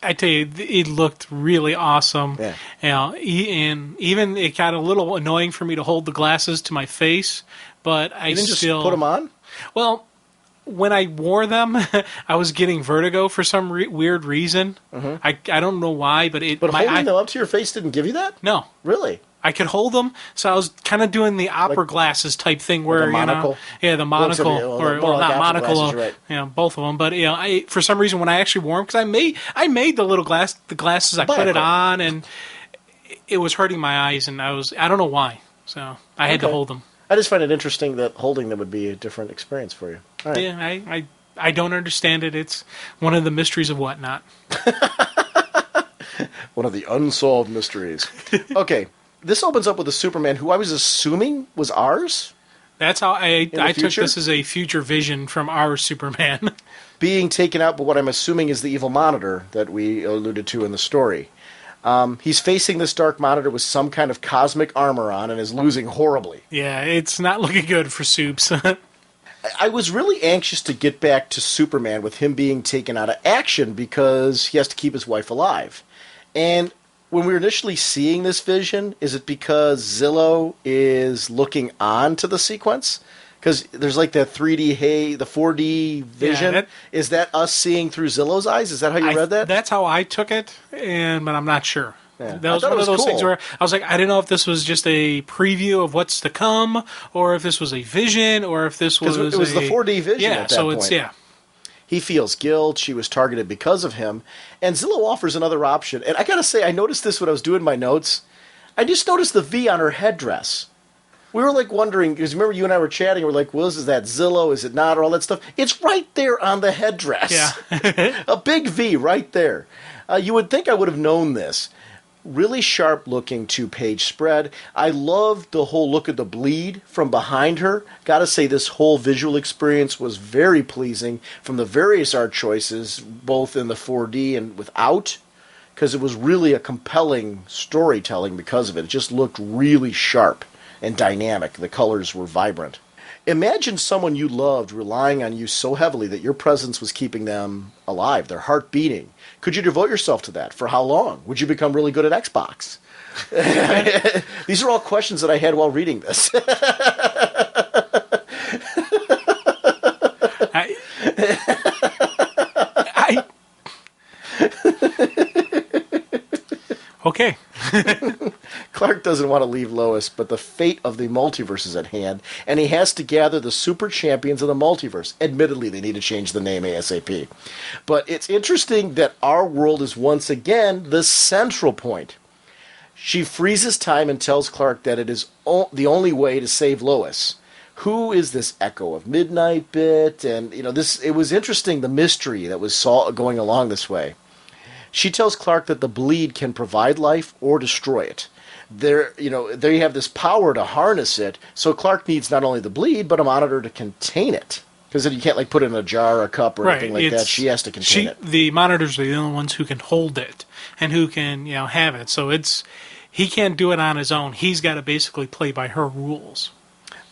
B: I tell you, it looked really awesome.
A: Yeah.
B: And even it got a little annoying for me to hold the glasses to my face, but
A: You didn't just put them on?
B: Well, when I wore them, I was getting vertigo for some weird reason. Mm-hmm. I don't know why, but
A: holding them up to your face didn't give you that?
B: No.
A: Really?
B: I could hold them, so I was kind of doing the opera glasses type thing where,
A: the monocle?
B: the monocle, not monocle,
A: glasses, right.
B: both of them. But, for some reason when I actually wore them, because I made the little glasses, I put it on, and it was hurting my eyes, and I don't know why, so I had to hold them.
A: I just find it interesting that holding them would be a different experience for you. All right.
B: Yeah, I don't understand it. It's one of the mysteries of whatnot.
A: One of the unsolved mysteries. Okay, this opens up with a Superman who I was assuming was ours.
B: That's how I took
A: future?
B: this as a future vision from our Superman.
A: Being taken out, but what I'm assuming is the evil Monitor that we alluded to in the story. He's facing this Dark Monitor with some kind of cosmic armor on and is losing horribly.
B: Yeah, it's not looking good for Supes.
A: I was really anxious to get back to Superman with him being taken out of action because he has to keep his wife alive. And when we were initially seeing this vision, is it because Zillow is looking on to the sequence? Because there's like that 3D, the 4D vision.
B: Yeah,
A: is that us seeing through Zillow's eyes? Is that how you read that?
B: That's how I took it, but I'm not sure.
A: Yeah.
B: That was one of those things where I was like, I didn't know if this was just a preview of what's to come, or if this was a vision, or if this was
A: it was the 4D vision at that point. He feels guilt. She was targeted because of him. And Zillow offers another option. And I got to say, I noticed this when I was doing my notes. I just noticed the V on her headdress. We were like wondering, because remember you and I were chatting, we're like, well, is that Zillow, is it not, or all that stuff. It's right there on the headdress.
B: Yeah.
A: A big V right there. You would think I would have known this. Really sharp looking 2-page spread. I loved the whole look of the bleed from behind her. Gotta say, this whole visual experience was very pleasing from the various art choices, both in the 4D and without, because it was really a compelling storytelling because of it. It just looked really sharp and dynamic. The colors were vibrant. Imagine someone you loved relying on you so heavily that your presence was keeping them alive, their heart beating. Could you devote yourself to that? For how long? Would you become really good at Xbox? These are all questions that I had while reading this.
B: Okay.
A: Clark doesn't want to leave Lois, but the fate of the multiverse is at hand, and he has to gather the super champions of the multiverse. Admittedly, they need to change the name ASAP. But it's interesting that our world is once again the central point. She freezes time and tells Clark that it is the only way to save Lois. Who is this Echo of Midnight bit? And, it was interesting, the mystery that was going along this way. She tells Clark that the bleed can provide life or destroy it. They have this power to harness it, so Clark needs not only the bleed, but a monitor to contain it. Because you can't put it in a jar or a cup or anything like that. She has to contain it.
B: The monitors are the only ones who can hold it and who can, have it. So he can't do it on his own. He's got to basically play by her rules.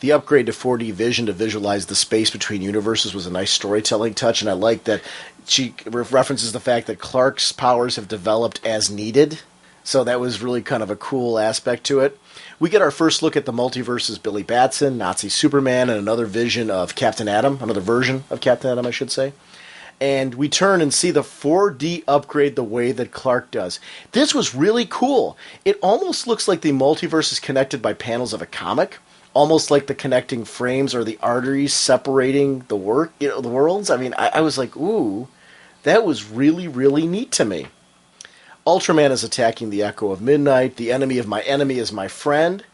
A: The upgrade to 4D vision to visualize the space between universes was a nice storytelling touch, and I like that she references the fact that Clark's powers have developed as needed. So that was really kind of a cool aspect to it. We get our first look at the multiverse's Billy Batson, Nazi Superman, and another version of Captain Atom, I should say. And we turn and see the 4D upgrade the way that Clark does. This was really cool. It almost looks like the multiverse is connected by panels of a comic. Almost like the connecting frames or the arteries separating the worlds. I mean, I was like, ooh, that was really, really neat to me. Ultraman is attacking the Echo of Midnight. The enemy of my enemy is my friend.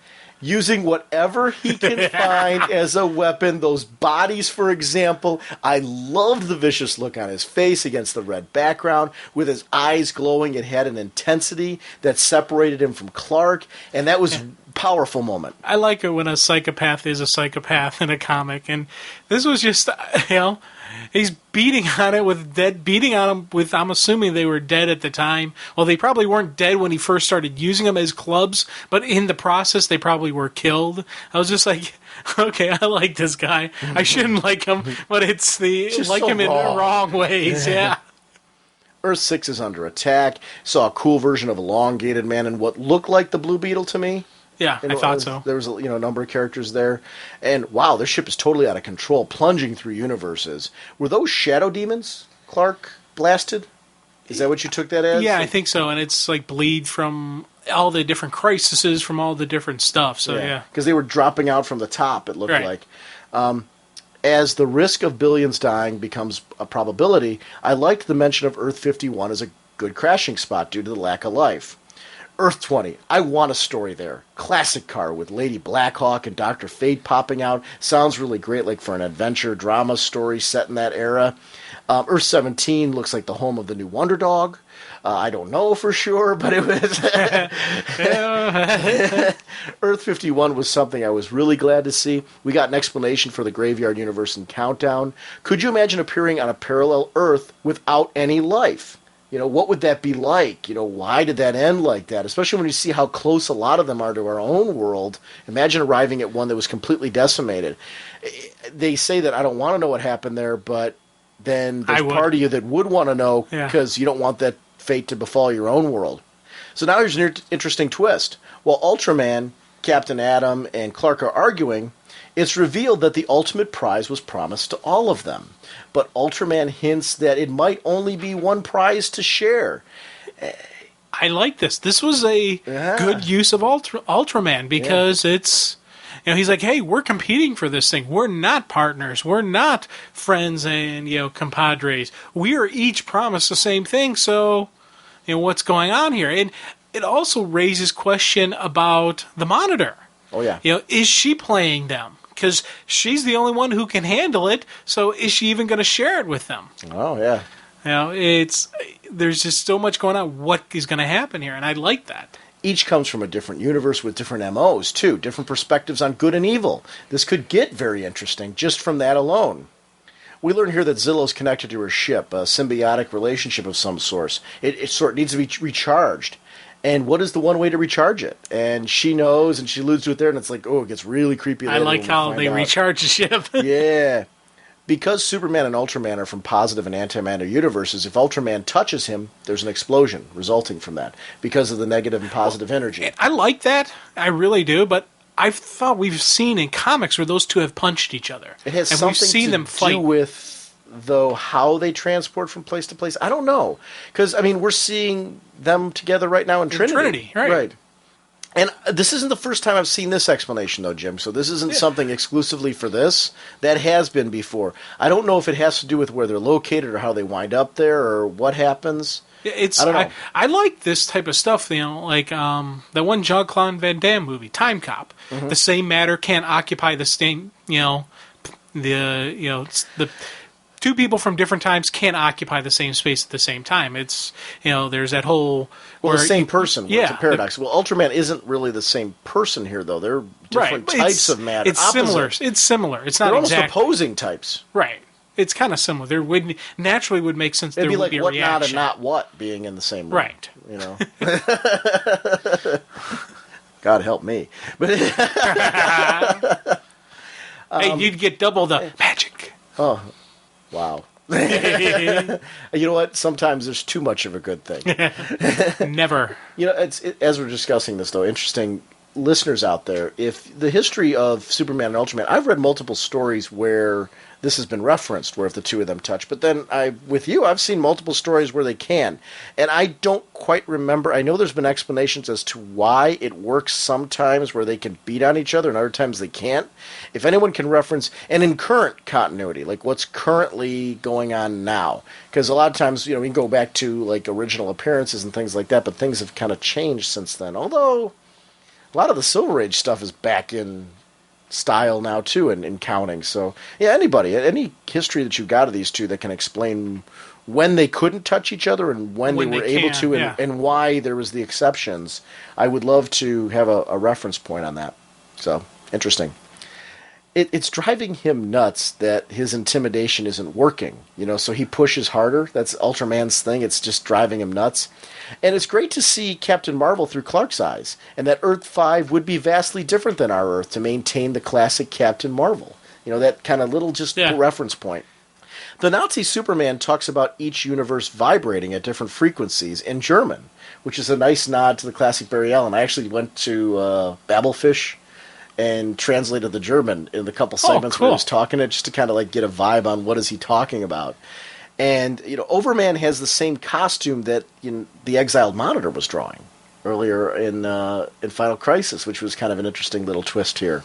A: Using whatever he can find as a weapon. Those bodies, for example. I loved the vicious look on his face against the red background. With his eyes glowing, it had an intensity that separated him from Clark. And that was powerful moment.
B: I like it when a psychopath is a psychopath in a comic, and this was just, he's beating on him with, I'm assuming they were dead at the time. Well, they probably weren't dead when he first started using them as clubs, but in the process, they probably were killed. I was just like, okay, I like this guy. I shouldn't like him, but it's him in the wrong ways, yeah.
A: Earth 6 is under attack. Saw a cool version of Elongated Man and what looked like the Blue Beetle to me.
B: Yeah, I thought so.
A: There was a number of characters there. And wow, this ship is totally out of control, plunging through universes. Were those shadow demons Clark blasted? Is that what you took that as?
B: Yeah, I think so. And it's like bleed from all the different crises from all the different stuff. So yeah.
A: Because they were dropping out from the top, it looked like. As the risk of billions dying becomes a probability, I liked the mention of Earth 51 as a good crashing spot due to the lack of life. Earth 20, I want a story there. Classic car with Lady Blackhawk and Dr. Fate popping out. Sounds really great, like for an adventure drama story set in that era. Earth 17 looks like the home of the new Wonder Dog. I don't know for sure, but it was... Earth 51 was something I was really glad to see. We got an explanation for the Graveyard Universe in Countdown. Could you imagine appearing on a parallel Earth without any life? What would that be like? Why did that end like that? Especially when you see how close a lot of them are to our own world. Imagine arriving at one that was completely decimated. They say that I don't want to know what happened there, but then there's part of you that would want to know because you don't want that fate to befall your own world. So now here's an interesting twist. While Ultraman, Captain Atom, and Clark are arguing, it's revealed that the ultimate prize was promised to all of them. But Ultraman hints that it might only be one prize to share.
B: I like this. This was a good use of Ultraman because it's... he's like, hey, we're competing for this thing. We're not partners. We're not friends and, compadres. We are each promised the same thing, so, what's going on here? And it also raises question about the Monitor.
A: Oh, yeah.
B: Is she playing them? Because she's the only one who can handle it, so is she even going to share it with them?
A: Oh, yeah.
B: There's just so much going on. What is going to happen here? And I like that.
A: Each comes from a different universe with different MOs, too. Different perspectives on good and evil. This could get very interesting just from that alone. We learn here that Zillow's connected to her ship, a symbiotic relationship of some sort. It sort of needs to be recharged. And what is the one way to recharge it? And she knows, and she alludes to it there, and it's like, it gets really creepy.
B: I like how they recharge the ship.
A: Yeah. Because Superman and Ultraman are from positive and anti-matter universes, if Ultraman touches him, there's an explosion resulting from that because of the negative and positive energy.
B: I like that. I really do, but I thought we've seen in comics where those two have punched each other.
A: It has something to do with though, how they transport from place to place. I don't know. Because, I mean, we're seeing them together right now in Trinity.
B: Right.
A: And this isn't the first time I've seen this explanation, though, Jim. So this isn't something exclusively for this. That has been before. I don't know if it has to do with where they're located or how they wind up there or what happens. I don't know.
B: I like this type of stuff, like the one Jean-Claude Van Damme movie, Time Cop.
A: Mm-hmm.
B: The same matter can't occupy the same, the two people from different times can't occupy the same space at the same time. It's, there's that whole...
A: Well, the same person.
B: Yeah.
A: It's a paradox. Well, Ultraman isn't really the same person here, though. They're different types of matter.
B: It's similar. It's similar. It's not
A: They're almost
B: exact.
A: opposing types.
B: Right. It's kind of similar. There would naturally would make sense.
A: It'd
B: there
A: be
B: would
A: like
B: be a
A: what,
B: reaction.
A: not, and not what being in the same room.
B: Right.
A: God help me. But
B: hey, you'd get double the magic.
A: Oh, wow. You know what? Sometimes there's too much of a good thing.
B: Never.
A: As we're discussing this, though, interesting listeners out there, if the history of Superman and Ultraman, I've read multiple stories where this has been referenced, where if the two of them touch. But then I've seen multiple stories where they can. And I don't quite remember. I know there's been explanations as to why it works sometimes where they can beat on each other and other times they can't. If anyone can reference, and in current continuity, like what's currently going on now. Because a lot of times, we can go back to like original appearances and things like that, but things have kind of changed since then. Although a lot of the Silver Age stuff is back in style now too, and counting. So yeah, any history that you've got of these two that can explain when they couldn't touch each other and when they were able to, and why there was the exceptions, I would love to have a reference point on that. So interesting. It's driving him nuts that his intimidation isn't working, so he pushes harder. That's Ultraman's thing. It's just driving him nuts. And it's great to see Captain Marvel through Clark's eyes, and that Earth 5 would be vastly different than our Earth to maintain the classic Captain Marvel. That kind of little reference point. The Nazi Superman talks about each universe vibrating at different frequencies in German, which is a nice nod to the classic Barry Allen. I actually went to Babelfish and translated the German in the couple segments where he was talking it, just to kind of get a vibe on what is he talking about. And Overman has the same costume that the Exiled Monitor was drawing earlier in Final Crisis, which was kind of an interesting little twist here.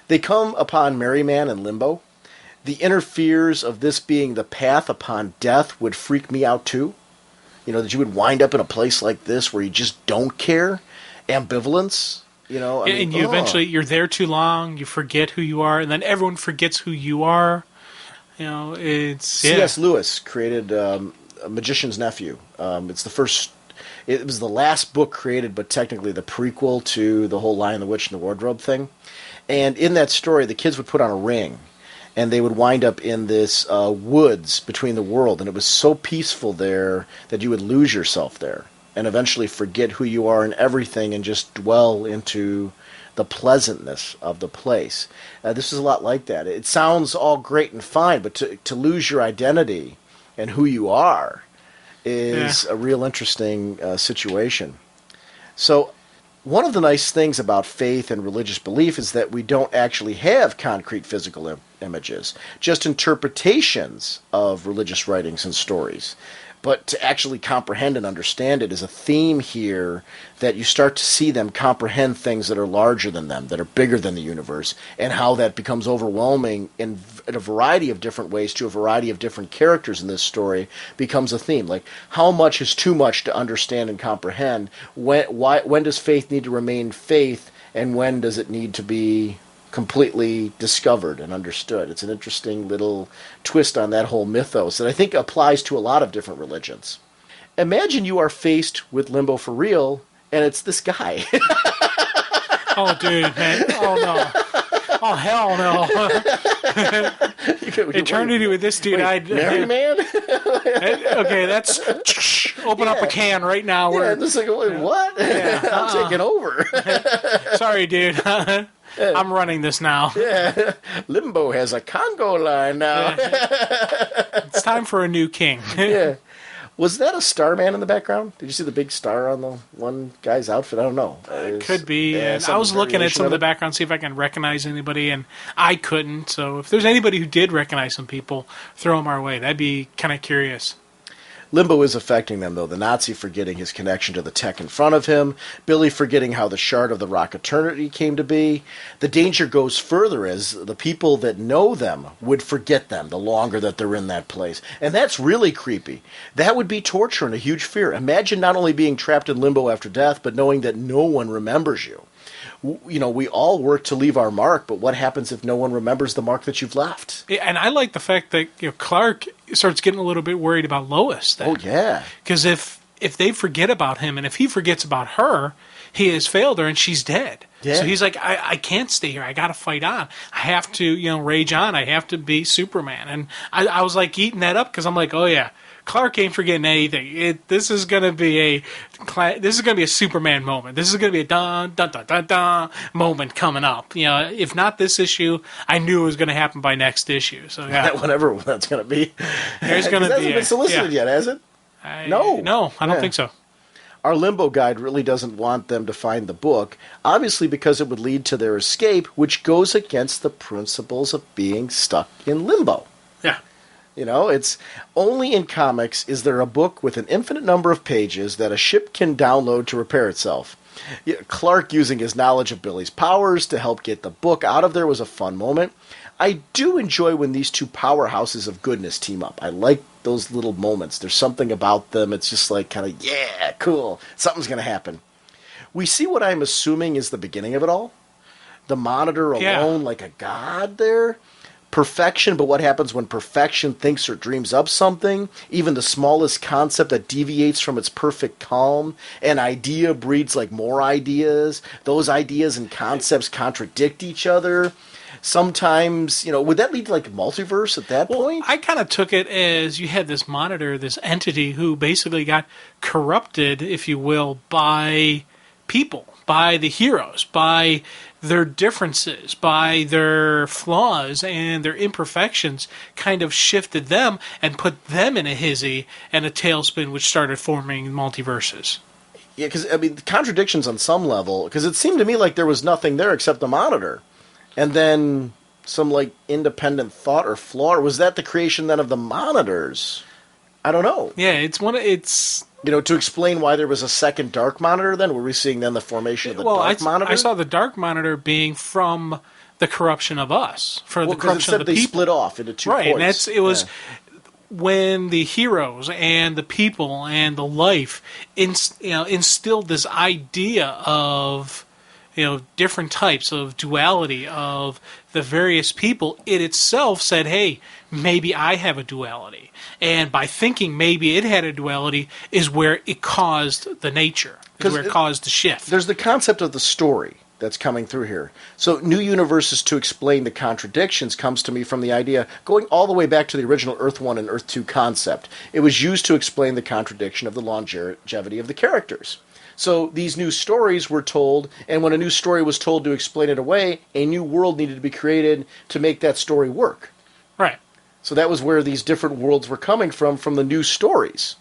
A: They come upon Merryman in Limbo. The inner fears of this being the path upon death would freak me out too. That you would wind up in a place like this where you just don't care. Ambivalence.
B: Eventually you're there too long, you forget who you are, and then everyone forgets who you are. It's
A: C.S. Lewis created A Magician's Nephew. It was the last book created, but technically the prequel to the whole Lion, the Witch, and the Wardrobe thing. And in that story, the kids would put on a ring, and they would wind up in this woods between the world, and it was so peaceful there that you would lose yourself there and eventually forget who you are and everything and just dwell into the pleasantness of the place. This is a lot like that. It sounds all great and fine, but to lose your identity and who you are is a real interesting situation. So one of the nice things about faith and religious belief is that we don't actually have concrete physical images, just interpretations of religious writings and stories. But to actually comprehend and understand it is a theme here that you start to see them comprehend things that are larger than them, that are bigger than the universe, and how that becomes overwhelming in a variety of different ways to a variety of different characters in this story becomes a theme. Like, how much is too much to understand and comprehend? When does faith need to remain faith, and when does it need to be completely discovered and understood? It's an interesting little twist on that whole mythos that I think applies to a lot of different religions. Imagine you are faced with Limbo for real, and it's this guy.
B: Oh, dude, man. Oh, no. Oh, hell no. Eternity with this dude.
A: Mary Man?
B: Okay, that's... Open up a can right now.
A: Yeah, just like, what?
B: Yeah,
A: I'm taking over.
B: Sorry, dude. I'm running this now.
A: Yeah. Limbo has a Congo line now.
B: It's time for a new king.
A: Yeah. Was that a Starman in the background? Did you see the big star on the one guy's outfit? I don't know.
B: It could be.
A: Yeah,
B: And I was looking at some of the background, see if I can recognize anybody, and I couldn't. So if there's anybody who did recognize some people, throw them our way. That'd be kind of curious.
A: Limbo is affecting them, though. The Nazi forgetting his connection to the tech in front of him. Billy forgetting how the shard of the Rock Eternity came to be. The danger goes further as the people that know them would forget them the longer that they're in that place. And that's really creepy. That would be torture and a huge fear. Imagine not only being trapped in limbo after death, but knowing that no one remembers you. You know, we all work to leave our mark, but what happens if no one remembers the mark that you've left?
B: Yeah, and I like the fact that Clark starts getting a little bit worried about Lois.
A: Oh, yeah.
B: Because if they forget about him and if he forgets about her, he has failed her and she's dead.
A: Yeah.
B: So he's like, I can't stay here. I got to fight on. I have to, rage on. I have to be Superman. And I was like eating that up because I'm like, oh, yeah. Clark ain't forgetting anything. This is gonna be a Superman moment. This is gonna be a dun dun dun dun dun moment coming up. If not this issue, I knew it was gonna happen by next issue. So yeah,
A: whatever that's gonna be.
B: There's gonna be.
A: It hasn't been solicited yet, has it?
B: No, I don't think so.
A: Our Limbo guide really doesn't want them to find the book, obviously because it would lead to their escape, which goes against the principles of being stuck in limbo.
B: Yeah.
A: It's only in comics is there a book with an infinite number of pages that a ship can download to repair itself. Clark using his knowledge of Billy's powers to help get the book out of there was a fun moment. I do enjoy when these two powerhouses of goodness team up. I like those little moments. There's something about them. It's just like kind of, yeah, cool. Something's going to happen. We see what I'm assuming is the beginning of it all. The Monitor alone like a god there. Perfection, but what happens when perfection thinks or dreams up something? Even the smallest concept that deviates from its perfect calm. An idea breeds like more ideas. Those ideas and concepts contradict each other. Sometimes, would that lead to like a multiverse at that point?
B: I kind of took it as you had this Monitor, this entity who basically got corrupted, if you will, by people, by the heroes, by their differences, by their flaws and their imperfections, kind of shifted them and put them in a hizzy and a tailspin, which started forming multiverses.
A: Yeah, because, contradictions on some level, because it seemed to me like there was nothing there except the Monitor. And then some, independent thought or flaw. Or was that the creation then of the Monitors? I don't know.
B: Yeah, it's...
A: to explain why there was a second Dark Monitor then? Were we seeing then the formation of the Dark Monitor?
B: I saw the Dark Monitor being from the corruption of us. The corruption of the
A: they
B: people.
A: Split off into two
B: right,
A: points.
B: And it was when the heroes and the people and the life instilled this idea of different types of duality of the various people. It itself said, hey, maybe I have a duality. And by thinking maybe it had a duality is where it caused the nature, is where it caused the shift.
A: There's the concept of the story that's coming through here. So New Universes to explain the contradictions comes to me from the idea, going all the way back to the original Earth 1 and Earth 2 concept. It was used to explain the contradiction of the longevity of the characters. So these new stories were told, and when a new story was told to explain it away, a new world needed to be created to make that story work.
B: Right.
A: So that was where these different worlds were coming from the new stories.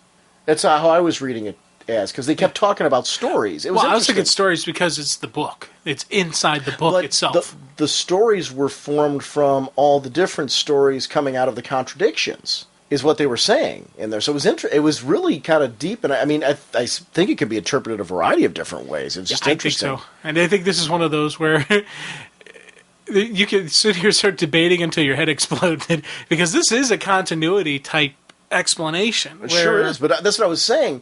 A: That's how I was reading it as, because they kept talking about stories. I
B: was thinking stories because it's the book. It's inside the book itself.
A: The stories were formed from all the different stories coming out of the contradictions, is what they were saying in there. So it was really kind of deep, and I think it could be interpreted a variety of different ways. It's just interesting.
B: I think so. And I think this is one of those where you can sit here and start debating until your head explodes, because this is a continuity type explanation.
A: It sure is, but that's what I was saying.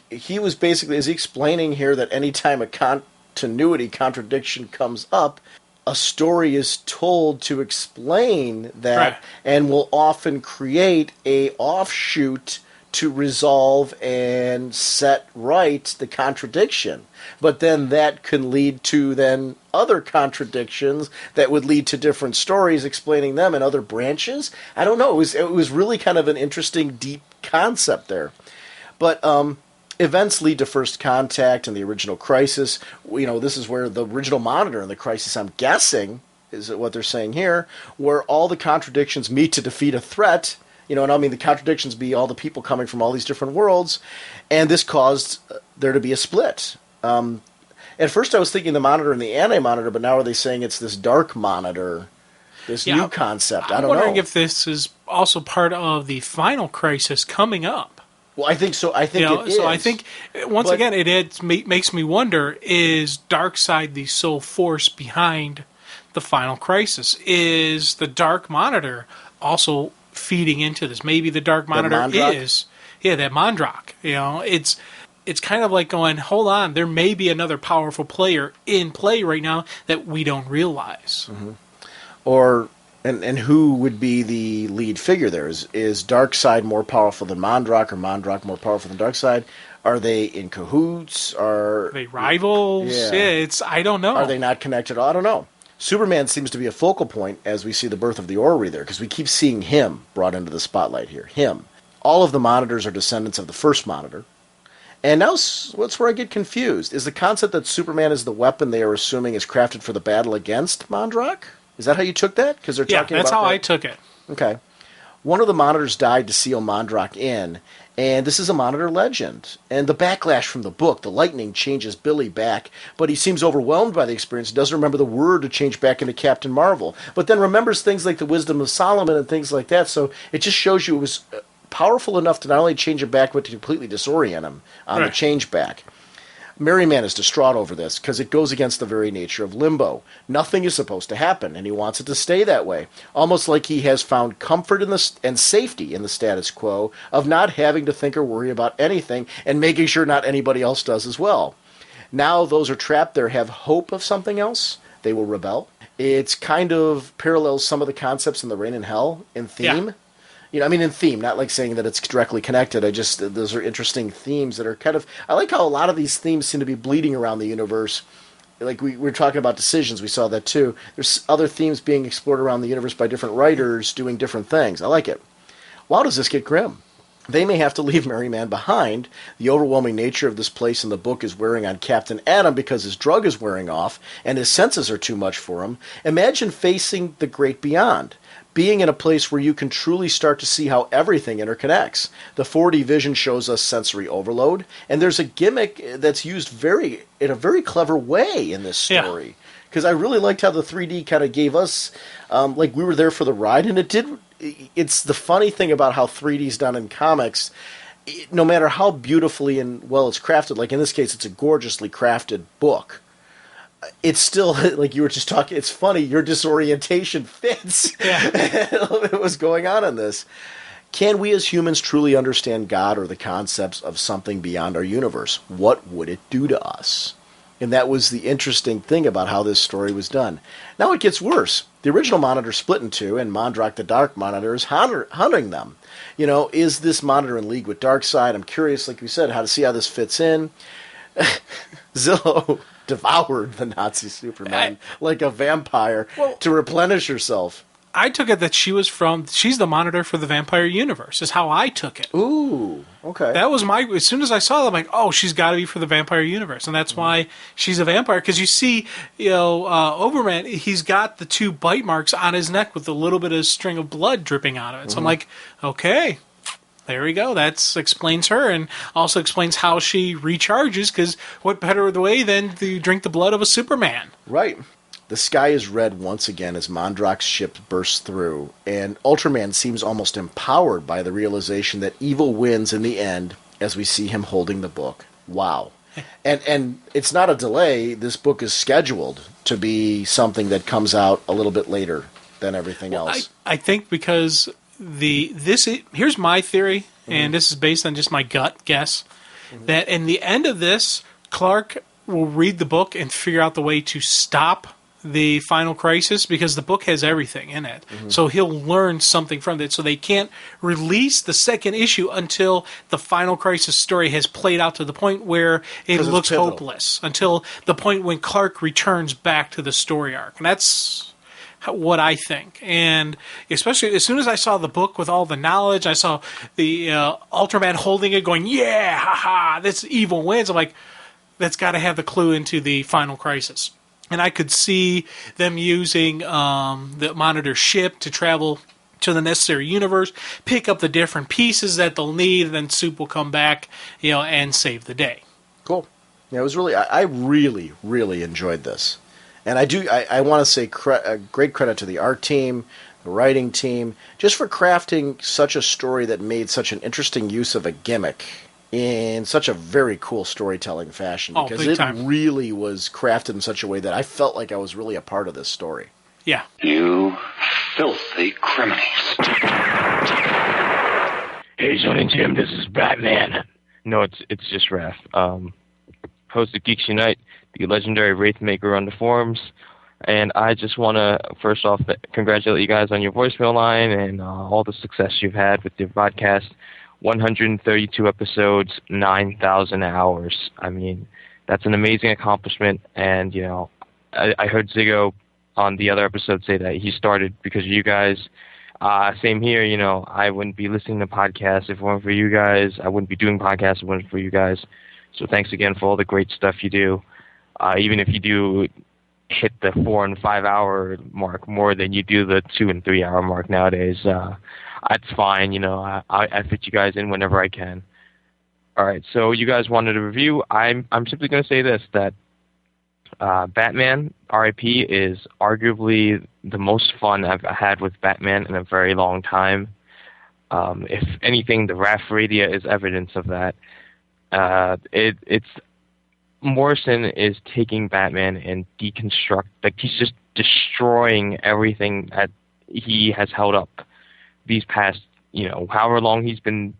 A: He was basically, is he explaining here that anytime a continuity contradiction comes up, a story is told to explain that, right, and will often create a offshoot to resolve and set right the contradiction. But then that can lead to then other contradictions that would lead to different stories explaining them in other branches. I don't know. It was really kind of an interesting, deep concept there. But events lead to First Contact and the original Crisis. This is where the original Monitor and the Crisis, I'm guessing, is what they're saying here, where all the contradictions meet to defeat a threat And I mean, the contradictions be all the people coming from all these different worlds, and this caused there to be a split. At first I was thinking the Monitor and the Anti-Monitor, but now are they saying it's this Dark Monitor, this new concept? I don't know.
B: I'm wondering if this is also part of the Final Crisis coming up.
A: Well, I think so. I think it is.
B: So I think, once again, it makes me wonder, is Darkseid the sole force behind the Final Crisis? Is the Dark Monitor also feeding into this? Maybe the Dark Monitor is... Yeah, that Mondrak. It's kind of like going, hold on, there may be another powerful player in play right now that we don't realize.
A: Mm-hmm. Or... And who would be the lead figure there? Is Darkseid more powerful than Mondrak, or Mondrak more powerful than Darkseid? Are they in cahoots? Are
B: they rivals? Yeah, I don't know.
A: Are they not connected? I don't know. Superman seems to be a focal point as we see the birth of the Orrery there, because we keep seeing him brought into the spotlight here. Him. All of the Monitors are descendants of the first Monitor. And now that's where I get confused. Is the concept that Superman is the weapon they are assuming is crafted for the battle against Mondrak? Is that how you took that? Because they're talking about
B: that's how I took it.
A: Okay. One of the Monitors died to seal Mondrak in, and this is a Monitor legend. And the backlash from the book, the lightning changes Billy back, but he seems overwhelmed by the experience, doesn't remember the word to change back into Captain Marvel, but then remembers things like the wisdom of Solomon and things like that, so it just shows you it was powerful enough to not only change him back, but to completely disorient him on the change back. Merry Man is distraught over this because it goes against the very nature of Limbo. Nothing is supposed to happen, and he wants it to stay that way. Almost like he has found comfort and safety in the status quo of not having to think or worry about anything and making sure not anybody else does as well. Now those are trapped there have hope of something else. They will rebel. It's kind of parallels some of the concepts in the Reign in Hell in theme. Yeah. In theme, not like saying that it's directly connected. Those are interesting themes that are kind of... I like how a lot of these themes seem to be bleeding around the universe. Like we were talking about decisions, we saw that too. There's other themes being explored around the universe by different writers doing different things. I like it. Wow, does this get grim? They may have to leave Merry Man behind. The overwhelming nature of this place in the book is wearing on Captain Atom because his drug is wearing off and his senses are too much for him. Imagine facing the great beyond. Being in a place where you can truly start to see how everything interconnects. The 4D vision shows us sensory overload, and there's a gimmick that's used in a very clever way in this story. Because I really liked how the 3D kind of gave us, like we were there for the ride, and it's the funny thing about how 3D's done in comics. No matter how beautifully and well it's crafted, like in this case, it's a gorgeously crafted book. It's still, like you were just talking, it's funny, your disorientation fits what was going on in this. Can we as humans truly understand God or the concepts of something beyond our universe? What would it do to us? And that was the interesting thing about how this story was done. Now it gets worse. The original Monitor split in two, and Mondrak the Dark Monitor is hunting them. Is this Monitor in league with Darkseid? I'm curious, like we said, how to see how this fits in. Zillow devoured the Nazi Superman like a vampire to replenish herself.
B: I took it that she's the Monitor for the Vampire Universe, is how I took it.
A: Ooh, okay.
B: That was as soon as I saw that, I'm like, oh, she's got to be for the Vampire Universe. And that's why she's a vampire. Because you see, Overman, he's got the 2 bite marks on his neck with a little bit of string of blood dripping out of it. So I'm like, okay, there we go. That explains her, and also explains how she recharges, because what better way than to drink the blood of a Superman?
A: Right. The sky is red once again as Mondrak's ship bursts through, and Ultraman seems almost empowered by the realization that evil wins in the end as we see him holding the book. Wow. And it's not a delay. This book is scheduled to be something that comes out a little bit later than everything else.
B: I think because... here's my theory, and this is based on just my gut guess, that in the end of this, Clark will read the book and figure out the way to stop the Final Crisis, because the book has everything in it. So he'll learn something from it. So they can't release the second issue until the Final Crisis story has played out to the point where it looks hopeless, until the point when Clark returns back to the story arc. And that's what I think. And especially as soon as I saw the book with all the knowledge, I saw the Ultraman holding it going, yeah, haha, this evil wins. I'm like, that's got to have the clue into the Final Crisis. And I could see them using the Monitor ship to travel to the necessary universe, pick up the different pieces that they'll need, and then Soup will come back, and save the day.
A: Cool. Yeah, it was really. I really, really enjoyed this, and I want to say great credit to the art team, the writing team, just for crafting such a story that made such an interesting use of a gimmick in such a very cool storytelling fashion, because it really was crafted in such a way that I felt like I was really a part of this story.
B: Yeah.
G: You filthy criminals.
I: Hey, Jonah and Jim, this is Batman. No, it's just Raph. Host of Geeks Unite, the legendary Wraith Maker on the forums. And I just want to, first off, congratulate you guys on your voicemail line and all the success you've had with your podcast. 132 episodes, 9,000 hours. I mean, that's an amazing accomplishment. And, I heard Ziggo on the other episode say that he started because of you guys. Same here, I wouldn't be listening to podcasts if it weren't for you guys. I wouldn't be doing podcasts if it weren't for you guys. So thanks again for all the great stuff you do. Even if you do hit the 4 and 5 hour mark more than you do the 2 and 3 hour mark nowadays, that's fine. I fit you guys in whenever I can. All right, so you guys wanted a review. I'm simply going to say this, that Batman R.I.P. is arguably the most fun I've had with Batman in a very long time. If anything, the Raph Radio is evidence of that. It's Morrison is taking Batman and he's just destroying everything that he has held up these past, however long he's been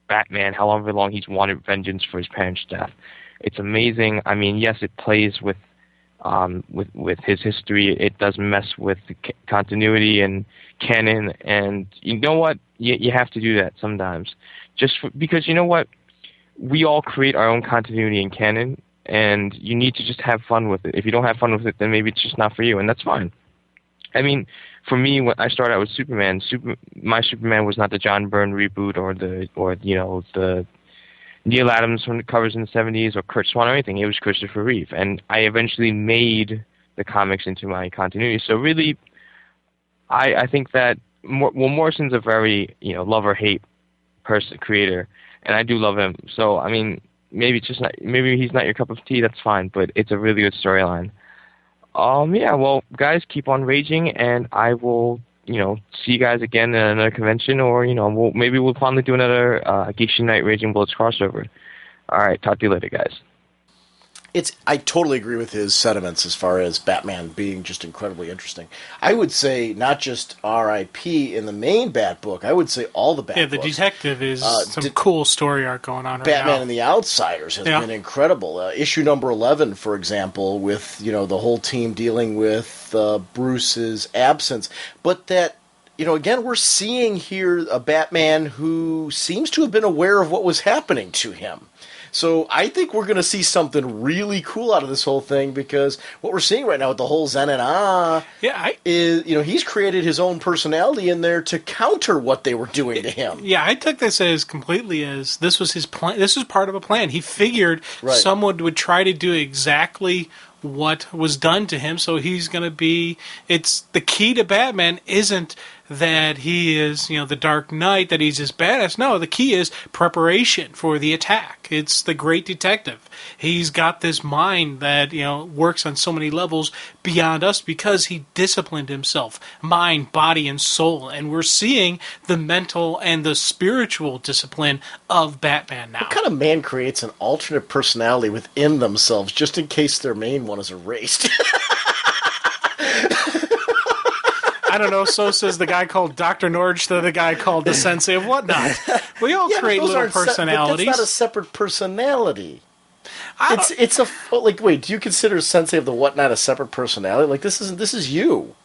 I: Batman, however long he's wanted vengeance for his parents' death. It's amazing. I mean, yes, it plays with his history. It does mess with the continuity and canon, and you know what? You have to do that sometimes, because you know what? We all create our own continuity and canon, and you need to just have fun with it. If you don't have fun with it, then maybe it's just not for you, and that's fine. I mean, for me, when I started out with Superman, my Superman was not the John Byrne reboot or the Neil Adams from the covers in the 70s or Kurt Swan or anything. It was Christopher Reeve, and I eventually made the comics into my continuity. So really, I think that Morrison's a very love or hate creator, and I do love him. So I mean, maybe he's not your cup of tea. That's fine, but it's a really good storyline. Yeah, well, guys, keep on raging, and I will, see you guys again at another convention, or, maybe we'll finally do another Geeks Unite Raging Bullets crossover. All right, talk to you later, guys.
A: I totally agree with his sentiments as far as Batman being just incredibly interesting. I would say not just R.I.P. in the main Bat book. I would say all the Bat books.
B: Yeah, the Detective is some cool story arc going on right now.
A: Batman and the Outsiders has been incredible. Issue number 11, for example, with the whole team dealing with Bruce's absence. But that, again, we're seeing here a Batman who seems to have been aware of what was happening to him. So I think we're going to see something really cool out of this whole thing, because what we're seeing right now with the whole Zen and is, he's created his own personality in there to counter what they were doing to him.
B: Yeah, I took this as this was his plan. This was part of a plan. He figured someone would try to do exactly what was done to him, so he's going to be... It's the key to Batman isn't that he is, the Dark Knight, that he's this badass. No, the key is preparation for the attack. It's the great detective. He's got this mind that, works on so many levels beyond us because he disciplined himself, mind, body, and soul. And we're seeing the mental and the spiritual discipline of Batman now.
A: What kind of man creates an alternate personality within themselves just in case their main one is erased?
B: I don't know, so says the guy called Dr. Norge to the guy called the Sensei of Whatnot. We all create little personalities.
A: But that's not a separate personality. It's wait, do you consider Sensei of the Whatnot a separate personality? Like, this is you.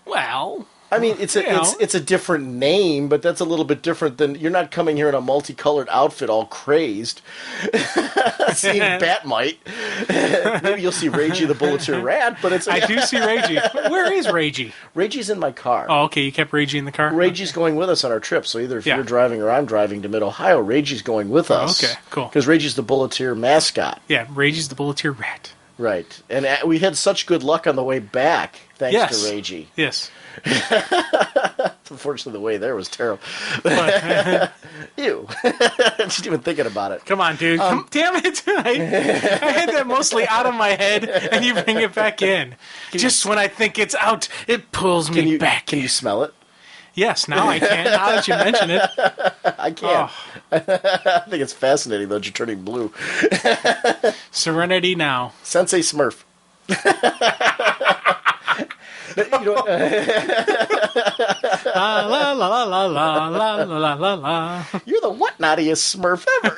B: Well,
A: I mean, it's a different name, but that's a little bit different than... You're not coming here in a multicolored outfit all crazed, seeing Batmite. Maybe you'll see Ragey the Bulleteer Rat, but it's...
B: I do see Ragey. Where is Ragey?
A: Ragey's in my car.
B: Oh, okay, you kept Ragey in the car?
A: Ragey's going with us on our trip, so either if you're driving or I'm driving to Mid-Ohio, Ragey's going with us.
B: Okay, cool.
A: Because Ragey's the Bulleteer mascot.
B: Yeah, Ragey's the Bulleteer Rat.
A: Right. And we had such good luck on the way back, thanks
B: Yes.
A: to Ragey.
B: Yes.
A: Unfortunately, the way there was terrible.
B: But,
A: Ew. Just even thinking about it.
B: come on, dude. Damn it. I had that mostly out of my head, and you bring it back in. Just when I think it's out, it pulls me back.
A: Can you smell it?
B: Yes, now I can. Now that you mention it.
A: I can't.
B: Oh.
A: I think it's fascinating, though, you're turning blue.
B: Serenity now.
A: Sensei Smurf. You know what?
B: La la la la la la la la la.
A: You're the what naughtiest Smurf ever.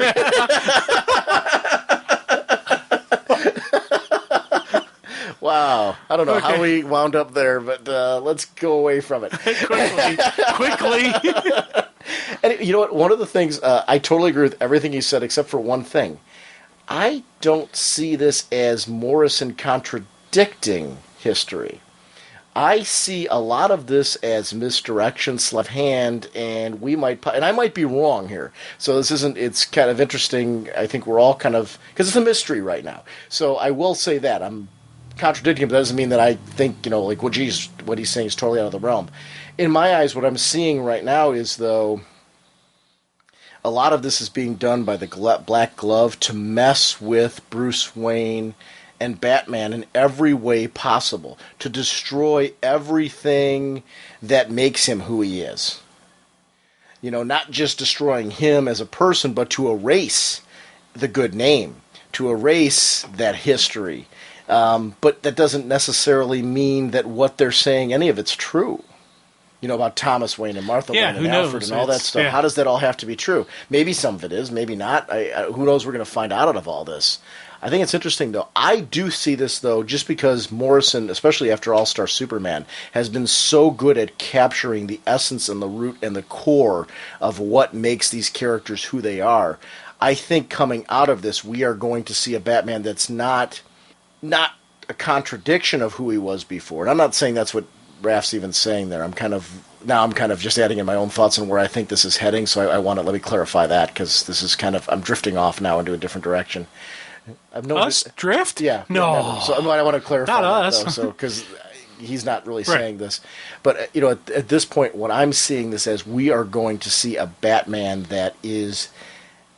A: Wow. I don't know how we wound up there, but let's go away from it.
B: Quickly.
A: And you know what? One of the things, I totally agree with everything you said, except for one thing. I don't see this as Morrison contradicting history. I see a lot of this as misdirection, left hand, and I might be wrong here. So it's kind of interesting. I think we're all kind of, because it's a mystery right now. So I will say that. I'm contradicting him, but that doesn't mean that I think, like, what he's saying is totally out of the realm. In my eyes, what I'm seeing right now is, though, a lot of this is being done by the Black Glove to mess with Bruce Wayne and Batman in every way possible, to destroy everything that makes him who he is. Not just destroying him as a person, but to erase the good name, to erase that history. But that doesn't necessarily mean that what they're saying, any of it's true. About Thomas Wayne and Martha Wayne and Alfred and all that stuff.
B: Yeah.
A: How does that all have to be true? Maybe some of it is, maybe not. Who knows? We're going to find out of all this. I think it's interesting, though. I do see this, though, just because Morrison, especially after All-Star Superman, has been so good at capturing the essence and the root and the core of what makes these characters who they are. I think coming out of this, we are going to see a Batman that's not a contradiction of who he was before. And I'm not saying that's what Raph's even saying there. I'm kind of just adding in my own thoughts on where I think this is heading, so let me clarify that, because this is I'm drifting off now into a different direction. I've noticed.
B: Us drift?
A: Yeah.
B: No.
A: Never. So I want to clarify
B: Not
A: that,
B: us.
A: though, so because he's not really saying this. But at this point, what I'm seeing this as, we are going to see a Batman that is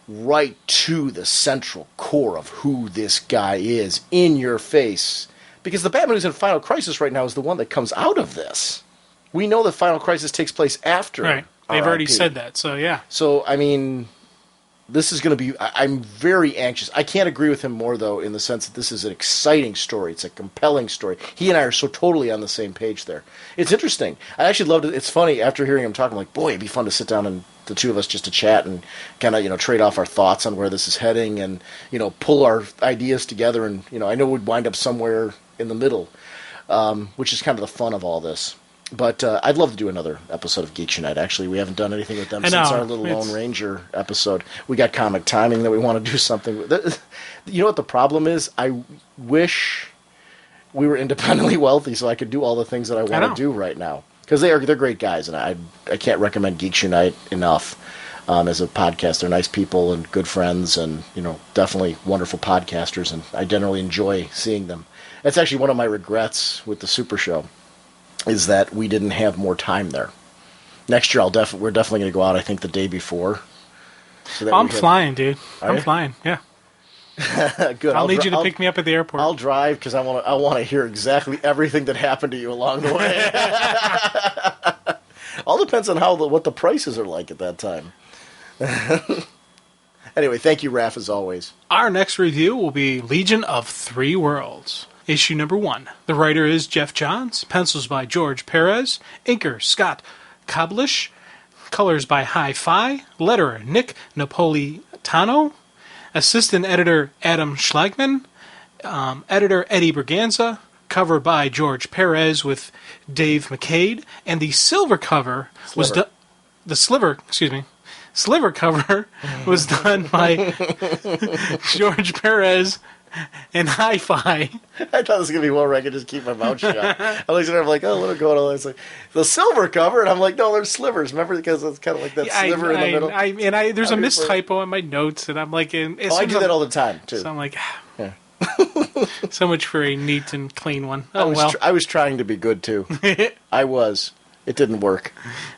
A: right to the central core of who this guy is, in your face. Because the Batman who's in Final Crisis right now is the one that comes out of this. We know that Final Crisis takes place after.
B: Right. They've
A: RIP.
B: already said that, so yeah.
A: So, I mean, this is going to be... I'm very anxious. I can't agree with him more, though, in the sense that this is an exciting story. It's a compelling story. He and I are so totally on the same page there. It's interesting. I actually loved it. It's funny, after hearing him talk, I'm like, boy, it'd be fun to sit down and the two of us just to chat and kind of, trade off our thoughts on where this is heading and, pull our ideas together. And, I know we'd wind up somewhere in the middle, which is kind of the fun of all this. But I'd love to do another episode of Geeks Unite. Actually, we haven't done anything with them since our little Lone Ranger episode. We got Comic Timing that we want to do something with. You know what the problem is? I wish we were independently wealthy so I could do all the things that I want to do right now. Because they're great guys, and I can't recommend Geeks Unite enough as a podcast. They're nice people and good friends, and definitely wonderful podcasters, and I generally enjoy seeing them. That's actually one of my regrets with the Super Show, is that we didn't have more time there. Next year, we're definitely going to go out, I think, the day before. So that
B: I'm flying, dude. I'm flying, yeah.
A: Good.
B: I'll need you to pick me up at the airport.
A: I'll drive, because I want to hear exactly everything that happened to you along the way. All depends on what the prices are like at that time. Anyway, thank you, Raph, as always.
B: Our next review will be Legion of Three Worlds. Issue number 1. The writer is Jeff Johns. Pencils by George Perez. Inker Scott Koblish. Colors by Hi-Fi. Letterer Nick Napolitano. Assistant editor Adam Schlagman. Editor Eddie Berganza. Cover by George Perez with Dave McCade. And the silver cover was done... The sliver cover was done by George Perez and Hi-Fi.
A: I thought this was going to be one where I could just keep my mouth shut. I looked at her, I'm like, oh, let it go. And it's like, the silver cover? And I'm like, no, there's slivers. Remember? Because it's kind of like that sliver in the middle.
B: There's a mistypo in my notes, and I'm like... I do
A: that all the time, too.
B: So I'm like...
A: Yeah.
B: So much for a neat and clean one.
A: I was trying to be good, too. I was. It didn't work.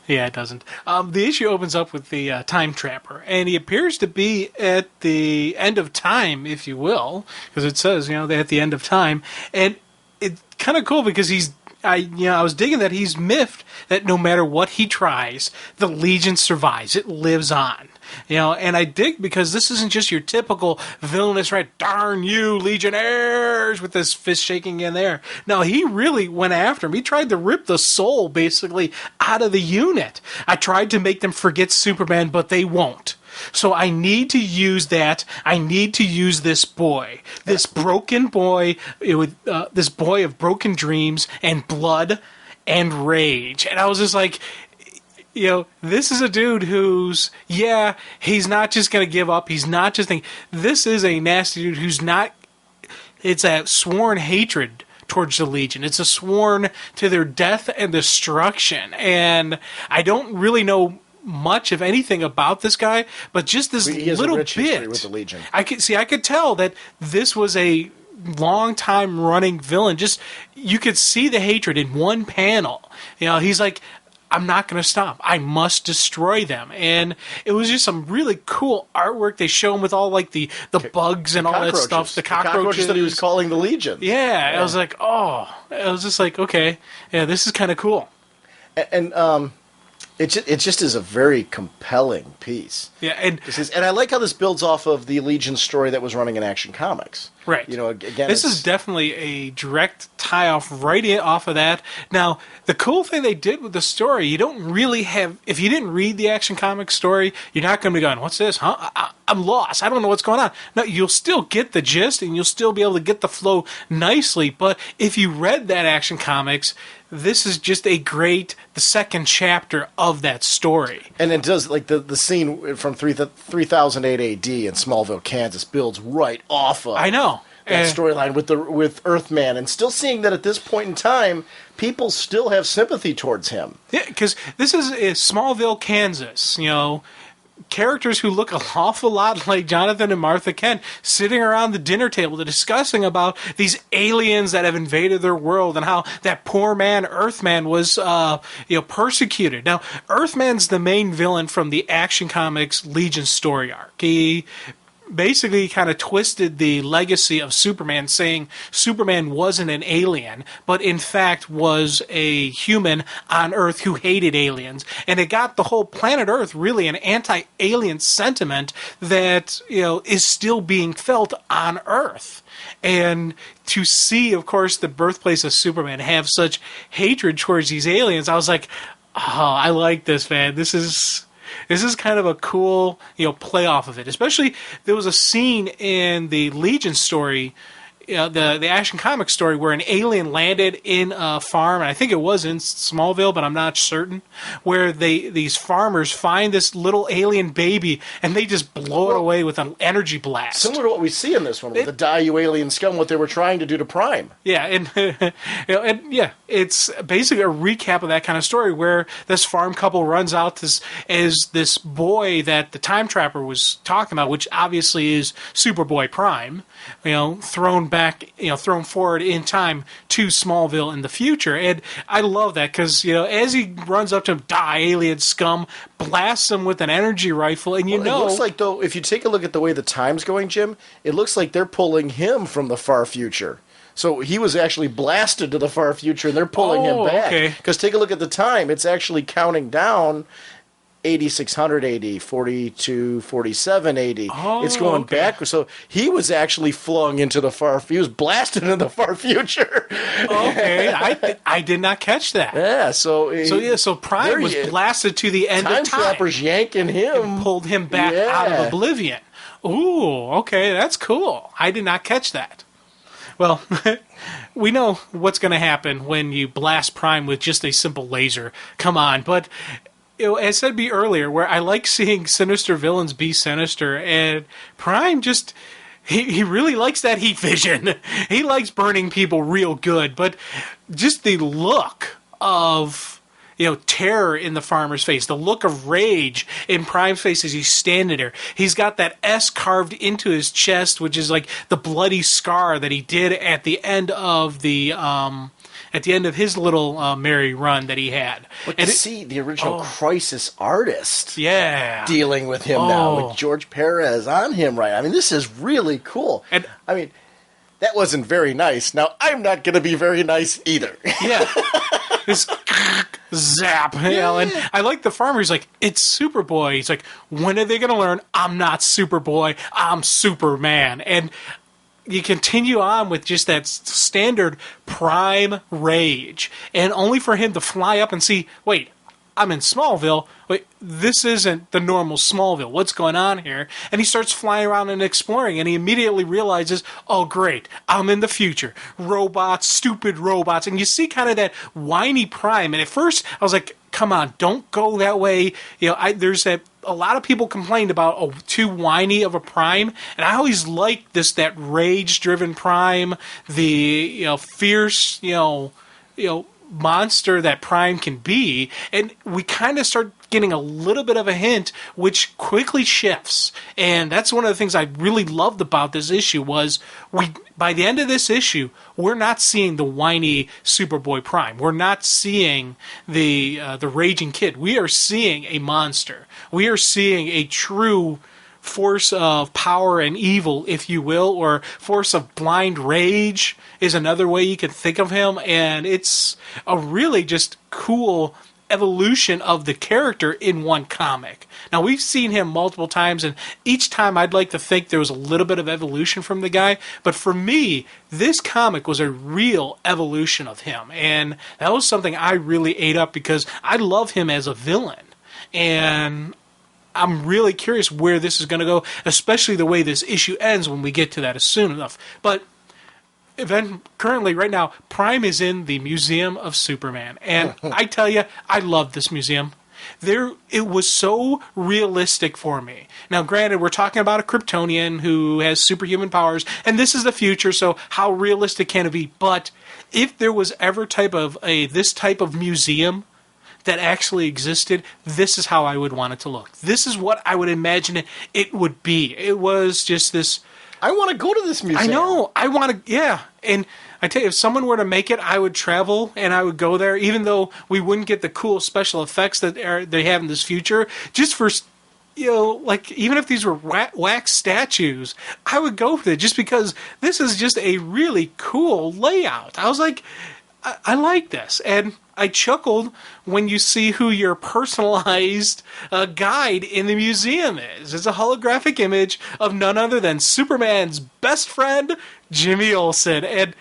B: Yeah, it doesn't. The issue opens up with the time trapper, and he appears to be at the end of time, if you will, because it says, they're at the end of time, and it's kind of cool because I was digging that he's miffed that no matter what he tries, the Legion survives. It lives on. And I dig because this isn't just your typical villainous, right? Darn you, Legionnaires, with this fist shaking in there. No, he really went after him. He tried to rip the soul, basically, out of the unit. I tried to make them forget Superman, but they won't. So I need to use that. I need to use this boy. This broken boy, this boy of broken dreams and blood and rage. And I was just like, this is a dude who's, he's not just going to give up. He's not just thinking, this is a nasty dude who's not, it's a sworn hatred towards the Legion. It's a sworn to their death and destruction. And I don't really know much of anything about this guy, but just this little bit
A: with the Legion.
B: I could tell that this was a long time running villain. Just you could see the hatred in one panel. He's like, I'm not going to stop. I must destroy them. And it was just some really cool artwork. They show him with all like the bugs and all that stuff. The cockroaches
A: that he was calling the Legion.
B: Yeah. I was like, I was just like, okay, yeah, this is kind of cool.
A: And it just is a very compelling piece.
B: Yeah, and
A: I like how this builds off of the Legion story that was running in Action Comics.
B: Right.
A: Again,
B: this is definitely a direct tie-off right off of that. Now, the cool thing they did with the story, you don't really have... If you didn't read the Action Comics story, you're not going to be going, what's this? Huh? I'm lost. I don't know what's going on. No, you'll still get the gist, and you'll still be able to get the flow nicely. But if you read that Action Comics, this is just the second chapter of that story.
A: And it does, like, the scene from 3008 AD in Smallville, Kansas, builds right off of...
B: I know.
A: That storyline with Earthman, and still seeing that at this point in time, people still have sympathy towards him.
B: Yeah, because this is Smallville, Kansas, characters who look an awful lot like Jonathan and Martha Kent sitting around the dinner table discussing about these aliens that have invaded their world and how that poor man, Earthman, was persecuted. Now, Earthman's the main villain from the Action Comics Legion story arc. He basically kind of twisted the legacy of Superman, saying Superman wasn't an alien, but in fact was a human on Earth who hated aliens. And it got the whole planet Earth really an anti-alien sentiment that, is still being felt on Earth. And to see, of course, the birthplace of Superman have such hatred towards these aliens, I was like, I like this, man. This is kind of a cool, play off of it. Especially, there was a scene in the Legion story, the Action Comics story, where an alien landed in a farm, and I think it was in Smallville, but I'm not certain, where these farmers find this little alien baby, and they just blow it away with an energy blast.
A: Similar to what we see in this one, with the Die You Alien Scum, what they were trying to do to Prime.
B: Yeah, and it's basically a recap of that kind of story, where this farm couple runs out as this boy that the Time Trapper was talking about, which obviously is Superboy Prime, thrown forward in time to Smallville in the future. And I love that because, as he runs up to him, die, alien scum, blasts him with an energy rifle, and
A: it looks like, though, if you take a look at the way the time's going, Jim, it looks like they're pulling him from the far future. So he was actually blasted to the far future, and they're pulling him back. Because take a look at the time. It's actually counting down 8600 AD, 4247 AD. It's going back. So he was actually flung into the he was blasted into the far future.
B: Okay, I did not catch that.
A: Yeah, so
B: Prime was blasted to the end of time.
A: Time Trapper's yanking him.
B: And pulled him back out of oblivion. Ooh, okay, that's cool. I did not catch that. Well, we know what's going to happen when you blast Prime with just a simple laser. Come on, but... as I said earlier, where I like seeing sinister villains be sinister, and Prime just, he really likes that heat vision. He likes burning people real good, but just the look of, terror in the farmer's face, the look of rage in Prime's face as he's standing there. He's got that S carved into his chest, which is like the bloody scar that he did at the end of his little merry run that he had.
A: But to see the original Crisis artist dealing with him now, with George Perez on him, right? I mean, this is really cool. And I mean, that wasn't very nice. Now, I'm not going to be very nice either.
B: Yeah. This zap. And I like the farmer. He's like, it's Superboy. He's like, when are they going to learn I'm not Superboy, I'm Superman? And you continue on with just that standard Prime rage, and only for him to fly up and see, wait, I'm in Smallville. Wait, this isn't the normal Smallville. What's going on here? And he starts flying around and exploring, and he immediately realizes, oh, great, I'm in the future. Robots, stupid robots. And you see kind of that whiny Prime. And at first, I was like, come on, don't go that way. There's a lot of people complained about too whiny of a Prime, and I always liked that rage-driven Prime, the fierce, monster that Prime can be, and we kind of start getting a little bit of a hint, which quickly shifts. And that's one of the things I really loved about this issue was by the end of this issue, we're not seeing the whiny Superboy Prime. We're not seeing the raging kid. We are seeing a monster. We are seeing a true force of power and evil, if you will, or force of blind rage is another way you could think of him. And it's a really just cool evolution of the character in one comic. Now, we've seen him multiple times, and each time I'd like to think there was a little bit of evolution from the guy, but for me, this comic was a real evolution of him, and that was something I really ate up because I love him as a villain, and I'm really curious where this is going to go, especially the way this issue ends when we get to that soon enough. But currently, right now, Prime is in the Museum of Superman. And I tell you, I love this museum. It was so realistic for me. Now, granted, we're talking about a Kryptonian who has superhuman powers, and this is the future, so how realistic can it be? But if there was ever this type of museum that actually existed, this is how I would want it to look. This is what I would imagine it would be. It was just this...
A: I want to go to this museum.
B: I know. I want to... Yeah. And I tell you, if someone were to make it, I would travel and I would go there, even though we wouldn't get the cool special effects that they have in this future. Just for... even if these were wax statues, I would go for it just because this is just a really cool layout. I was like, I like this. And I chuckled when you see who your personalized guide in the museum is. It's a holographic image of none other than Superman's best friend, Jimmy Olsen. And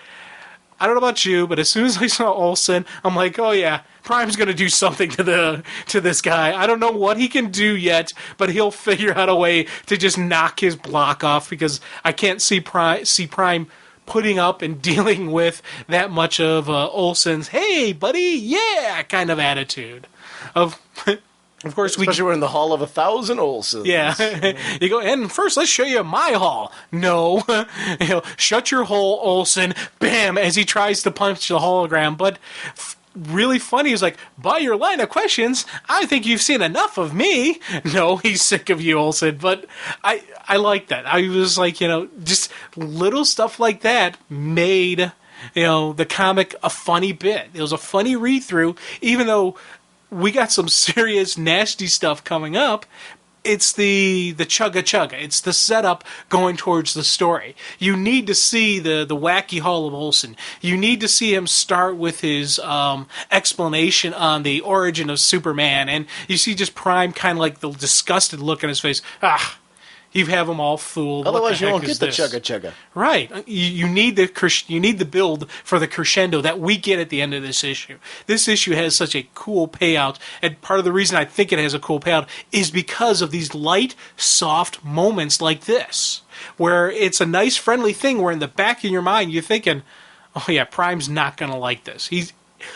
B: I don't know about you, but as soon as I saw Olsen, I'm like, oh yeah, Prime's going to do something to this guy. I don't know what he can do yet, but he'll figure out a way to just knock his block off because I can't see Prime putting up and dealing with that much of Olsen's "hey buddy, yeah" kind of attitude. Of course,
A: especially we're in the Hall of 1,000 Olsens.
B: Yeah, you go. And first, let's show you my hall. No, shut your hole, Olsen. Bam! As he tries to punch the hologram, but. Really funny is like, by your line of questions, I think you've seen enough of me. No, he's sick of you, Olsen. But I like that. I was like, just little stuff like that made, the comic a funny bit. It was a funny read through, even though we got some serious nasty stuff coming up. It's the chugga chugga. It's the setup going towards the story. You need to see the wacky Hall of Olsen. You need to see him start with his explanation on the origin of Superman, and you see just Prime kind of like the disgusted look on his face. You have them all fooled.
A: Otherwise, you won't get the chugga chugga.
B: Right. You need the build for the crescendo that we get at the end of this issue. This issue has such a cool payout, and part of the reason I think it has a cool payout is because of these light, soft moments like this, where it's a nice, friendly thing where in the back of your mind you're thinking, oh yeah, Prime's not going to like this.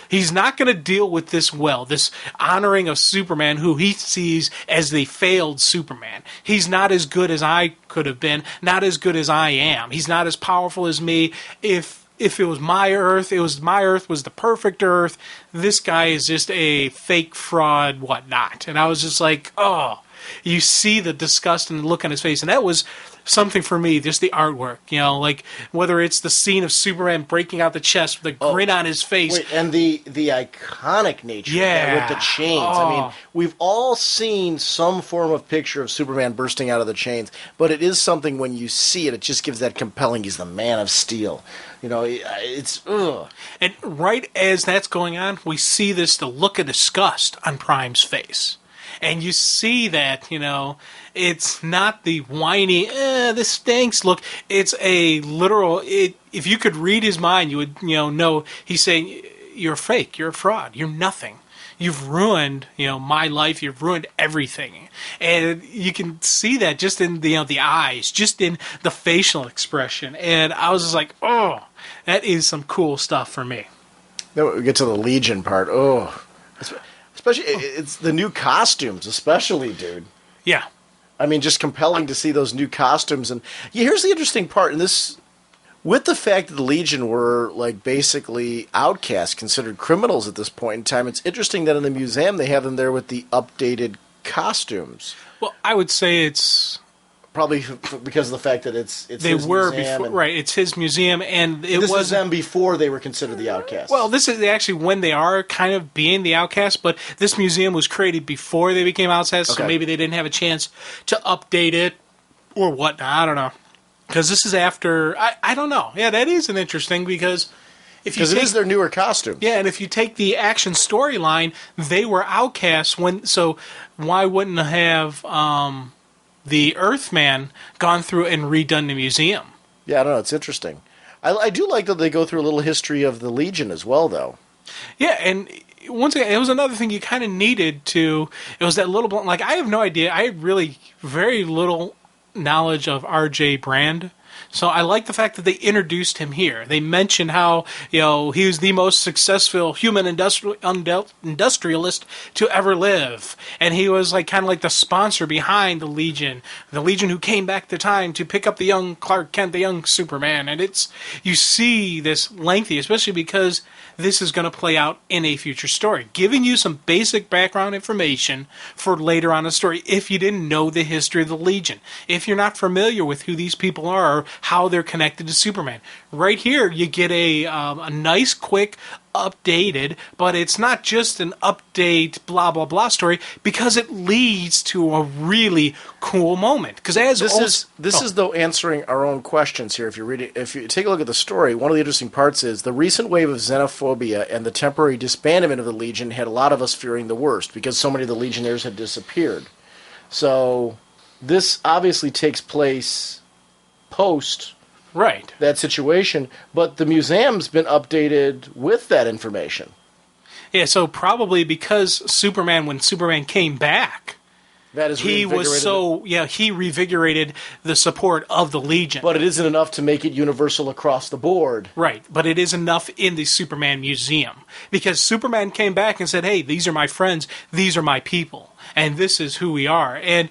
B: He's not going to deal with this well, this honoring of Superman, who he sees as the failed Superman. He's not as good as I could have been, not as good as I am. He's not as powerful as me. If if it was my Earth, my Earth was the perfect Earth. This guy is just a fake fraud, whatnot. And I was just like, oh, you see the disgust and the look on his face. And that was something for me, just the artwork, like whether it's the scene of Superman breaking out the chest with a grin on his face.
A: Wait, and the iconic nature of that with the chains. I mean, we've all seen some form of picture of Superman bursting out of the chains, but it is something when you see it, it just gives that compelling, he's the Man of Steel. It's, ugh.
B: And right as that's going on, we see the look of disgust on Prime's face. And you see that, it's not the whiny, this stinks look. It's a literal, if you could read his mind, you would, know he's saying, you're fake, you're a fraud, you're nothing. You've ruined, my life, you've ruined everything. And you can see that just in the eyes, just in the facial expression. And I was just like, oh, that is some cool stuff for me.
A: Then we get to the Legion part. Oh, especially, it's the new costumes, especially, dude.
B: Yeah.
A: I mean, just compelling to see those new costumes. And here's the interesting part. In this, with the fact that the Legion were, basically outcasts, considered criminals at this point in time, it's interesting that in the museum they have them there with the updated costumes.
B: Well, I would say it's...
A: Probably because of the fact that it's
B: they
A: his
B: were
A: museum.
B: Before, right, it's his museum, and
A: this was them before they were considered the outcasts.
B: Well, this is actually when they are kind of being the outcasts, but this museum was created before they became outcasts, so maybe they didn't have a chance to update it or whatnot. I don't know. Because this is after... I don't know. Yeah, that is an interesting, because...
A: Because it is their newer costumes.
B: Yeah, and if you take the action storyline, they were outcasts so why wouldn't have... the Earthman gone through and redone the museum.
A: Yeah, I don't know. It's interesting. I do like that they go through a little history of the Legion as well, though.
B: Yeah, and once again, it was another thing you kind of needed to... It was that little... I have no idea. I had really very little knowledge of R.J. Brand. So I like the fact that they introduced him here. They mentioned how, he was the most successful human industrialist to ever live. And he was kind of like the sponsor behind the Legion who came back to time to pick up the young Clark Kent, the young Superman. And you see this lengthy, especially because this is going to play out in a future story, giving you some basic background information for later on in the story if you didn't know the history of the Legion, if you're not familiar with who these people are or how they're connected to Superman. Right here, you get a nice, quick, updated, but it's not just an update blah blah blah story, because it leads to a really cool moment. Because this
A: is though answering our own questions here. If you take a look at the story, one of the interesting parts is the recent wave of xenophobia and the temporary disbandment of the Legion had a lot of us fearing the worst because so many of the Legionnaires had disappeared. So this obviously takes place post that situation, but the museum's been updated with that information.
B: Yeah, so probably because when Superman came back, he revigorated the support of the Legion.
A: But it isn't enough to make it universal across the board.
B: Right, but it is enough in the Superman Museum. Because Superman came back and said, hey, these are my friends, these are my people, and this is who we are. And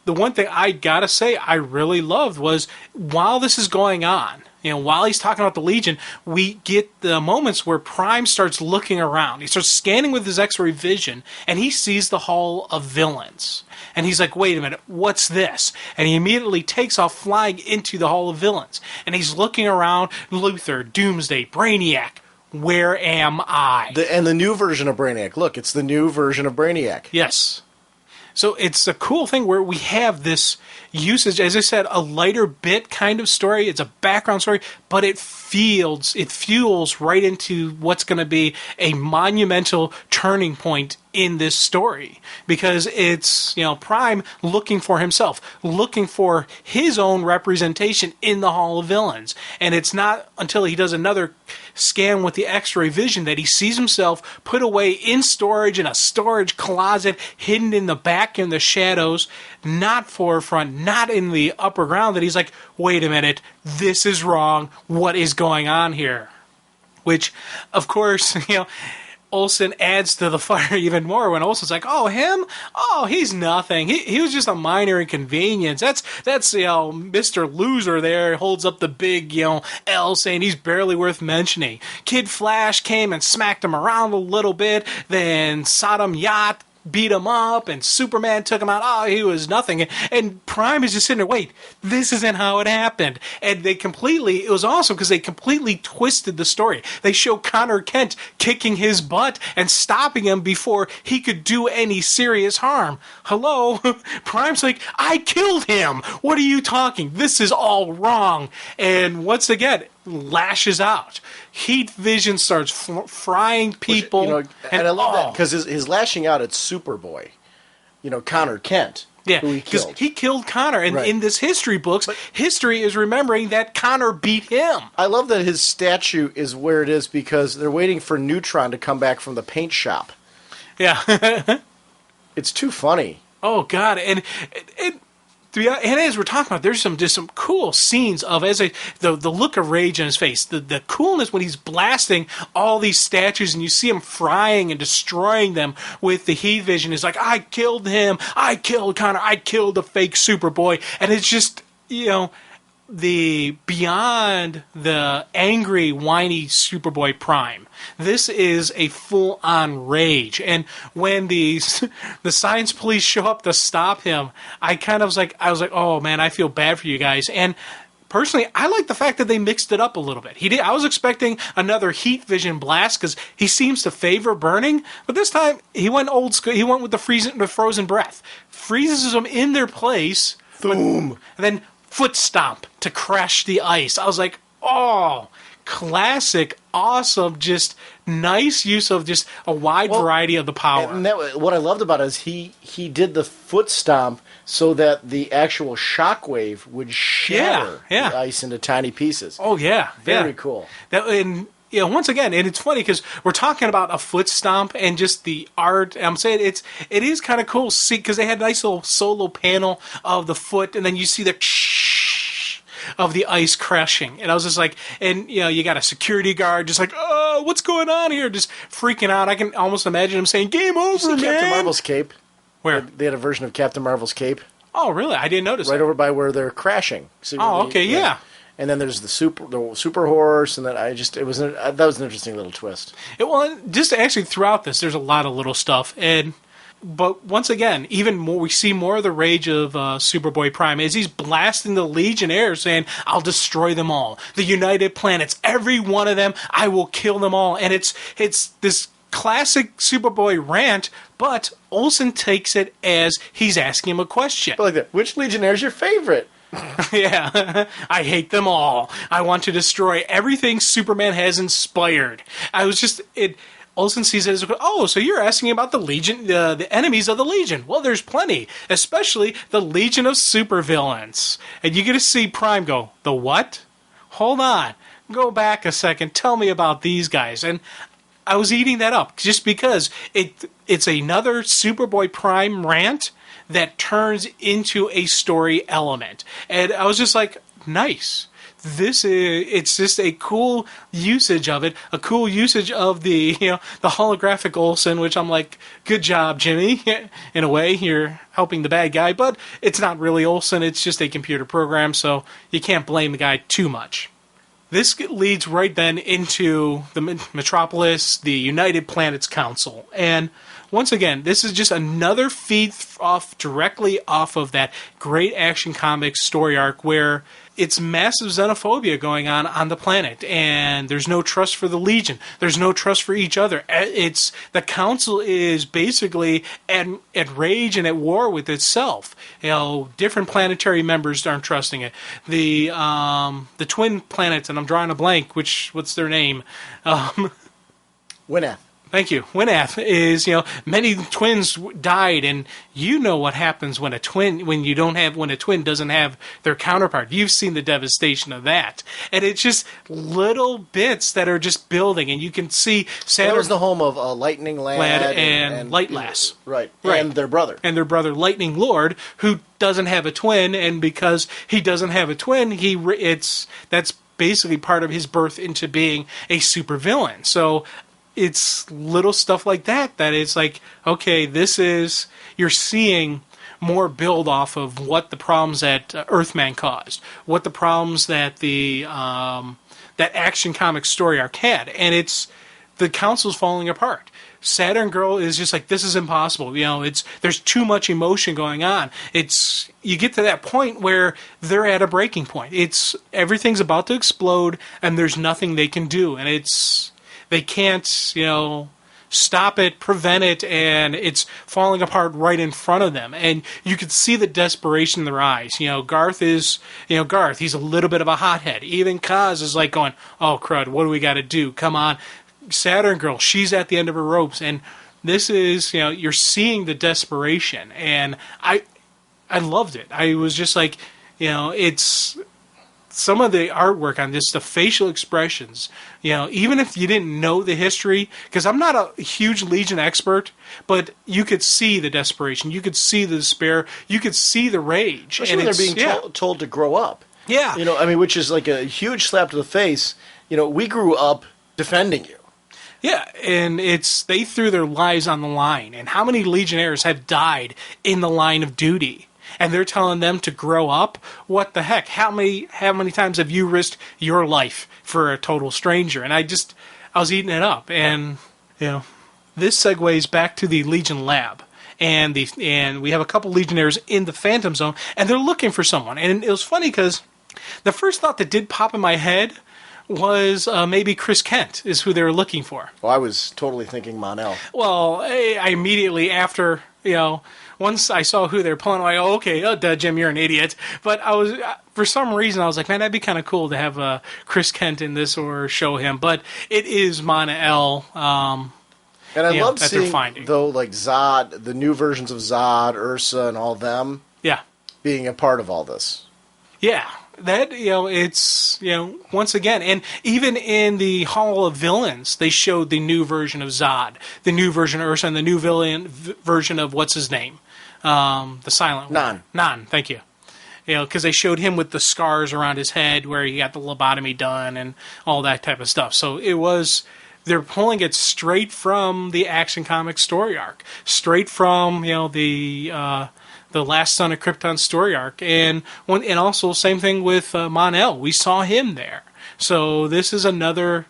B: the one thing I gotta say I really loved was, while this is going on, while he's talking about the Legion, we get the moments where Prime starts looking around. He starts scanning with his X-ray vision, and he sees the Hall of Villains. And he's like, wait a minute, what's this? And he immediately takes off flying into the Hall of Villains. And he's looking around, Luthor, Doomsday, Brainiac. Where am I?
A: And the new version of Brainiac. Look, it's the new version of Brainiac.
B: Yes. So it's a cool thing where we have this usage, as I said, a lighter bit kind of story. It's a background story, but it fuels right into what's going to be a monumental turning point in this story, because it's Prime looking for himself, looking for his own representation in the Hall of Villains, and it's not until he does another scan with the X-ray vision that he sees himself put away in storage in a storage closet, hidden in the back in the shadows, not forefront, not in the upper ground, that he's like, wait a minute, this is wrong, what is going on here? Which, of course, Olsen adds to the fire even more when Olsen's like, "Oh, him? Oh, he's nothing. He was just a minor inconvenience. That's Mr. Loser there holds up the big, L, saying he's barely worth mentioning. Kid Flash came and smacked him around a little bit, then Sodom Yacht beat him up, and Superman took him out. Oh, he was nothing." And Prime is just sitting there, wait, this isn't how it happened. And it was awesome because they completely twisted the story. They show Connor Kent kicking his butt and stopping him before he could do any serious harm. Hello? Prime's like, I killed him. What are you talking? This is all wrong. And once again, lashes out. Heat vision starts frying people.
A: And I love that because his lashing out at Superboy, Connor Kent.
B: Yeah,
A: who he killed.
B: He killed Connor. And in this history books, history is remembering that Connor beat him.
A: I love that his statue is where it is because they're waiting for Neutron to come back from the paint shop.
B: Yeah.
A: It's too funny.
B: Oh, God. And as we're talking about, there's some cool scenes of the look of rage in his face, the coolness when he's blasting all these statues and you see him frying and destroying them with the heat vision. He's like, I killed him, I killed Connor, I killed the fake Superboy, and it's just the beyond the angry, whiny Superboy Prime. This is a full-on rage. And when the science police show up to stop him, I was like, oh man, I feel bad for you guys. And personally, I like the fact that they mixed it up a little bit. I was expecting another heat vision blast because he seems to favor burning, but this time he went old school. He went with the frozen breath, freezes them in their place, boom, and then foot stomp to crash the ice. I was like, oh, classic, awesome, just nice use of just a wide variety of the power.
A: And what I loved about it is he did the foot stomp so that the actual shockwave would shatter the ice into tiny pieces.
B: Oh, yeah.
A: Very cool.
B: Once again, and it's funny because we're talking about a foot stomp and just the art. I'm saying it is kind of cool to see because they had a nice little solo panel of the foot, and then you see the of the ice crashing. And I was just like, and you got a security guard just like, oh, what's going on here? Just freaking out. I can almost imagine him saying, game over, man.
A: Captain Marvel's cape.
B: Where?
A: They had a version of Captain Marvel's cape.
B: Oh, really? I didn't notice
A: right over by where they're crashing. So
B: okay, yeah.
A: And then there's the super horse, and then that was an interesting little twist.
B: Just actually throughout this, there's a lot of little stuff, but once again, even more, we see more of the rage of Superboy Prime as he's blasting the Legionnaires, saying, "I'll destroy them all, the United Planets, every one of them, I will kill them all." And it's this classic Superboy rant, but Olsen takes it as he's asking him a question.
A: But like that, which Legionnaire's your favorite?
B: Yeah, I hate them all. I want to destroy everything Superman has inspired. Olsen sees it as, oh, so you're asking about the Legion, the enemies of the Legion. Well, there's plenty, especially the Legion of Supervillains. And you get to see Prime go, the what? Hold on. Go back a second. Tell me about these guys. And I was eating that up just because it's another Superboy Prime rant that turns into a story element. And I was just like, nice. It's just a cool usage of it, a cool usage of the holographic Olsen, which I'm like, good job, Jimmy. In a way, you're helping the bad guy, but it's not really Olsen, it's just a computer program, so you can't blame the guy too much. This leads right then into the Metropolis, the United Planets Council, and once again, this is just another feed directly off of that great Action Comics story arc where it's massive xenophobia going on the planet, and there's no trust for the Legion. There's no trust for each other. The Council is basically at rage and at war with itself. Different planetary members aren't trusting it. The twin planets, and I'm drawing a blank. What's their name?
A: Winath.
B: Thank you. Winath is, many twins died, and you know what happens when a twin doesn't have their counterpart. You've seen the devastation of that. And it's just little bits that are just building, and you can see Saturn.
A: That was the home of Lightning Lad
B: and Light Lass.
A: Right. And their brother.
B: And their brother, Lightning Lord, who doesn't have a twin, and because he doesn't have a twin, that's basically part of his birth into being a supervillain. So it's little stuff like that it's like, okay, you're seeing more build off of what the problems that Earthman caused, what the problems that that Action Comics story arc had, and it's the council's falling apart. Saturn Girl is just like, this is impossible. There's too much emotion going on. You get to that point where they're at a breaking point. Everything's about to explode, and there's nothing they can do, and they can't, stop it, prevent it, and it's falling apart right in front of them. And you could see the desperation in their eyes. Garth is, Garth, he's a little bit of a hothead. Even Kaz is like going, oh, crud, what do we got to do? Come on. Saturn Girl, she's at the end of her ropes, and this is, you're seeing the desperation, and I loved it. I was just like, it's some of the artwork on this, the facial expressions, even if you didn't know the history, because I'm not a huge Legion expert, but you could see the desperation, you could see the despair, you could see the rage.
A: Especially when they're being told to grow up.
B: Yeah.
A: Which is like a huge slap to the face. We grew up defending you.
B: Yeah, and they threw their lives on the line. And how many Legionnaires have died in the line of duty? And they're telling them to grow up? What the heck? How many times have you risked your life for a total stranger? And I was eating it up. And, this segues back to the Legion lab. And we have a couple Legionnaires in the Phantom Zone, and they're looking for someone. And it was funny because the first thought that did pop in my head was maybe Chris Kent is who they were looking for.
A: Well, I was totally thinking Mon-El.
B: Well, I immediately after, once I saw who they were pulling, I go, okay, Jim, you're an idiot. But I was, for some reason, I was like, man, that'd be kind of cool to have Chris Kent in this or show him. But it is Mon-El.
A: And I love seeing, though, like Zod, the new versions of Zod, Ursa, and all them.
B: Yeah.
A: Being a part of all this.
B: Yeah. That, it's, once again, and even in the Hall of Villains, they showed the new version of Zod, the new version of Ursa, and the new version of, what's his name? The silent one. Nan, thank you. Because they showed him with the scars around his head where he got the lobotomy done and all that type of stuff. So they're pulling it straight from the Action Comics story arc, straight from, the Last Son of Krypton story arc, and also same thing with Mon-El. We saw him there, so this is another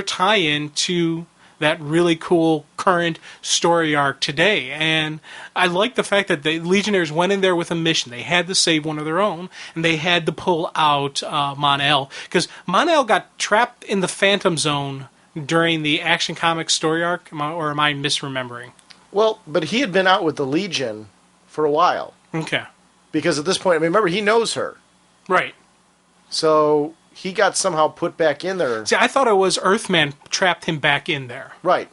B: tie-in to that really cool current story arc today. And I like the fact that the Legionnaires went in there with a mission. They had to save one of their own, and they had to pull out Mon-El, because Mon-El got trapped in the Phantom Zone during the Action Comics story arc, or am I misremembering?
A: Well, but he had been out with the Legion for a while.
B: Okay.
A: Because at this point, remember, he knows her.
B: Right.
A: So he got somehow put back in there.
B: See, I thought it was Earthman trapped him back in there.
A: Right.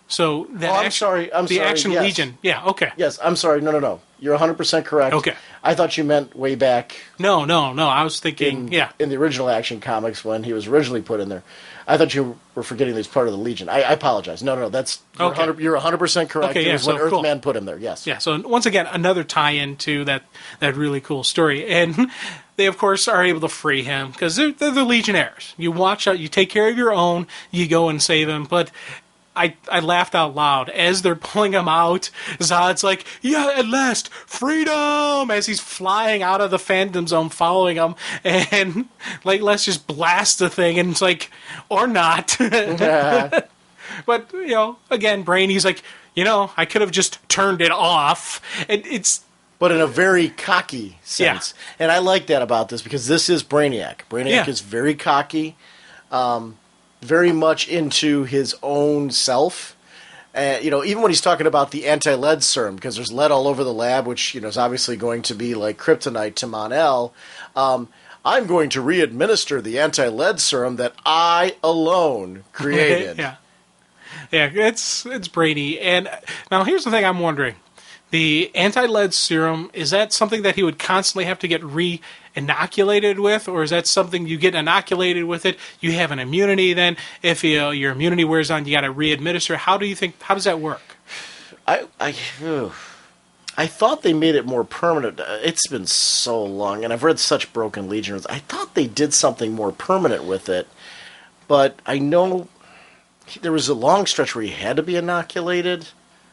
B: So that
A: I'm sorry.
B: The Action
A: yes.
B: Legion. Yeah, okay.
A: Yes, I'm sorry. No. You're 100% correct.
B: Okay.
A: I thought you meant way back.
B: No. I was thinking,
A: in the original Action Comics when he was originally put in there. I thought you were forgetting that he's part of the Legion. I apologize. No, that's you're 100% correct.
B: Okay,
A: it was when Earthman put him there. Yes.
B: Yeah. So once again, another tie-in to that really cool story, and they of course are able to free him because they're the Legionnaires. You watch out. You take care of your own. You go and save him. But I laughed out loud as they're pulling him out. Zod's like, yeah, at last, freedom! As he's flying out of the Phantom Zone, following him, and like, let's just blast the thing, and it's like, or not. But, again, Brainy's like, I could have just turned it off.
A: But in a very cocky sense. Yeah. And I like that about this, because this is Brainiac. Brainiac is very cocky. Very much into his own self. Even when he's talking about the anti-lead serum, because there's lead all over the lab, which is obviously going to be like kryptonite to Mon-El. I'm going to re-administer the anti-lead serum that I alone created.
B: Yeah, it's brainy. And now here's the thing I'm wondering. The anti-lead serum, is that something that he would constantly have to get re-inoculated with, or is that something you get inoculated with it, you have an immunity then, if your immunity wears on, you got to re-administer? How does that work?
A: I thought they made it more permanent. It's been so long, and I've read such Broken Legions. I thought they did something more permanent with it, but I know there was a long stretch where he had to be inoculated.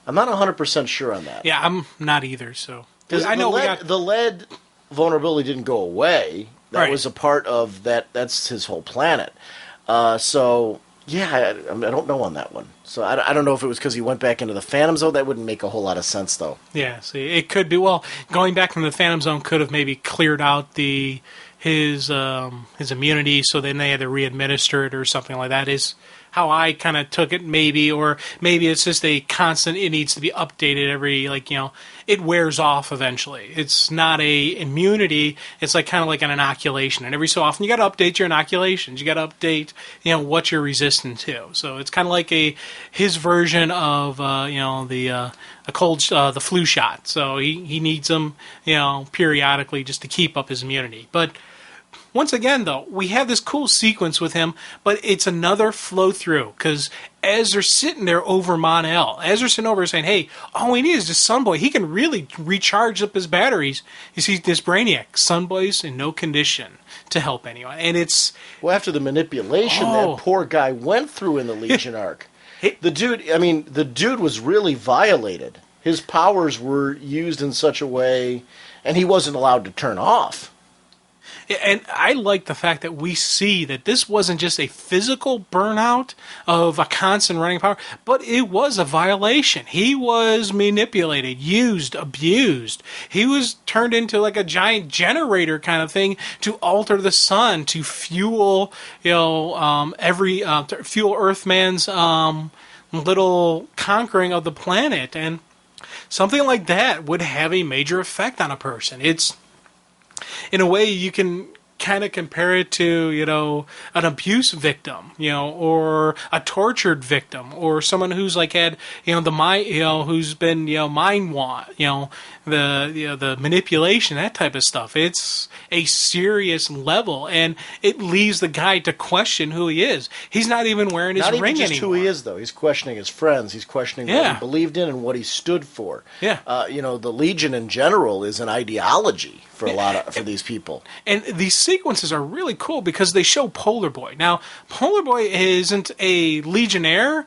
A: I'm not 100% sure on that.
B: Yeah, I'm not either. So
A: I know the lead vulnerability didn't go away. That was a part of that. That's his whole planet. So yeah, I don't know on that one. So I don't know if it was because he went back into the Phantom Zone. That wouldn't make a whole lot of sense, though.
B: Yeah, see, it could be. Well, going back from the Phantom Zone could have maybe cleared out his immunity, so then they had to re-administer it or something like that. Is how I kind of took it, maybe, or maybe it's just a constant. It needs to be updated every, it wears off eventually. It's not a immunity. It's kind of like an inoculation, and every so often you got to update your inoculations. You got to update, what you're resistant to. So it's kind of like his version of the flu shot. So he needs them, periodically just to keep up his immunity, but. Once again, though, we have this cool sequence with him, but it's another flow-through, because as they're sitting there over Mon-El, as they're sitting over saying, hey, all we need is just Sunboy. He can really recharge up his batteries. You see this Brainiac. Sunboy's in no condition to help anyone. And it's...
A: Well, after the manipulation that poor guy went through in the Legion arc, the dude was really violated. His powers were used in such a way, and he wasn't allowed to turn off.
B: And I like the fact that we see that this wasn't just a physical burnout of a constant running power, but it was a violation. He was manipulated, used, abused. He was turned into a giant generator kind of thing to alter the sun, to fuel, fuel Earthman's little conquering of the planet. And something like that would have a major effect on a person. It's... In a way, you can kind of compare it to, an abuse victim, or a tortured victim, or someone who's had, the mind, who's been, mind the manipulation, that type of stuff. It's a serious level, and it leaves the guy to question who he is. He's not even wearing his ring anymore. Not even just
A: who he is, though. He's questioning his friends. He's questioning what he believed in and what he stood for.
B: Yeah.
A: The Legion in general is an ideology for for these people.
B: And these sequences are really cool because they show Polar Boy. Now, Polar Boy isn't a Legionnaire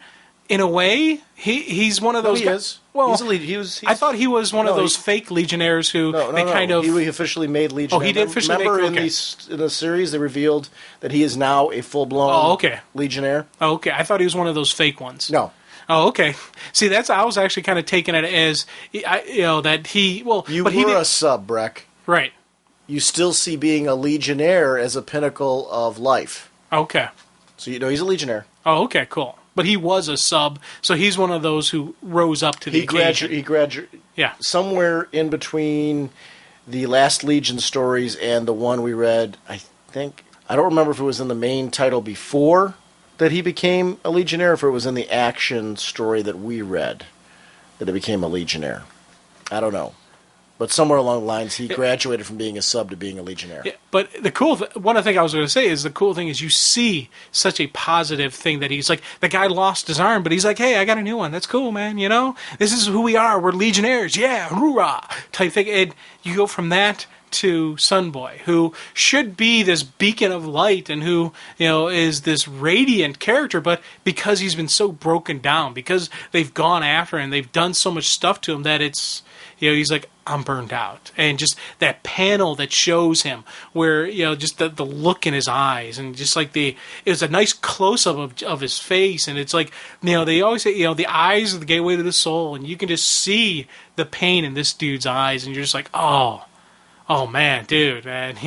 B: in a way. He's one of those
A: guys. Is.
B: Well,
A: he's
B: I thought he was one of those fake Legionnaires who kind of...
A: He officially made Legionnaire.
B: Oh, he did officially
A: Remember in the series they revealed that he is now a full-blown Legionnaire?
B: Oh, okay. I thought he was one of those fake ones.
A: No.
B: Oh, okay. See, I was actually kind of taking it as, that he... Well,
A: you were a sub, Breck.
B: Right.
A: You still see being a Legionnaire as a pinnacle of life.
B: Okay.
A: So he's a Legionnaire.
B: Oh, okay, cool. But he was a sub, so he's one of those who rose up to the occasion.
A: He graduated. Yeah. Somewhere in between the last Legion stories and the one we read, I don't remember if it was in the main title before that he became a Legionnaire, or if it was in the action story that we read that he became a Legionnaire. I don't know. But somewhere along the lines, he graduated from being a sub to being a Legionnaire. Yeah,
B: but the cool one of the things I was going to say is the cool thing is you see such a positive thing that he's the guy lost his arm, but he's hey, I got a new one. That's cool, man. This is who we are. We're Legionnaires. Yeah, hoorah, type thing. And you go from that to Sunboy, who should be this beacon of light and who, is this radiant character, but because he's been so broken down, because they've gone after him, they've done so much stuff to him that it's, he's I'm burned out. And just that panel that shows him where, just the look in his eyes and just it was a nice close-up of his face. And it's they always say, the eyes are the gateway to the soul. And you can just see the pain in this dude's eyes. And you're just oh man, dude, man,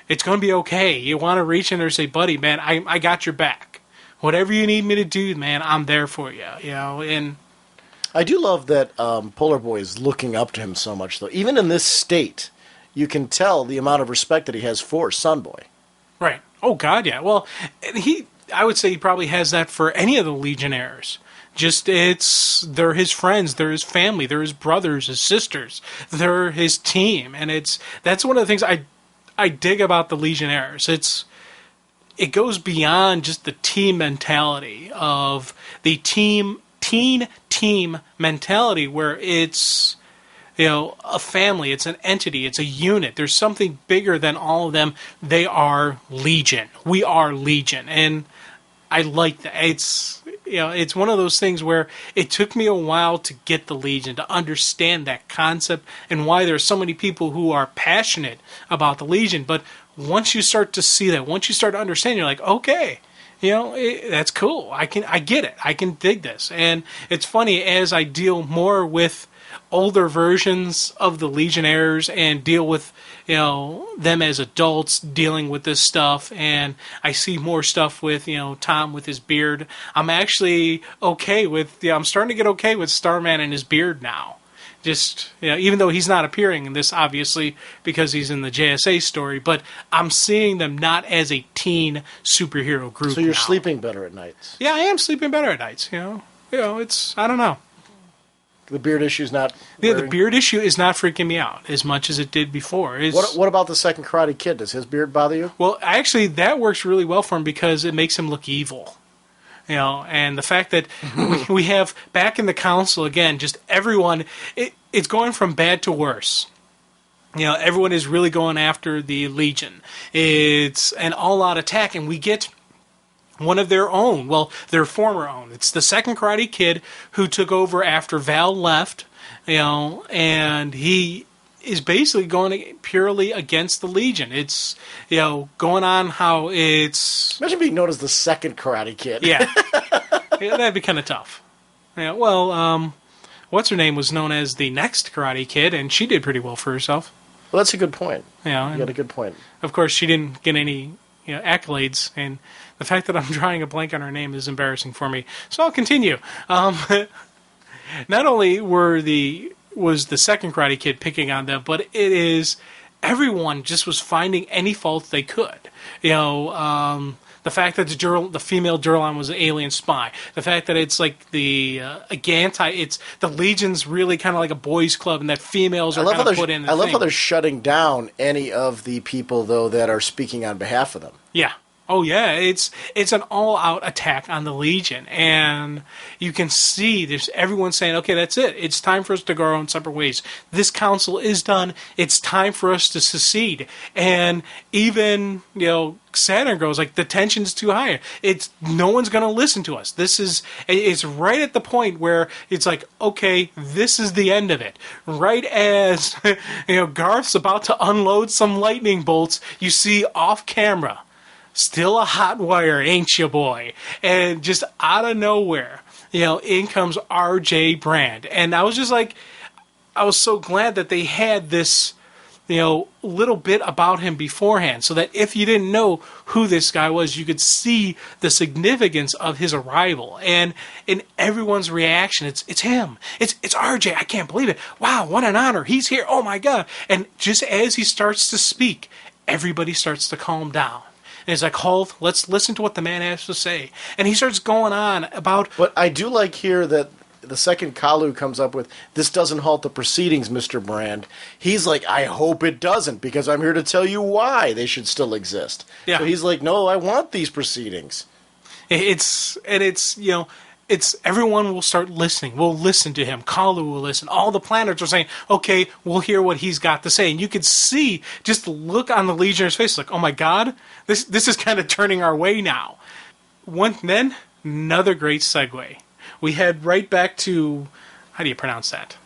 B: it's going to be okay. You want to reach in there and say, buddy, man, I got your back. Whatever you need me to do, man, I'm there for you, and...
A: I do love that Polar Boy is looking up to him so much, though. Even in this state, you can tell the amount of respect that he has for Sunboy.
B: Right. Oh, God, yeah. Well, I would say he probably has that for any of the Legionnaires. Just they're his friends, they're his family, they're his brothers, his sisters, they're his team. And that's one of the things I dig about the Legionnaires. It goes beyond just the team mentality of the teen team mentality where it's a family, it's an entity, it's a unit. There's something bigger than all of them. They are Legion. We are Legion, and I like that. it's one of those things where it took me a while to get the Legion, to understand that concept and why there are so many people who are passionate about the Legion. But once you start to see that, once you start to understand, you're like, okay, that's cool. I get it. I can dig this. And it's funny, as I deal more with older versions of the Legionnaires and deal with them as adults dealing with this stuff, and I see more stuff with Tom with his beard, I'm actually okay with I'm starting to get okay with Starman and his beard now. Just even though he's not appearing in this, obviously, because he's in the JSA story, but I'm seeing them not as a teen superhero group.
A: So you're
B: now.
A: sleeping better at nights.
B: Yeah, I am sleeping better at nights. It's, I don't know.
A: The beard issue is not.
B: Yeah, the beard issue is not freaking me out as much as it did before.
A: What about the second Karate Kid? Does his beard bother you?
B: Well, actually, that works really well for him because it makes him look evil. And the fact that we have back in the council again, just everyone, it's going from bad to worse. Everyone is really going after the Legion. It's an all-out attack, and we get one of their own, their former own. It's the second Karate Kid who took over after Val left, and he is basically going purely against the Legion. It's, going on how it's...
A: Imagine being known as the second Karate Kid.
B: Yeah. That'd be kind of tough. What's her name was known as the next Karate Kid, and she did pretty well for herself.
A: Well, that's a good point. You got a good point.
B: Of course, she didn't get any accolades, and the fact that I'm drawing a blank on her name is embarrassing for me. So I'll continue. Not only was the second Karate Kid picking on them, but it is everyone just was finding any fault they could. The fact that the female Durlan was an alien spy. The fact that it's like it's the Legion's really kind of like a boys' club, and that females are kind of put in.
A: I love how they're shutting down any of the people though that are speaking on behalf of them.
B: Yeah. Oh yeah, it's an all-out attack on the Legion, and you can see there's everyone saying, "Okay, that's it. It's time for us to go our own separate ways. This council is done. It's time for us to secede." And even Saturn goes like, "The tension's too high. No one's going to listen to us. It's right at the point where it's like, okay, this is the end of it." Right as Garth's about to unload some lightning bolts, you see off camera. Still a hot wire, ain't you, boy? And just out of nowhere, in comes R.J. Brand. And I was just like, I was so glad that they had this, little bit about him beforehand, so that if you didn't know who this guy was, you could see the significance of his arrival. And in everyone's reaction, it's him. It's R.J. I can't believe it. Wow, what an honor. He's here. Oh, my God. And just as he starts to speak, everybody starts to calm down. And he's like, "Hold, let's listen to what the man has to say." And he starts going on about...
A: But I do like here that the second Kalu comes up with, "This doesn't halt the proceedings, Mr. Brand." He's like, "I hope it doesn't, because I'm here to tell you why they should still exist." Yeah. So he's like, "No, I want these proceedings."
B: It's everyone will start listening. We'll listen to him. Kalu will listen. All the planets are saying, "Okay, we'll hear what he's got to say." And you could see just the look on the Legionnaires' face, like, "Oh my God, this is kind of turning our way now." Then another great segue. We head right back to, how do you pronounce that?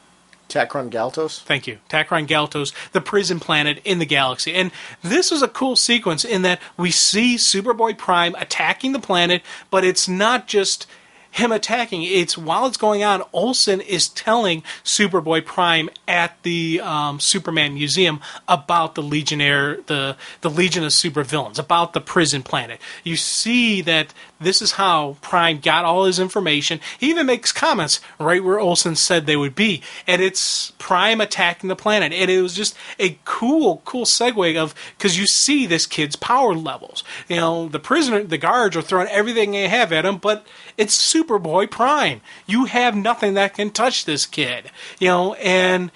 A: Takron Galtos?
B: Thank you. Takron Galtos, the prison planet in the galaxy. And this is a cool sequence in that we see Superboy Prime attacking the planet, but it's not just him attacking. It's while it's going on, Olsen is telling Superboy Prime at the Superman Museum about the Legionnaire, the Legion of Supervillains, about the prison planet. You see that this is how Prime got all his information. He even makes comments right where Olsen said they would be. And it's Prime attacking the planet. And it was just a cool segue of, because you see this kid's power levels. The guards are throwing everything they have at him, but it's Superboy Prime. You have nothing that can touch this kid. And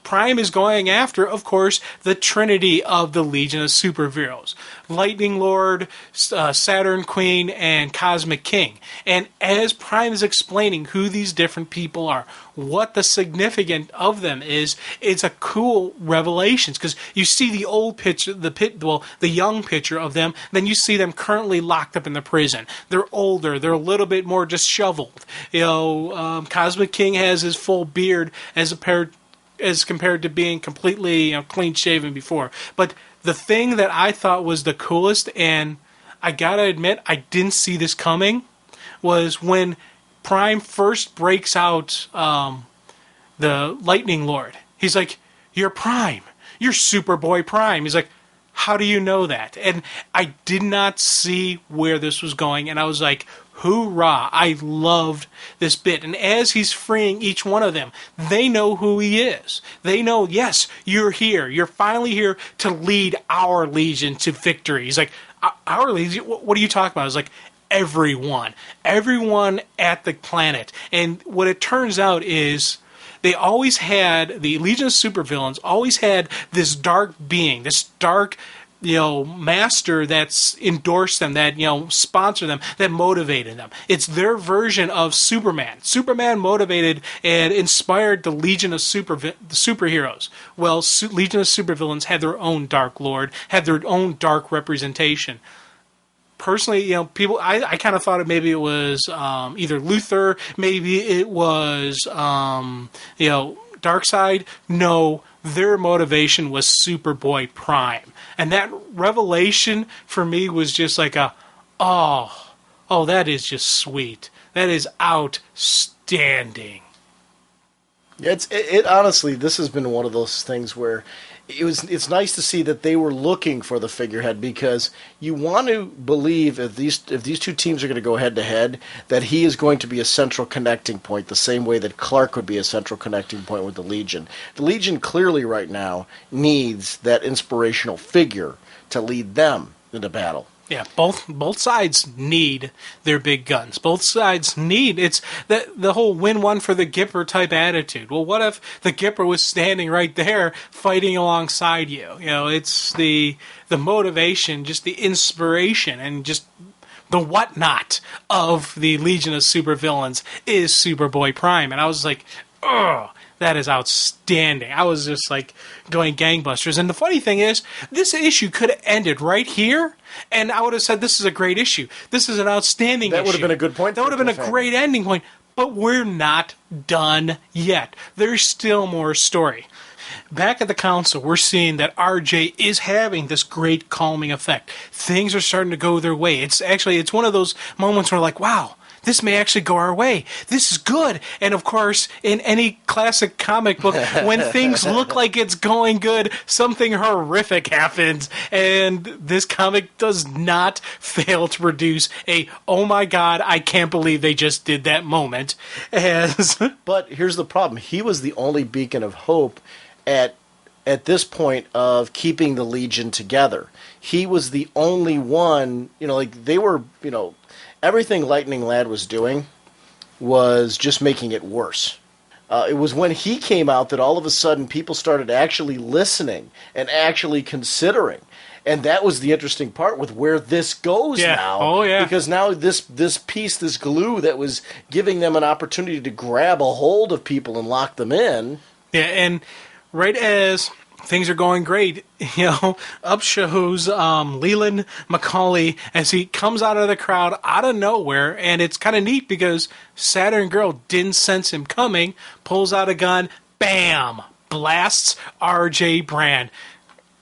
B: Prime is going after, of course, the trinity of the Legion of Superheroes. Lightning Lord, Saturn Queen, and Cosmic King. And as Prime is explaining who these different people are, what the significance of them is, it's a cool revelation. Because you see the old picture, the young picture of them, then you see them currently locked up in the prison. They're older, they're a little bit more disheveled. Cosmic King has his full beard as compared to being completely clean shaven before. But the thing that I thought was the coolest, and I gotta admit I didn't see this coming, was when Prime first breaks out the Lightning Lord. He's like, "You're Prime. You're Superboy Prime." He's like, "How do you know that?" And I did not see where this was going, and I was like, hoorah, I loved this bit. And as he's freeing each one of them, they know who he is. They know, yes, you're here. You're finally here to lead our Legion to victory. He's like, our Legion? What are you talking about? I was like, everyone at the planet. And what it turns out is they always had, the Legion of Supervillains always had this dark being, this dark master that's endorsed them, that, sponsored them, that motivated them. It's their version of Superman. Superman motivated and inspired the Legion of superheroes. Well, Legion of Supervillains had their own Dark Lord, had their own dark representation. Personally, people, I kind of thought maybe it was either Luthor, maybe it was, Darkseid. No, their motivation was Superboy Prime. And that revelation for me was just like oh, that is just sweet. That is outstanding.
A: Yeah, it honestly, this has been one of those things where it's nice to see that they were looking for the figurehead, because you want to believe if these two teams are going to go head to head, that he is going to be a central connecting point, the same way that Clark would be a central connecting point with the Legion. The Legion clearly right now needs that inspirational figure to lead them into battle.
B: Yeah, both sides need their big guns. Both sides need, it's the whole win one for the Gipper type attitude. Well, what if the Gipper was standing right there fighting alongside you? It's the motivation, just the inspiration, and just the whatnot of the Legion of Supervillains is Superboy Prime. And I was like, ugh. That is outstanding. I was just like going gangbusters. And the funny thing is, this issue could have ended right here, and I would have said, this is a great issue. This is an outstanding issue.
A: That would have been a good point.
B: That would have been a great ending point. But we're not done yet. There's still more story. Back at the council, we're seeing that RJ is having this great calming effect. Things are starting to go their way. It's one of those moments where like, wow, this may actually go our way. This is good. And of course, in any classic comic book, when things look like it's going good, something horrific happens. And this comic does not fail to produce a, oh my God, I can't believe they just did that moment.
A: But here's the problem. He was the only beacon of hope at this point of keeping the Legion together. He was the only one, they were, everything Lightning Lad was doing was just making it worse. It was when he came out that all of a sudden people started actually listening and actually considering. And that was the interesting part with where this goes now.
B: Oh, yeah.
A: Because now this piece, this glue that was giving them an opportunity to grab a hold of people and lock them in.
B: Yeah, and right as things are going great, up shows Leland McCauley as he comes out of the crowd out of nowhere, and it's kind of neat because Saturn Girl didn't sense him coming, pulls out a gun, bam, blasts RJ Brand.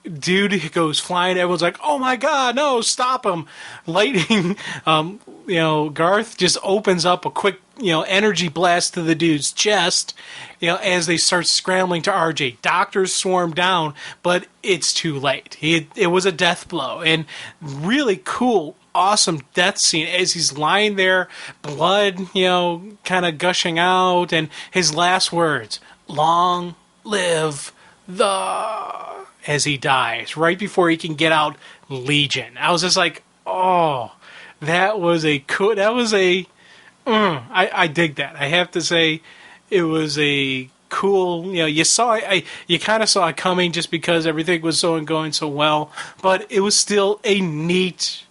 B: Dude goes flying, everyone's like, oh my God, no, stop him. Lightning, Garth just opens up a quick, energy blast to the dude's chest, as they start scrambling to RJ. Doctors swarm down, but it's too late. It was a death blow, and really cool, awesome death scene as he's lying there, blood, kind of gushing out, and his last words, long live as he dies, right before he can get out Legion. I was just like, oh, that was I dig that. I have to say, it was a cool. You kind of saw it coming just because everything was going so well, but it was still a neat,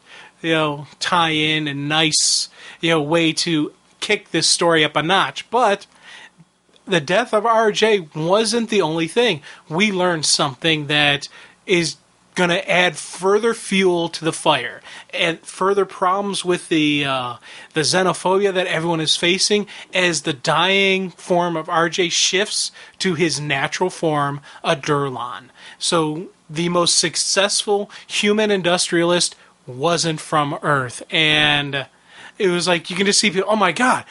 B: tie-in and nice, way to kick this story up a notch. But the death of RJ wasn't the only thing. We learned something that is going to add further fuel to the fire and further problems with the xenophobia that everyone is facing as the dying form of RJ shifts to his natural form, a Durlan. So the most successful human industrialist wasn't from Earth, and it was like you can just see people, oh my God,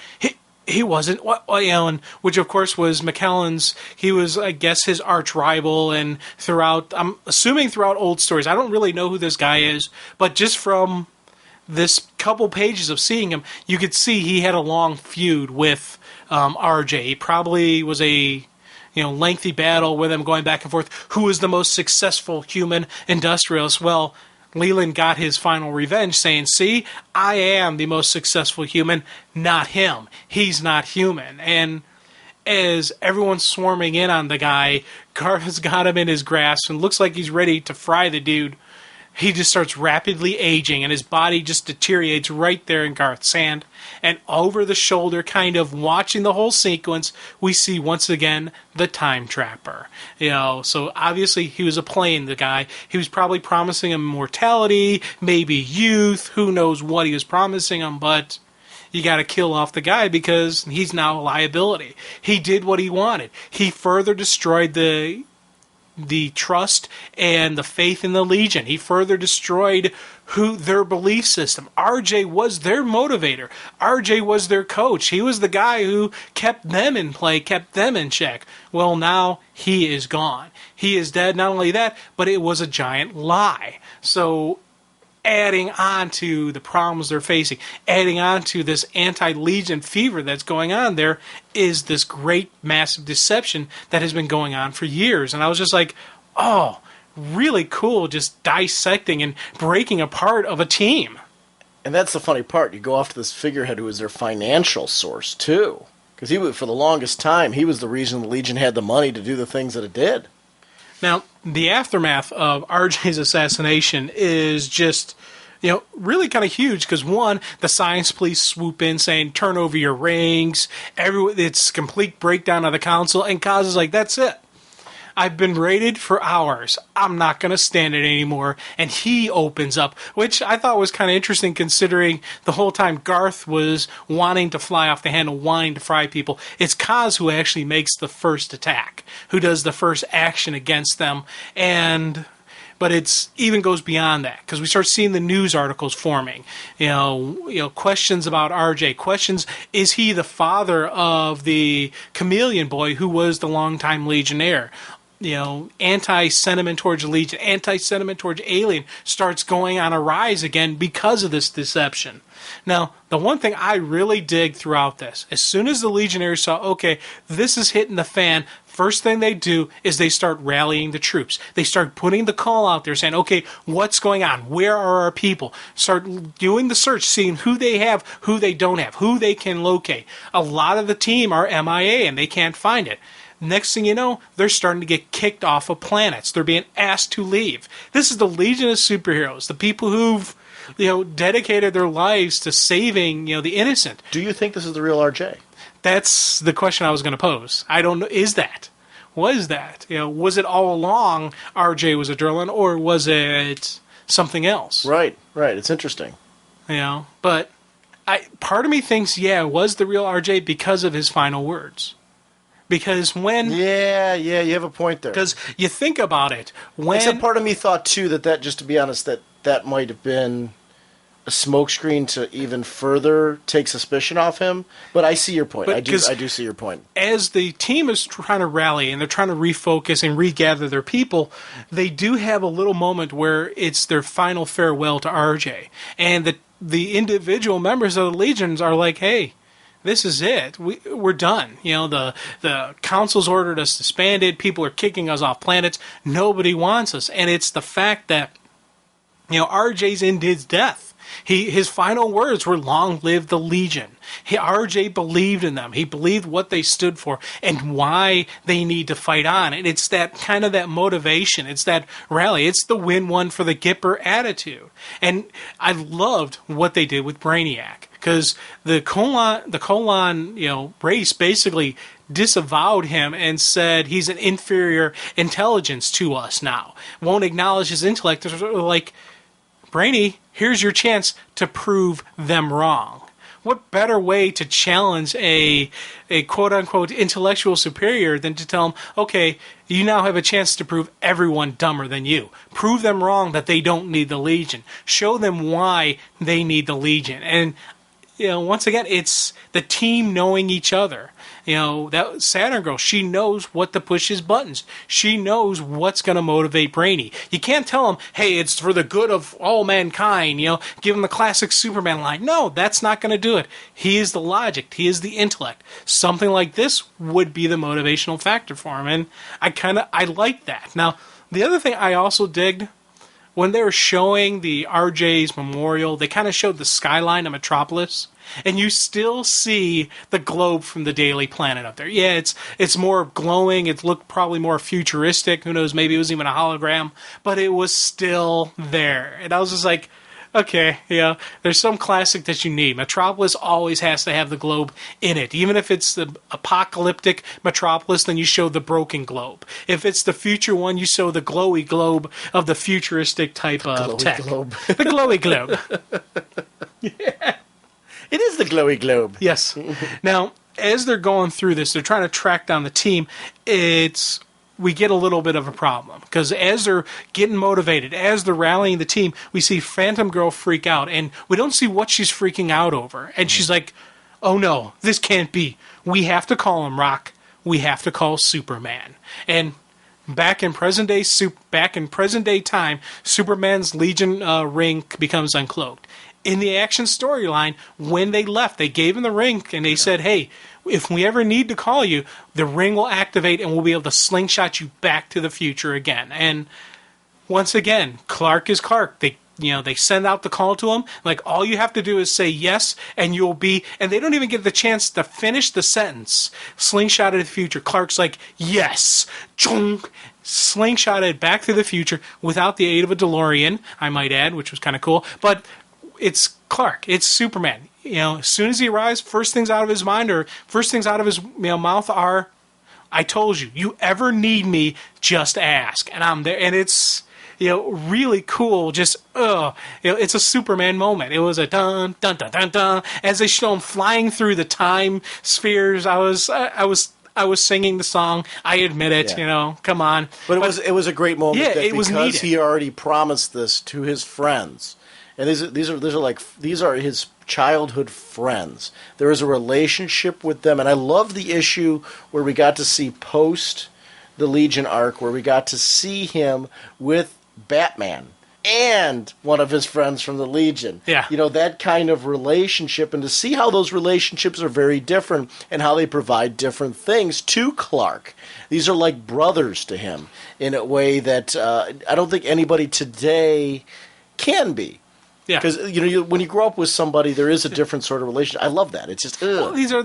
B: he wasn't, what Alan, which of course was McKellen's, he was, I guess, his arch rival, and I'm assuming throughout old stories, I don't really know who this guy is, but just from this couple pages of seeing him, you could see he had a long feud with RJ. He probably was a lengthy battle with him going back and forth. Who is the most successful human industrialist? Well, Leland got his final revenge saying, see, I am the most successful human, not him. He's not human. And as everyone's swarming in on the guy, Garth's got him in his grasp and looks like he's ready to fry the dude. He just starts rapidly aging, and his body just deteriorates right there in Garth's hand. And over the shoulder, kind of watching the whole sequence, we see once again the Time Trapper. So obviously he was playing the guy. He was probably promising him immortality, maybe youth. Who knows what he was promising him, but you got to kill off the guy because he's now a liability. He did what he wanted. He further destroyed the trust and the faith in the Legion. He further destroyed their belief system. RJ was their motivator. RJ was their coach. He was the guy who kept them in play, kept them in check. Well, now he is gone. He is dead. Not only that, but it was a giant lie. So adding on to the problems they're facing, adding on to this anti-Legion fever that's going on there, is this great massive deception that has been going on for years. And I was just like, oh, really cool, just dissecting and breaking apart of a team.
A: And that's the funny part. You go off to this figurehead who is their financial source, too. Because for the longest time, he was the reason the Legion had the money to do the things that it did.
B: Now, the aftermath of RJ's assassination is just, really kind of huge because, one, the science police swoop in saying, turn over your rings. It's complete breakdown of the council, and Kaz is like, that's it. I've been raided for hours. I'm not going to stand it anymore. And he opens up, which I thought was kind of interesting considering the whole time Garth was wanting to fly off the handle, wanting to fry people. It's Kaz who actually makes the first attack, who does the first action against them. But it's even goes beyond that because we start seeing the news articles forming. Questions about RJ. Questions: is he the father of the chameleon boy who was the longtime Legionnaire? Anti-sentiment towards Legion, anti-sentiment towards Alien starts going on a rise again because of this deception. Now, the one thing I really dig throughout this, as soon as the Legionnaires saw, okay, this is hitting the fan, first thing they do is they start rallying the troops. They start putting the call out there saying, okay, what's going on? Where are our people? Start doing the search, seeing who they have, who they don't have, who they can locate. A lot of the team are MIA and they can't find it. Next thing you know, they're starting to get kicked off of planets. They're being asked to leave. This is the Legion of Superheroes, the people who've dedicated their lives to saving the innocent.
A: Do you think this is the real RJ?
B: That's the question I was going to pose. I don't know. Was that? Was it all along RJ was a Durlan, or was it something else?
A: Right. It's interesting.
B: But part of me thinks, it was the real RJ because of his final words. Because when...
A: Yeah, you have a point there.
B: Because you think about it,
A: Except part of me thought, too, that just to be honest, that might have been a smokescreen to even further take suspicion off him. But I see your point. I do see your point.
B: As the team is trying to rally and they're trying to refocus and regather their people, they do have a little moment where it's their final farewell to RJ. And the individual members of the Legions are like, hey... this is it. We're done. The council's ordered us disbanded. People are kicking us off planets. Nobody wants us. And it's the fact that RJ's in his death. His final words were, "Long live the Legion." RJ believed in them. He believed what they stood for and why they need to fight on. And it's that kind of that motivation. It's that rally. It's the win one for the Gipper attitude. And I loved what they did with Brainiac, because the Colon race basically disavowed him and said he's an inferior intelligence to us now. Won't acknowledge his intellect. They're like, Brainy, here's your chance to prove them wrong. What better way to challenge a quote-unquote intellectual superior than to tell them, okay, you now have a chance to prove everyone dumber than you. Prove them wrong that they don't need the Legion. Show them why they need the Legion. And, once again, it's the team knowing each other. That Saturn Girl, she knows what to push his buttons. She knows what's going to motivate Brainy. You can't tell him, hey, it's for the good of all mankind, give him the classic Superman line. No, that's not going to do it. He is the logic. He is the intellect. Something like this would be the motivational factor for him, and I like that. Now, the other thing I also digged, when they were showing the RJ's memorial, they kind of showed the skyline of Metropolis, and you still see the globe from the Daily Planet up there. Yeah, it's more glowing. It looked probably more futuristic. Who knows? Maybe it was even a hologram, but it was still there. And I was just like, okay, there's some classic that you need. Metropolis always has to have the globe in it. Even if it's the apocalyptic Metropolis, then you show the broken globe. If it's the future one, you show the glowy globe of the futuristic type of tech.
A: Globe.
B: The glowy globe.
A: Yeah. It is the glowy globe.
B: Yes. Now, as they're going through this, they're trying to track down the team. We get a little bit of a problem, because as they're getting motivated, as they're rallying the team, we see Phantom Girl freak out, and we don't see what she's freaking out over. And she's like, oh no, this can't be. We have to call him, Rock. We have to call Superman. And back in present day time, Superman's Legion ring becomes uncloaked. In the action storyline, when they left, they gave him the ring, and they said, hey, if we ever need to call you, the ring will activate and we'll be able to slingshot you back to the future again. And once again, Clark is Clark. They send out the call to him. Like, all you have to do is say yes, and you'll be... And they don't even get the chance to finish the sentence. Slingshot to the future. Clark's like, yes. Chunk. Slingshotted back to the future without the aid of a DeLorean, I might add, which was kind of cool. But it's Clark. It's Superman. As soon as he arrives, first things out of his mind or first things out of his mouth are, I told you, you ever need me, just ask. And I'm there. And it's, really cool. Just, it's a Superman moment. It was a dun, dun, dun, dun, dun. As they show him flying through the time spheres, I was singing the song. I admit it, come on.
A: But it was a great moment.
B: Yeah, it was needed.
A: Because he already promised this to his friends. And these are his childhood friends. There is a relationship with them, and I love the issue where we got to see post the Legion arc, where we got to see him with Batman and one of his friends from the Legion.
B: Yeah.
A: That kind of relationship, and to see how those relationships are very different and how they provide different things to Clark. These are like brothers to him in a way that I don't think anybody today can be.
B: Yeah,
A: because when you grow up with somebody, there is a different sort of relationship. I love that. It's just
B: well, these are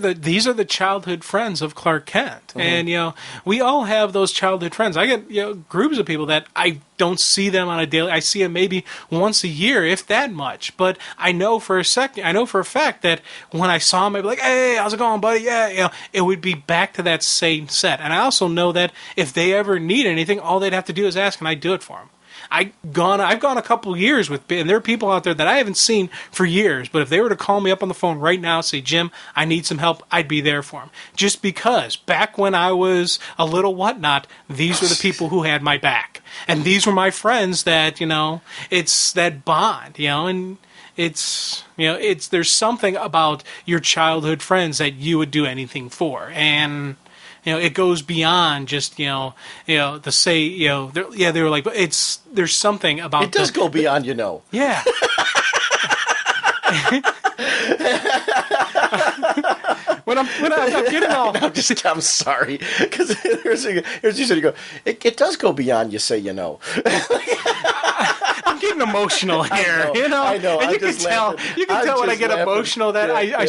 B: the childhood friends of Clark Kent, and we all have those childhood friends. I get groups of people that I don't see them on a daily. I see them maybe once a year, if that much. But I know for a fact that when I saw them, I'd be like, "Hey, how's it going, buddy?" Yeah, it would be back to that same set. And I also know that if they ever need anything, all they'd have to do is ask, and I do it for them. I've gone a couple of years with, and there are people out there that I haven't seen for years, but if they were to call me up on the phone right now and say, Jim, I need some help, I'd be there for them. Just because back when I was a little whatnot, these were the people who had my back. And these were my friends that, it's that bond, and it's, there's something about your childhood friends that you would do anything for. And it goes beyond just, the say, they were like, there's something about
A: it does go beyond,
B: Yeah. when I'm getting all...
A: I'm sorry. Because here's you said, it does go beyond you say,
B: I'm getting emotional here.
A: I know.
B: And
A: I'm
B: you can
A: just
B: tell.
A: laughing.
B: You can
A: I'm
B: tell when I
A: just
B: get
A: laughing.
B: emotional that
A: Yeah,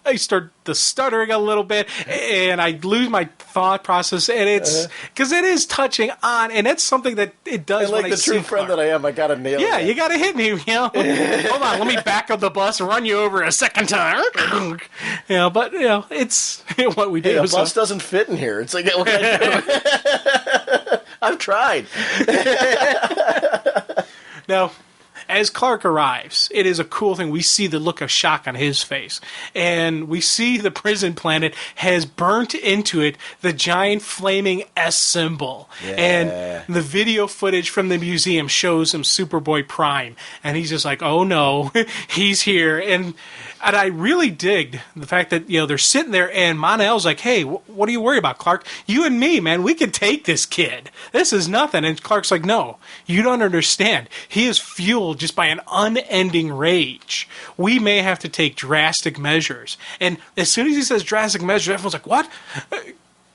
B: I start the stuttering a little bit, and I lose my thought process. And it's because it is touching on, and that's something that it does.
A: And like
B: when
A: the
B: I see
A: true friend
B: Clark.
A: that I am, I gotta nail it.
B: Yeah, you gotta hit me. Hold on, let me back up the bus and run you over a second time. But it's what we do.
A: Hey, a
B: so-
A: bus doesn't fit in here. It's like, what can I do? I've tried.
B: Now, as Clark arrives, it is a cool thing. We see the look of shock on his face. And we see the prison planet has burnt into it the giant flaming S symbol.
A: Yeah.
B: And the video footage from the museum shows him Superboy Prime. And he's just like, oh no, he's here. And I really digged the fact that, they're sitting there and Mon-El's like, hey, what are you worried about, Clark? You and me, man, we can take this kid. This is nothing. And Clark's like, no, you don't understand. He is fueled just by an unending rage. We may have to take drastic measures. And as soon as he says drastic measures, everyone's like, what?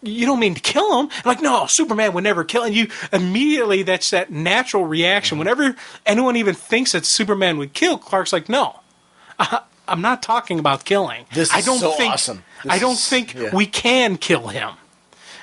B: You don't mean to kill him? I'm like, no, Superman would never kill him. You immediately, that's that natural reaction. Whenever anyone even thinks that Superman would kill, Clark's like, no. I'm not talking about killing.
A: This is so awesome.
B: I don't think we can kill him.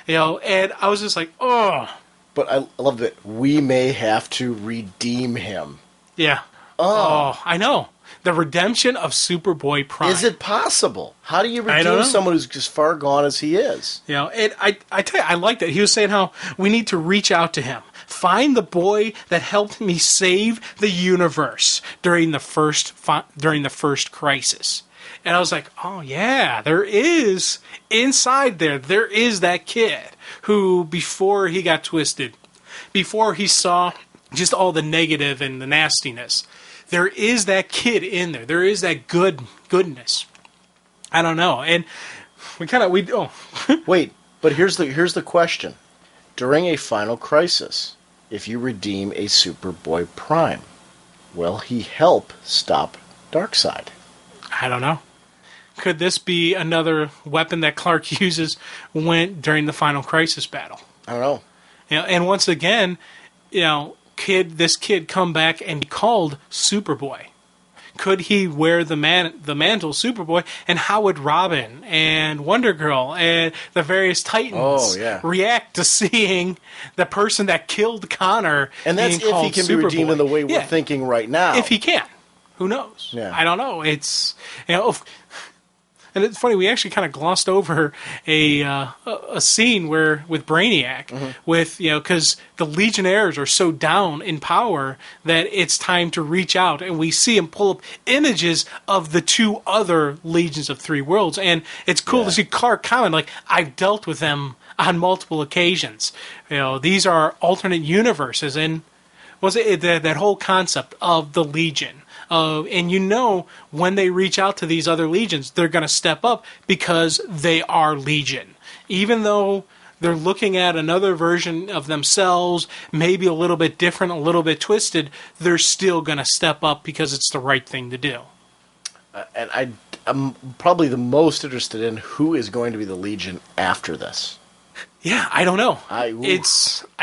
B: And I was just like, oh.
A: But I love that we may have to redeem him.
B: Yeah. Oh, I know. The redemption of Superboy Prime.
A: Is it possible? How do you redeem someone who's as far gone as he is?
B: And I tell you, I like that. He was saying how we need to reach out to him. Find the boy that helped me save the universe during the first crisis. And I was like, oh yeah, there is inside there is that kid who, before he got twisted, before he saw just all the negative and the nastiness, there is that kid in there. There is that goodness. I don't know. And
A: Wait, but here's the question. During a final crisis, if you redeem a Superboy Prime, will he help stop Darkseid?
B: I don't know. Could this be another weapon that Clark uses during the final crisis battle?
A: I don't know.
B: And once again, this kid come back and be called Superboy. Could he wear the mantle Superboy? And how would Robin and Wonder Girl and the various Titans react to seeing the person that killed Connor?
A: And that's if he can be redeemed in the way we're thinking right now.
B: If he can. Who knows?
A: Yeah.
B: I don't know. It's, and it's funny, we actually kind of glossed over a scene with Brainiac, because the Legionnaires are so down in power that it's time to reach out, and we see him pull up images of the two other Legions of Three Worlds, and it's cool to see Clark comment, like, I've dealt with them on multiple occasions. These are alternate universes, and was it that whole concept of the Legion? And when they reach out to these other legions, they're going to step up because they are Legion. Even though they're looking at another version of themselves, maybe a little bit different, a little bit twisted, they're still going to step up because it's the right thing to do.
A: And I'm probably the most interested in who is going to be the Legion after this.
B: Yeah, I don't know. I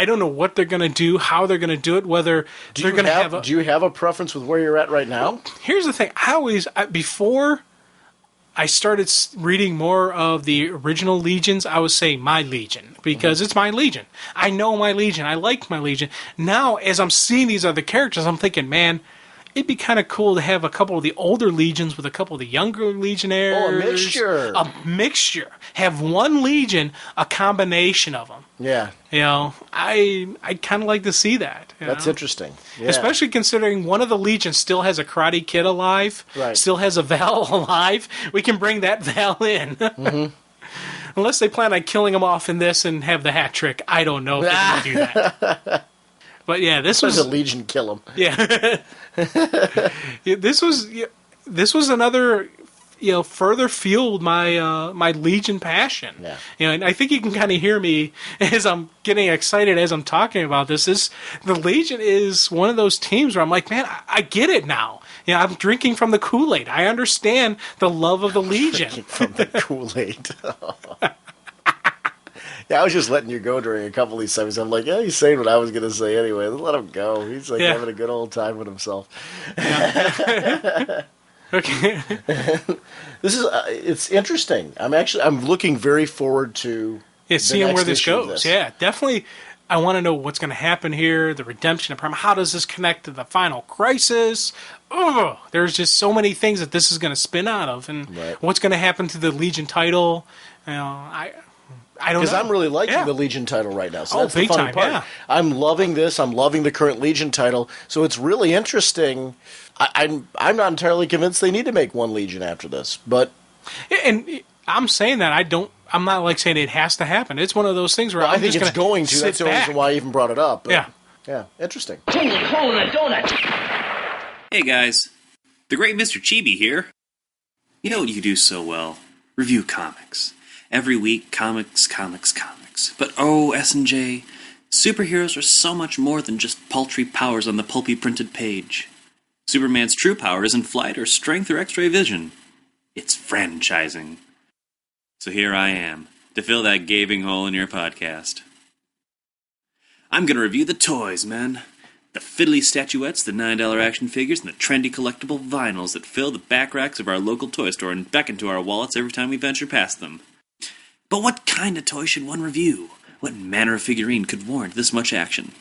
B: don't know what they're going to do, how they're going to do it, whether they're going to have
A: Do you have a preference with where you're at right now?
B: Here's the thing. Before I started reading more of the original Legions, I would say my Legion, because it's my Legion. I know my Legion. I like my Legion. Now, as I'm seeing these other characters, I'm thinking, man, it'd be kind of cool to have a couple of the older Legions with a couple of the younger Legionnaires.
A: Oh, a mixture.
B: A mixture. Have one Legion, a combination of them.
A: Yeah.
B: I'd kind of like to see that.
A: That's interesting. Yeah.
B: Especially considering one of the Legions still has a Karate Kid alive, still has a Val alive. We can bring that Val in. Mm-hmm. Unless they plan on killing him off in this and have the hat trick. I don't know if they're going to do that. But yeah, this was
A: a Legion kill him.
B: Yeah. This was another, further fueled my Legion passion. Yeah. And I think you can kind of hear me as I'm getting excited as I'm talking about this. The Legion is one of those teams where I'm like, man, I get it now. I'm drinking from the Kool-Aid. I understand the love of the Legion.
A: Drinking from the Kool-Aid. Yeah, I was just letting you go during a couple of these segments. I'm like, yeah, he's saying what I was going to say anyway. Let him go. He's like having a good old time with himself.
B: Yeah. Okay.
A: This is it's interesting. I'm looking very forward to
B: seeing where this goes.
A: This.
B: Yeah, definitely. I want to know what's going to happen here, the redemption of Prime. How does this connect to the final crisis? Oh, there's just so many things that this is going to spin out of, and what's going to happen to the Legion title. I don't know.
A: Because I'm really liking the Legion title right now. So that's
B: big
A: the funny
B: time,
A: part.
B: yeah.
A: I'm loving this. I'm loving the current Legion title. So it's really interesting. I'm not entirely convinced they need to make one Legion after this, but
B: and I'm saying that I'm not like saying it has to happen. It's one of those things where
A: I think it's going to. That's the only reason why I even brought it up. But, yeah, interesting.
J: Hey guys, the great Mr. Chibi here. You know what you do so well? Review comics. Every week, comics. But S&J, superheroes are so much more than just paltry powers on the pulpy printed page. Superman's true power isn't flight or strength or X-ray vision. It's franchising. So here I am, to fill that gaping hole in your podcast. I'm going to review the toys, man. The fiddly statuettes, the $9 action figures, and the trendy collectible vinyls that fill the back racks of our local toy store and beckon to our wallets every time we venture past them. But what kind of toy should one review? What manner of figurine could warrant this much action?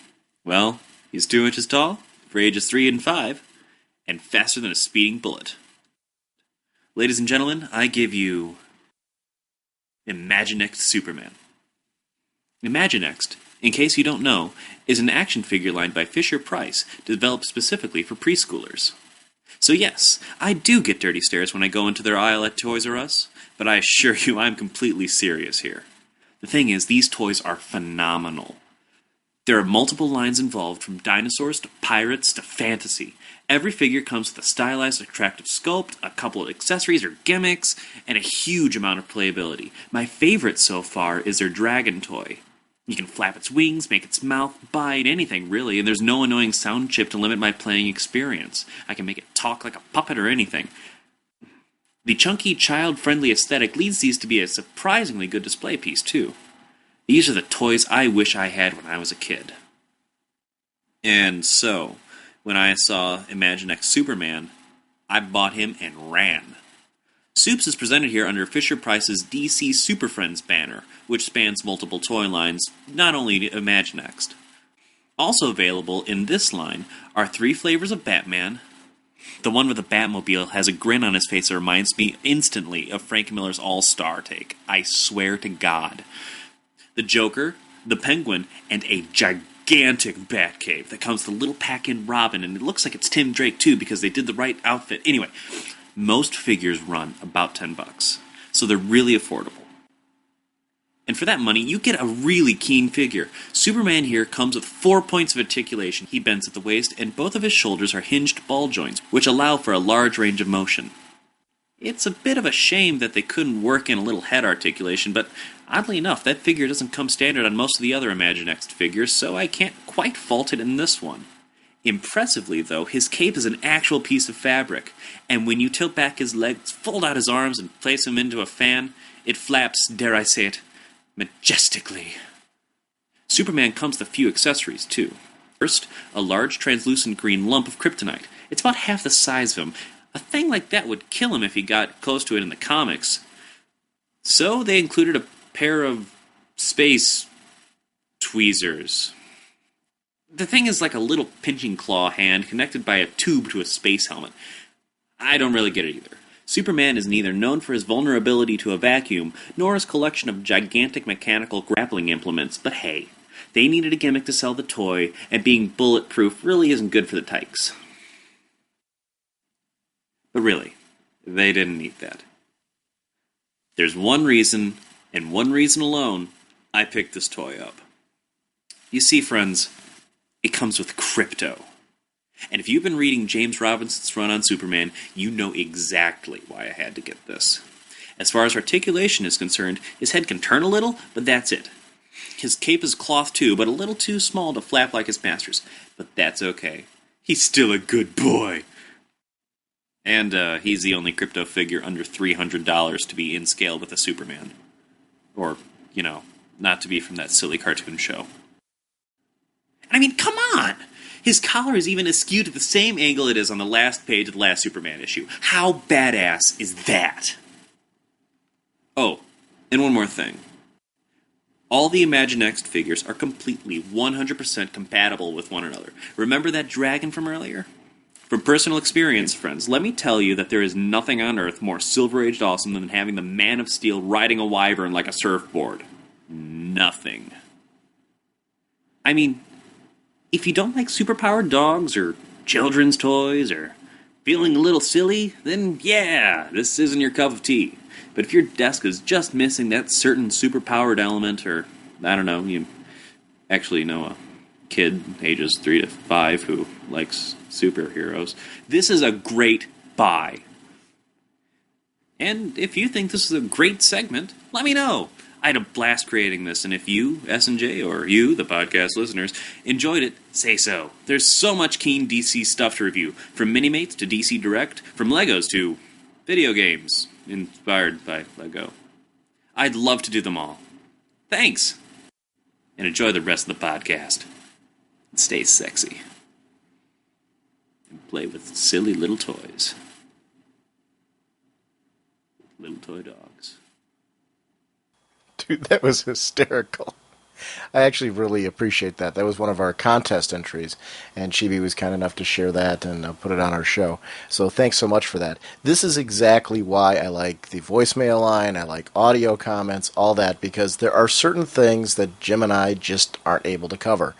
J: Well, he's 2 inches tall, for ages 3 and 5, and faster than a speeding bullet. Ladies and gentlemen, I give you Imaginext Superman. Imaginext, in case you don't know, is an action figure line by Fisher-Price developed specifically for preschoolers. So yes, I do get dirty stares when I go into their aisle at Toys R Us, but I assure you I'm completely serious here. The thing is, these toys are phenomenal. There are multiple lines involved, from dinosaurs to pirates to fantasy. Every figure comes with a stylized, attractive sculpt, a couple of accessories or gimmicks, and a huge amount of playability. My favorite so far is their dragon toy. You can flap its wings, make its mouth, bite, anything really, and there's no annoying sound chip to limit my playing experience. I can make it talk like a puppet or anything. The chunky, child-friendly aesthetic leads these to be a surprisingly good display piece, too. These are the toys I wish I had when I was a kid. And so, when I saw Imaginext Superman, I bought him and ran. Supes is presented here under Fisher-Price's DC Super Friends banner, which spans multiple toy lines, not only Imaginext. Also available in this line are 3 flavors of Batman. The one with the Batmobile has a grin on his face that reminds me instantly of Frank Miller's All-Star take. I swear to God. The Joker, the Penguin, and a gigantic Batcave that comes with a little pack-in Robin, and it looks like it's Tim Drake too because they did the right outfit. Anyway, most figures run about $10, so they're really affordable. And for that money, you get a really keen figure. Superman here comes with 4 points of articulation. He bends at the waist, and both of his shoulders are hinged ball joints, which allow for a large range of motion. It's a bit of a shame that they couldn't work in a little head articulation, but oddly enough, that figure doesn't come standard on most of the other Imaginext figures, so I can't quite fault it in this one. Impressively, though, his cape is an actual piece of fabric, and when you tilt back his legs, fold out his arms, and place him into a fan, it flaps, dare I say it, majestically. Superman comes with a few accessories, too. First, a large translucent green lump of kryptonite. It's about half the size of him. A thing like that would kill him if he got close to it in the comics. So they included a pair of space tweezers. The thing is like a little pinching claw hand connected by a tube to a space helmet. I don't really get it either. Superman is neither known for his vulnerability to a vacuum, nor his collection of gigantic mechanical grappling implements, but hey, they needed a gimmick to sell the toy, and being bulletproof really isn't good for the tykes. But really, they didn't need that. There's one reason, and one reason alone, I picked this toy up. You see, friends, it comes with crypto. And if you've been reading James Robinson's run on Superman, you know exactly why I had to get this. As far as articulation is concerned, his head can turn a little, but that's it. His cape is cloth too, but a little too small to flap like his master's. But that's okay. He's still a good boy. And he's the only crypto figure under $300 to be in scale with a Superman. Or, not to be from that silly cartoon show. I mean, come on! His collar is even askew to the same angle it is on the last page of the last Superman issue. How badass is that? Oh, and one more thing. All the Imaginext figures are completely 100% compatible with one another. Remember that dragon from earlier? From personal experience, friends, let me tell you that there is nothing on Earth more silver-aged awesome than having the Man of Steel riding a wyvern like a surfboard. Nothing. I mean, if you don't like superpowered dogs, or children's toys, or feeling a little silly, then yeah, this isn't your cup of tea. But if your desk is just missing that certain superpowered element, or, I don't know, you actually know a kid ages 3 to 5 who likes superheroes, this is a great buy. And if you think this is a great segment, let me know. I had a blast creating this, and if you, S&J, or you, the podcast listeners, enjoyed it, say so. There's so much keen DC stuff to review, from Minimates to DC Direct, from Legos to video games inspired by Lego. I'd love to do them all. Thanks! And enjoy the rest of the podcast. And stay sexy. And play with silly little toys. Little toy dogs.
A: Dude, that was hysterical. I actually really appreciate that. That was one of our contest entries, and Chibi was kind enough to share that and put it on our show. So thanks so much for that. This is exactly why I like the voicemail line, I like audio comments, all that, because there are certain things that Jim and I just aren't able to cover.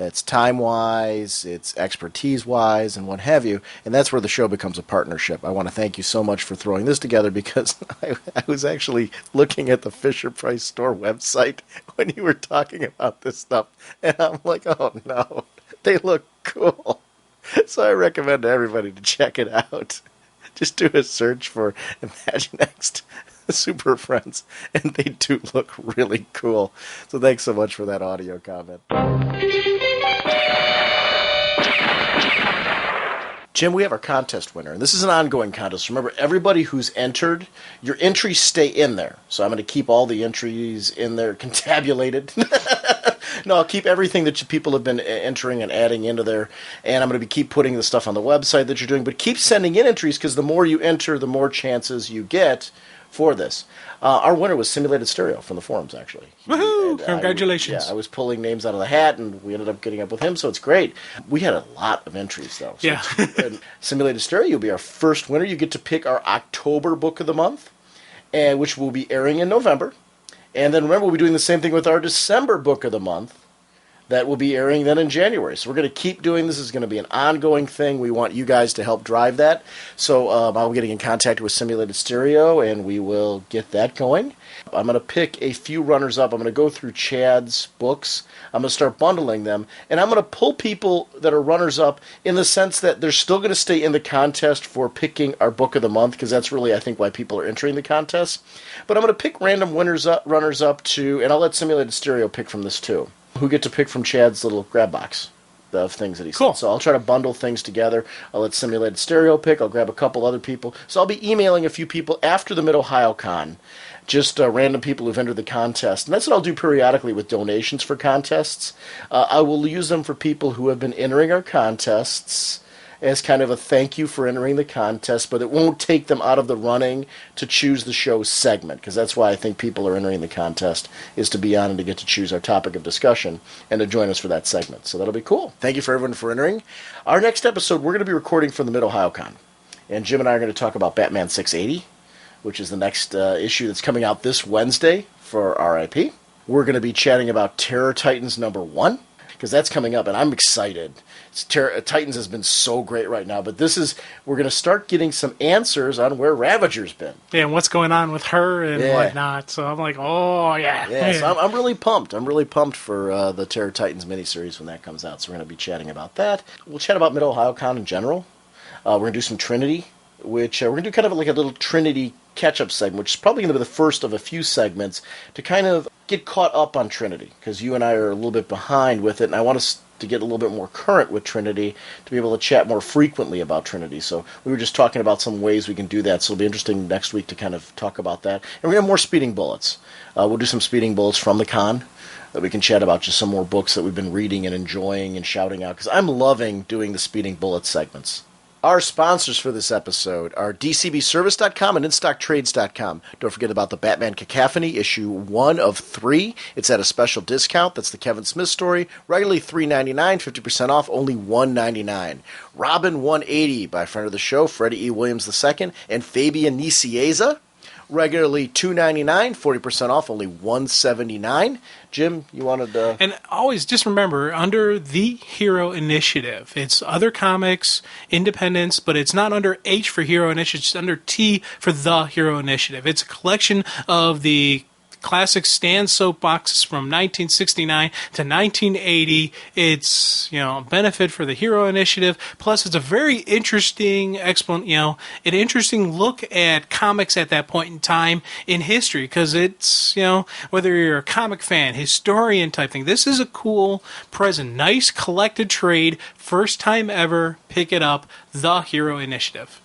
A: It's time-wise, it's expertise-wise, and what have you, and that's where the show becomes a partnership. I want to thank you so much for throwing this together, because I was actually looking at the Fisher-Price store website when you were talking about this stuff, and I'm like, oh no, they look cool. So I recommend to everybody to check it out. Just do a search for Imaginext Super Friends, and they do look really cool. So thanks so much for that audio comment. Jim, we have our contest winner, and this is an ongoing contest. Remember, everybody who's entered, your entries stay in there. So I'm going to keep all the entries in there contabulated. No, I'll keep everything that people have been entering and adding into there, and I'm going to keep putting the stuff on the website that you're doing. But keep sending in entries, because the more you enter, the more chances you get for this. Our winner was Simulated Stereo from the forums, actually.
B: Woohoo! Congratulations.
A: I was pulling names out of the hat, and we ended up getting up with him, so it's great. We had a lot of entries, though. So
B: yeah.
A: Simulated Stereo, you'll be our first winner. You get to pick our October book of the month, which will be airing in November. And then remember, we'll be doing the same thing with our December book of the month. That will be airing then in January. So we're going to keep doing this. It's going to be an ongoing thing. We want you guys to help drive that. So I'll be getting in contact with Simulated Stereo, and we will get that going. I'm going to pick a few runners-up. I'm going to go through Chad's books. I'm going to start bundling them. And I'm going to pull people that are runners-up in the sense that they're still going to stay in the contest for picking our book of the month, because that's really, I think, why people are entering the contest. But I'm going to pick random runners-up too, and I'll let Simulated Stereo pick from this too, who get to pick from Chad's little grab box of things that he
B: cool.
A: sent. So I'll try to bundle things together. I'll let Simulated Stereo pick. I'll grab a couple other people. So I'll be emailing a few people after the Mid-Ohio Con, just random people who've entered the contest. And that's what I'll do periodically with donations for contests. I will use them for people who have been entering our contests as kind of a thank you for entering the contest, but it won't take them out of the running to choose the show segment, because that's why I think people are entering the contest, is to be on and to get to choose our topic of discussion and to join us for that segment. So that'll be cool. Thank you for everyone for entering. Our next episode, we're going to be recording from the Mid-Ohio Con, and Jim and I are going to talk about Batman 680, which is the next issue that's coming out this Wednesday for RIP. We're going to be chatting about Terror Titans #1, because that's coming up, and I'm excited. Titans has been so great right now, but we're going to start getting some answers on where Ravager's been.
B: Yeah, and what's going on with her and whatnot. So I'm like, oh, yeah.
A: Yeah, so I'm really pumped. I'm really pumped for the Terror Titans miniseries when that comes out, so we're going to be chatting about that. We'll chat about Mid-Ohio Con in general. We're going to do some Trinity, which we're going to do kind of like a little Trinity catch-up segment, which is probably going to be the first of a few segments to kind of get caught up on Trinity, because you and I are a little bit behind with it, and I want to to get a little bit more current with Trinity, to be able to chat more frequently about Trinity. So we were just talking about some ways we can do that. So it'll be interesting next week to kind of talk about that. And we're going to have more speeding bullets. We'll do some speeding bullets from the con that we can chat about, just some more books that we've been reading and enjoying and shouting out, because I'm loving doing the speeding bullet segments. Our sponsors for this episode are DCBService.com and InStockTrades.com. Don't forget about the Batman Cacophony, issue 1 of 3. It's at a special discount. That's the Kevin Smith story. Regularly $3.99, 50% off, only $1.99. Robin 180 by a friend of the show, Freddie E. Williams II, and Fabian Nicieza. Regularly $2.99, 40% off, only $1.79. Jim, you wanted to...
B: And always just remember, under the Hero Initiative, it's other comics, independents, but it's not under H for Hero Initiative, it's under T for the Hero Initiative. It's a collection of the classic Stan soapboxes from 1969 to 1980. It's, a benefit for the Hero Initiative. Plus, it's a very interesting an interesting look at comics at that point in time in history, because it's, whether you're a comic fan, historian type thing, this is a cool present, nice collected trade, first time ever. Pick it up, the Hero Initiative.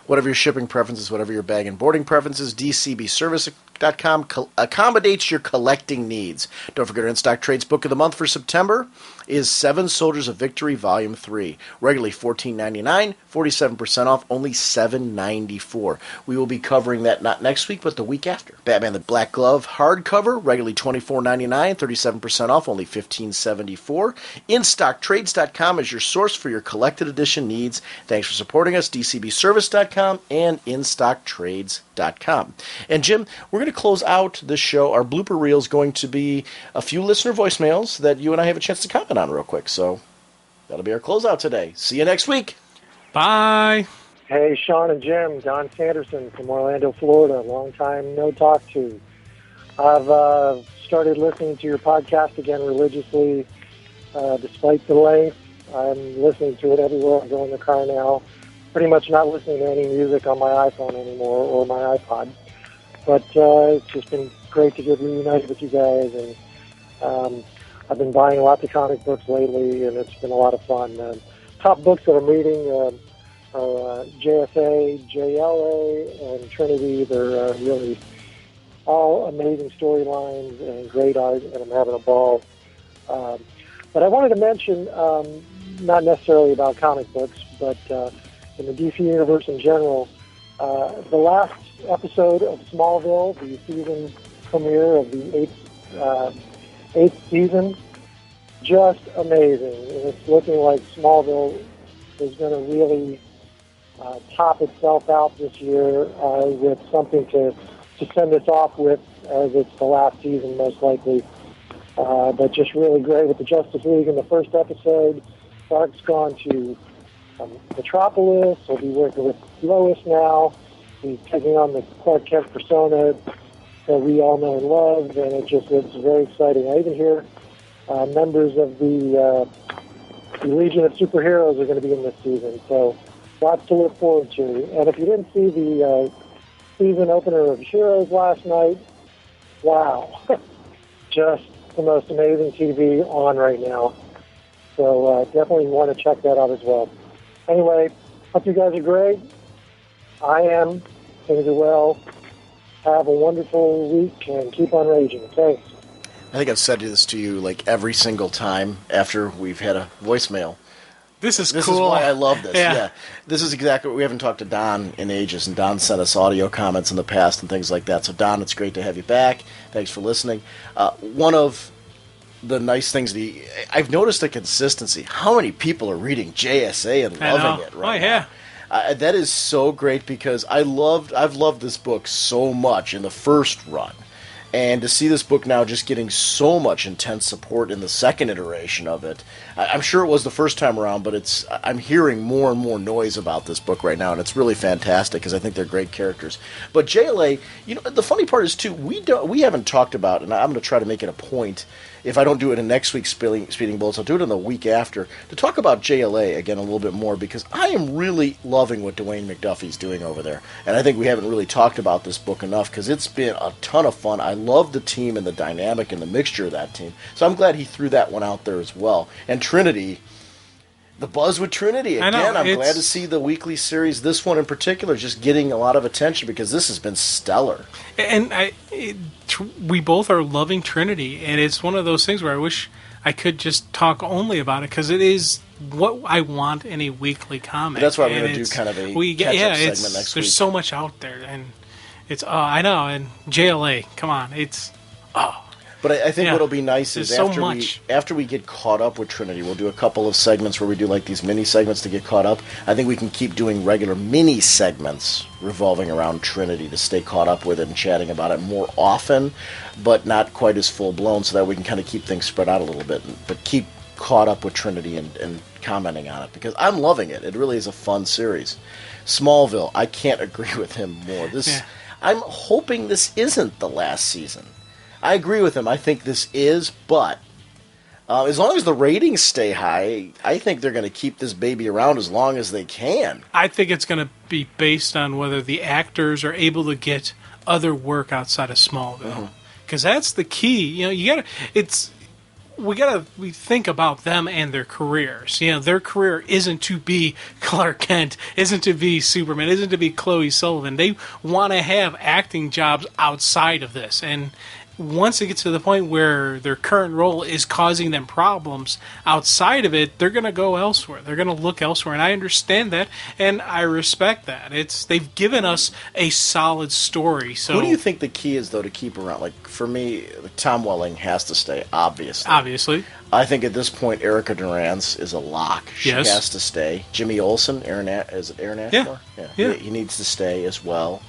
A: Whatever your shipping preferences, whatever your bag and boarding preferences, DCBService.com accommodates your collecting needs. Don't forget our In-Stock Trades book of the month for September is 7 Soldiers of Victory, Volume 3. Regularly $14.99, 47% off, only $7.94. We will be covering that not next week, but the week after. Batman the Black Glove hardcover, regularly $24.99, 37% off, only $15.74. InStockTrades.com is your source for your collected edition needs. Thanks for supporting us, DCBService.com and InStockTrades.com. And Jim, we're going to close out this show. Our blooper reel is going to be a few listener voicemails that you and I have a chance to comment on real quick. So that'll be our closeout today. See you next week.
B: Bye.
K: Hey, Sean and Jim. Don Sanderson from Orlando, Florida. Long time no talk to. I've started listening to your podcast again religiously, despite the length. I'm listening to it everywhere I go in the car now. Pretty much not listening to any music on my iPhone anymore or my iPod. But it's just been great to get reunited with you guys, and I've been buying lots of comic books lately, and it's been a lot of fun. Top books that I'm reading are JSA, JLA, and Trinity. They're really all amazing storylines and great art, and I'm having a ball. But I wanted to mention, not necessarily about comic books, but in the DC universe in general, the last episode of Smallville, the season premiere of the eighth season, just amazing. And it's looking like Smallville is going to really top itself out this year with something to send us off with, as it's the last season most likely. But just really great with the Justice League in the first episode. Clark's gone to Metropolis. He'll be working with Lois now. He's taking on the Clark Kent persona that we all know and love, and it's very exciting. I even hear members of the Legion of Superheroes are going to be in this season, so lots to look forward to. And if you didn't see the season opener of Heroes last night, wow, just the most amazing TV on right now. So definitely want to check that out as well. Anyway, hope you guys are great. I am. Things are well. Have a wonderful week and keep on raging. Thanks.
A: I think I've said this to you like every single time after we've had a voicemail.
B: This is
A: cool. This is why I love this. Yeah. This is exactly what we haven't talked to Don in ages, and Don sent us audio comments in the past and things like that. So Don, it's great to have you back. Thanks for listening. One of the nice things I've noticed a consistency. How many people are reading JSA and loving it right now? That is so great, because I've loved this book so much in the first run, and to see this book now just getting so much intense support in the second iteration of it. I'm sure it was the first time around, but I'm hearing more and more noise about this book right now, and it's really fantastic because I think they're great characters. But JLA, the funny part is too, we haven't talked about, and I'm going to try to make it a point. If I don't do it in next week's Speeding Bullets, I'll do it in the week after, to talk about JLA again a little bit more, because I am really loving what Dwayne McDuffie's doing over there. And I think we haven't really talked about this book enough, because it's been a ton of fun. I love the team and the dynamic and the mixture of that team. So I'm glad he threw that one out there as well. And Trinity, the buzz with Trinity again. I'm glad to see the weekly series, this one in particular, just getting a lot of attention because this has been stellar.
B: And we both are loving Trinity, and it's one of those things where I wish I could just talk only about it because it is what I want in a weekly comic.
A: But that's why we're going to do kind of a catch-up segment next week.
B: There's so much out there, and it's I know. And JLA, come on, it's
A: But I think what'll be nice is
B: so
A: after we get caught up with Trinity, we'll do a couple of segments where we do like these mini segments to get caught up. I think we can keep doing regular mini segments revolving around Trinity to stay caught up with it and chatting about it more often, but not quite as full blown, so that we can kind of keep things spread out a little bit, but keep caught up with Trinity and commenting on it because I'm loving it. It really is a fun series. Smallville, I can't agree with him more. I'm hoping this isn't the last season. I agree with him. I think this is, but as long as the ratings stay high, I think they're going to keep this baby around as long as they can.
B: I think it's going to be based on whether the actors are able to get other work outside of Smallville, because that's the key. You got to. We think about them and their careers. Their career isn't to be Clark Kent, isn't to be Superman, isn't to be Chloe Sullivan. They want to have acting jobs outside of this, and once it gets to the point where their current role is causing them problems outside of it, they're going to go elsewhere. They're going to look elsewhere, and I understand that, and I respect that. They've given us a solid story. So,
A: who do you think the key is, though, to keep around? Like, for me, Tom Welling has to stay, obviously.
B: Obviously.
A: I think at this point, Erica Durance is a lock. She has to stay. Jimmy Olsen, is it Aaron Ashmore? Yeah. He needs to stay as well.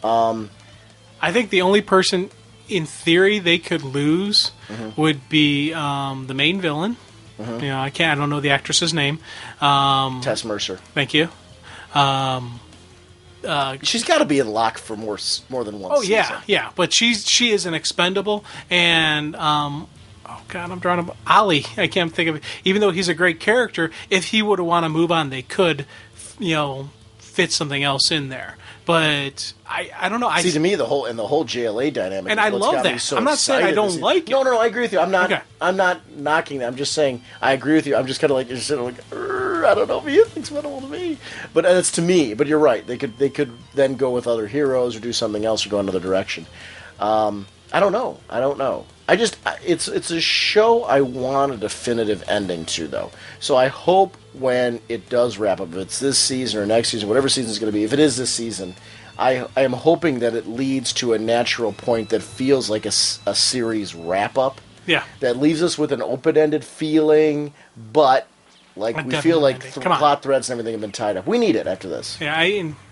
B: I think the only person in theory they could lose would be the main villain. I don't know the actress's name.
A: Tess Mercer.
B: Thank you.
A: She's got to be in lock for more than one season.
B: Yeah, but she is an expendable, and I'm drawing a Ollie. I can't think of it. Even though he's a great character, if he would want to move on, they could, fit something else in there. But I don't know.
A: See, to me, the whole JLA dynamic,
B: and I love that.
A: So
B: I'm not saying I don't like it.
A: No, I agree with you. I'm not knocking that. I'm just saying I agree with you. I'm just kind of like, you're sitting like, I don't know if he thinks about to me, but it's to me. But you're right. They could then go with other heroes or do something else or go another direction. I don't know. It's a show I want a definitive ending to, though. So I hope when it does wrap up, if it's this season or next season, whatever season it's going to be, if it is this season, I am hoping that it leads to a natural point that feels like a series wrap-up.
B: Yeah.
A: That leaves us with an open-ended feeling, but we feel like plot threads and everything have been tied up. We need it after this.
B: Yeah,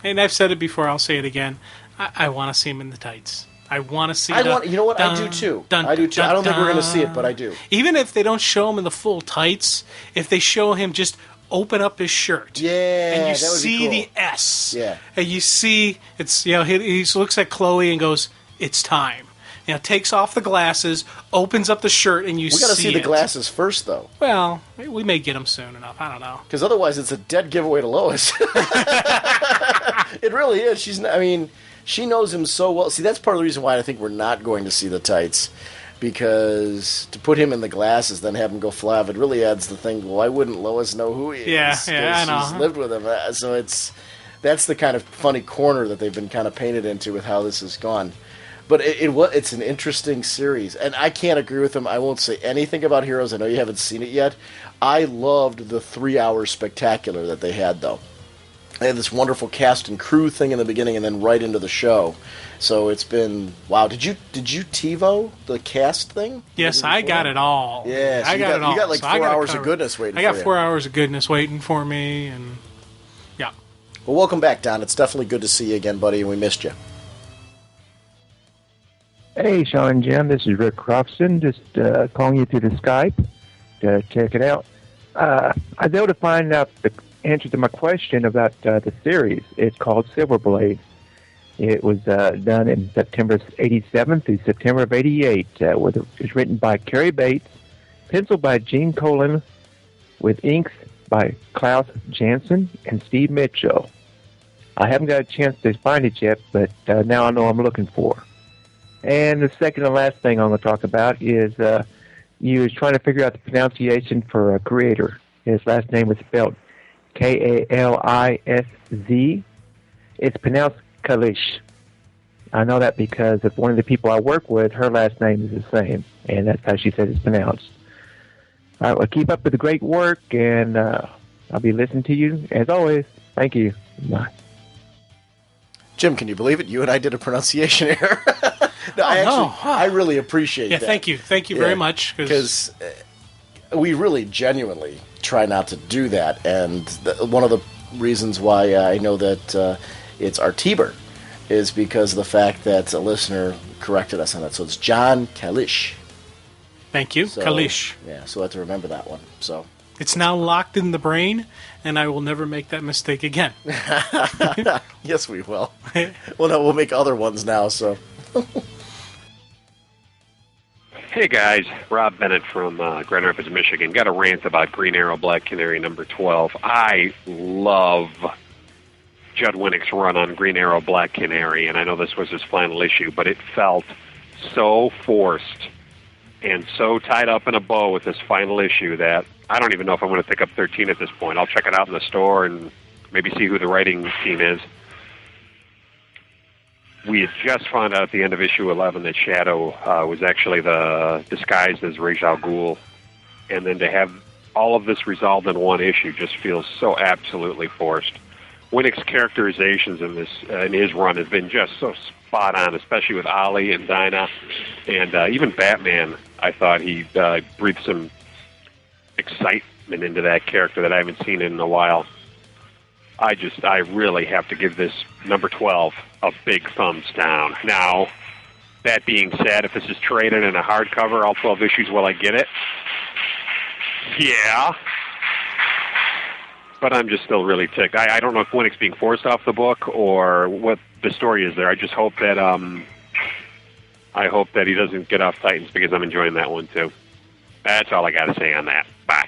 B: and I've said it before, I'll say it again. I want to see him in the tights. I want to see.
A: You know what? I do too. I do too. I don't think we're going to see it, but I do.
B: Even if they don't show him in the full tights, if they show him just open up his shirt, and you see the S, and you see it's he looks at Chloe and goes, "It's time." Takes off the glasses, opens up the shirt, and we got
A: to see the glasses first, though.
B: Well, we may get them soon enough. I don't know.
A: Because otherwise, it's a dead giveaway to Lois. It really is. She knows him so well. See, that's part of the reason why I think we're not going to see the tights. Because to put him in the glasses, then have him go flav, it really adds the thing, why wouldn't Lois know who he is?
B: Yeah, I know.
A: She's lived with him. So that's the kind of funny corner that they've been kind of painted into with how this has gone. But it's an interesting series. And I can't agree with him. I won't say anything about Heroes. I know you haven't seen it yet. I loved the 3-hour spectacular that they had, though. They had this wonderful cast and crew thing in the beginning and then right into the show. So it's been, wow. Did you TiVo the cast thing?
B: Yes, I got it all.
A: Yeah, so
B: I got it all.
A: You got 4 hours of goodness waiting for you.
B: I got 4 hours of goodness waiting for me, and yeah.
A: Well, welcome back, Don. It's definitely good to see you again, buddy, and we missed you.
L: Hey, Sean and Jim. This is Ric Croxton, just calling you through the Skype to check it out. I was able to find out the answer to my question about the series. It's called Silver Blade. It was done in September 87 through September of 88. It was written by Cary Bates, penciled by Gene Colan, with inks by Klaus Janson and Steve Mitchell. I haven't got a chance to find it yet, but now I know what I'm looking for. And the second and last thing I'm going to talk about is you was trying to figure out the pronunciation for a creator. His last name was spelled Kalisz. It's pronounced Kalisz. I know that because of one of the people I work with, her last name is the same, and that's how she said it's pronounced. All right, well, keep up with the great work, and I'll be listening to you, as always. Thank you. Bye.
A: Jim, can you believe it? You and I did a pronunciation error. No, I really appreciate that.
B: Thank you. Thank you very much.
A: Because we really genuinely try not to do that. And one of the reasons why I know that it's Artiber is because of the fact that a listener corrected us on that. So it's John Kalisz.
B: Thank you, Kalisz.
A: Yeah, so I have to remember that one. So
B: it's now locked in the brain, and I will never make that mistake again.
A: Yes, we will. Well, no, we'll make other ones now, so...
M: Hey guys, Rob Bennett from Grand Rapids, Michigan. Got a rant about Green Arrow Black Canary number 12. I love Judd Winnick's run on Green Arrow Black Canary, and I know this was his final issue, but it felt so forced and so tied up in a bow with this final issue that I don't even know if I'm going to pick up 13 at this point. I'll check it out in the store and maybe see who the writing team is. We had just found out at the end of issue 11 that Shadow was actually disguised as Ra's al Ghul, and then to have all of this resolved in one issue just feels so absolutely forced. Winnick's characterizations in his run have been just so spot on, especially with Ollie and Dinah, and even Batman. I thought he breathed some excitement into that character that I haven't seen in a while. I really have to give this number 12 a big thumbs down. Now, that being said, if this is traded in a hardcover, all 12 issues, will I get it? Yeah. But I'm just still really ticked. I don't know if Winnick's being forced off the book or what the story is there. I just hope that he doesn't get off Titans because I'm enjoying that one too. That's all I got to say on that. Bye.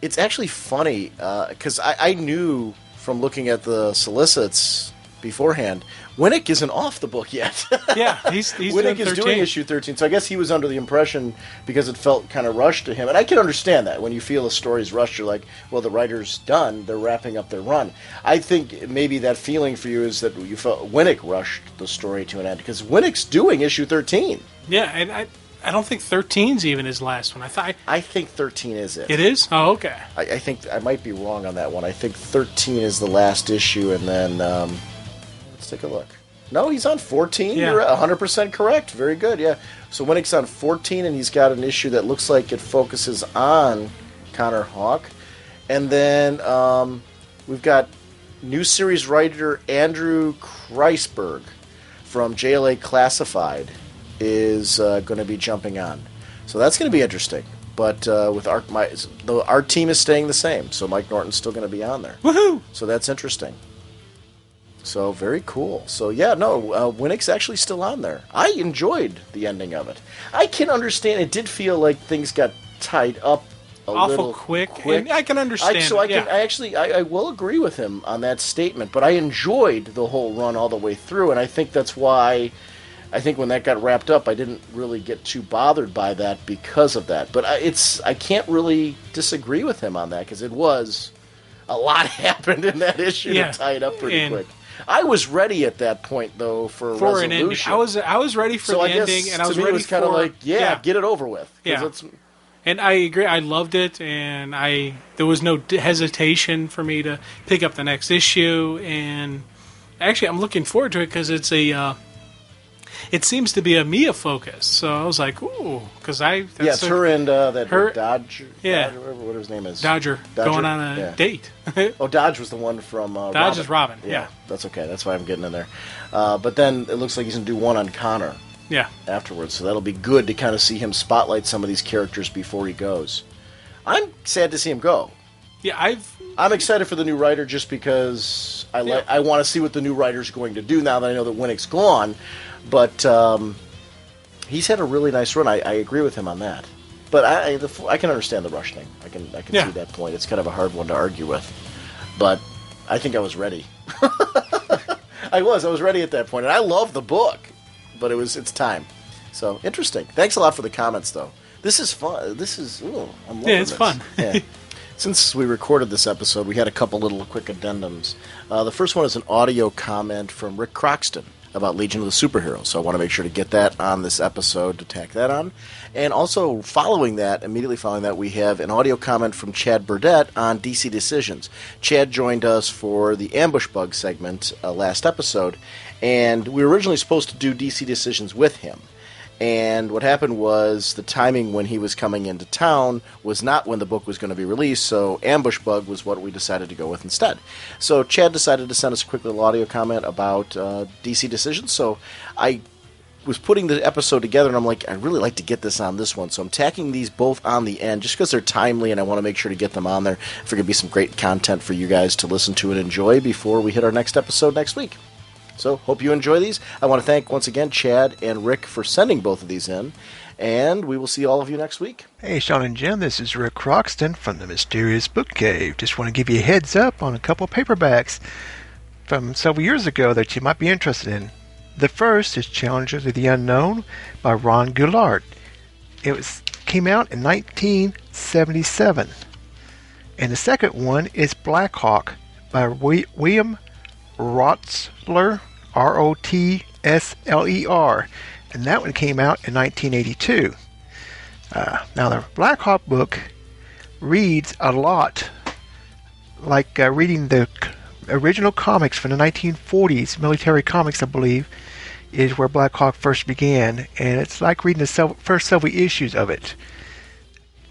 A: It's actually funny because I knew from looking at the solicits beforehand, Winnick isn't off the book yet.
B: Yeah, he's
A: Winnick is doing issue 13, so I guess he was under the impression because it felt kind of rushed to him, and I can understand that. When you feel a story's rushed, you're like, well, the writer's done, they're wrapping up their run. I think maybe that feeling for you is that you felt Winnick rushed the story to an end, because Winnick's doing issue 13.
B: Yeah, and I don't think 13's even his last one.
A: I think 13 is it.
B: It is? Oh, okay.
A: I think I might be wrong on that one. I think 13 is the last issue, and then let's take a look. No, he's on 14.
B: Yeah.
A: You're 100% correct. Very good, yeah. So Winnick's on 14, and he's got an issue that looks like it focuses on Connor Hawke. And then we've got new series writer Andrew Kreisberg from JLA Classified is going to be jumping on. So that's going to be interesting. But with the art team is staying the same, so Mike Norton's still going to be on there.
B: Woohoo!
A: So that's interesting. So very cool. So yeah, no, Winnick's actually still on there. I enjoyed the ending of it. I can understand. It did feel like things got tied up
B: awful
A: little
B: quick. And I can understand.
A: I will agree with him on that statement. But I enjoyed the whole run all the way through, and I think that's why. I think when that got wrapped up, I didn't really get too bothered by that because of that. But I can't really disagree with him on that because it was a lot happened in that issue to tie it up pretty quick. I was ready at that point though for
B: an ending. I was ready for the ending, and I was ready for.
A: Kind of like get it over with.
B: Yeah. And I agree. I loved it, and there was no hesitation for me to pick up the next issue. And actually, I'm looking forward to it because it's it seems to be a Mia focus. So I was like, ooh, because
A: it's her and
B: her
A: Dodge.
B: Yeah,
A: what his name is.
B: Dodger going on a date.
A: Dodge was the one from
B: Dodge
A: Robin.
B: is Robin. Yeah,
A: that's okay. That's why I'm getting in there. But then it looks like he's gonna do one on Connor.
B: Yeah.
A: Afterwards, so that'll be good to kind of see him spotlight some of these characters before he goes. I'm sad to see him go.
B: Yeah,
A: I'm excited for the new writer just because I want to see what the new writer's going to do now that I know that Winnick's gone. But he's had a really nice run. I agree with him on that. But I can understand the rush thing. I can see that point. It's kind of a hard one to argue with. But I think I was ready. I was ready at that point, and I love the book. but it's time. So interesting. Thanks a lot for the comments, though. This is fun. I'm loving
B: it's
A: this.
B: fun.
A: Yeah. Since we recorded this episode, we had a couple little quick addendums. The first one is an audio comment from Ric Croxton about Legion of the Superheroes. So I want to make sure to get that on this episode to tack that on. And also immediately following that, we have an audio comment from Chad Burdette on DC Decisions. Chad joined us for the Ambush Bug segment last episode, and we were originally supposed to do DC Decisions with him. And what happened was the timing when he was coming into town was not when the book was going to be released, so Ambush Bug was what we decided to go with instead. So Chad decided to send us a quick little audio comment about DC Decisions, so I was putting the episode together, and I'm like, I'd really like to get this on this one, so I'm tacking these both on the end, just because they're timely, and I want to make sure to get them on there. I figure it'd be some great content for you guys to listen to and enjoy before we hit our next episode next week. So, hope you enjoy these. I want to thank, once again, Chad and Rick for sending both of these in, and we will see all of you next week.
N: Hey, Sean and Jim, this is Ric Croxton from the Mysterious Book Cave. Just want to give you a heads up on a couple of paperbacks from several years ago that you might be interested in. The first is Challengers of the Unknown by Ron Goulart. It came out in 1977. And the second one is Blackhawk by William Rotsler, Rotsler, and that one came out in 1982. Now, the Blackhawk book reads a lot like reading the original comics from the 1940s, military comics, I believe, is where Blackhawk first began, and it's like reading the first several issues of it,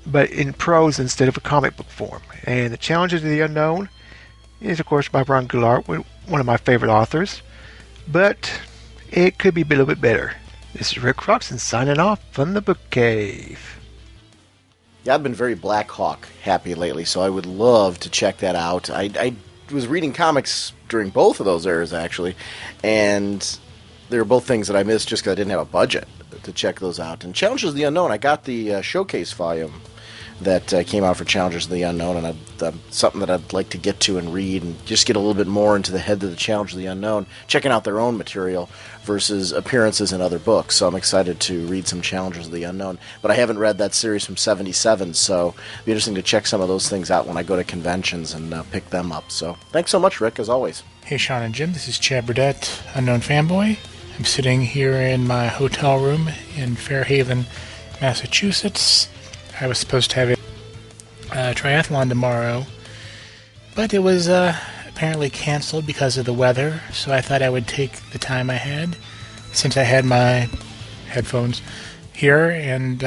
N: but in prose instead of a comic book form. And The Challenges of the Unknown is, of course, by Ron Goulart, one of my favorite authors, but it could be a little bit better. This is Ric Croxton signing off from the Book Cave.
A: Yeah, I've been very Blackhawk happy lately, so I would love to check that out. I was reading comics during both of those eras, actually, and they were both things that I missed just because I didn't have a budget to check those out. And Challengers of the Unknown, I got the showcase volume that came out for Challengers of the Unknown, and something that I'd like to get to and read and just get a little bit more into the head of the Challengers of the Unknown, checking out their own material versus appearances in other books. So I'm excited to read some Challengers of the Unknown. But I haven't read that series from 77, so it'll be interesting to check some of those things out when I go to conventions and pick them up. So thanks so much, Rick, as always.
O: Hey, Sean and Jim, this is Chad Burdette, Unknown Fanboy. I'm sitting here in my hotel room in Fairhaven, Massachusetts. I was supposed to have a triathlon tomorrow, but it was apparently canceled because of the weather, so I thought I would take the time I had, since I had my headphones here, and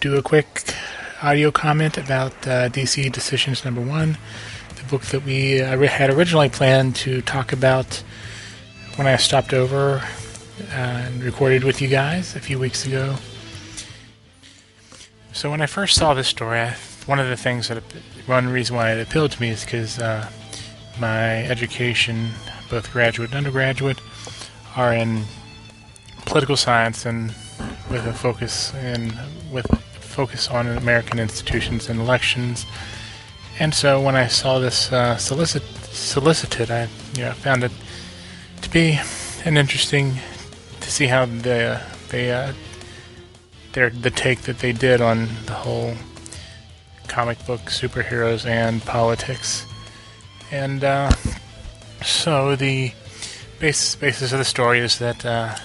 O: do a quick audio comment about DC Decisions number 1, the book that we had originally planned to talk about when I stopped over and recorded with you guys a few weeks ago. So when I first saw this story, one reason why it appealed to me is because my education, both graduate and undergraduate, are in political science and with a focus on American institutions and elections. And so when I saw this solicited, I found it to be an interesting to see how the take that they did on the whole comic book superheroes and politics. And so the basis of the story is that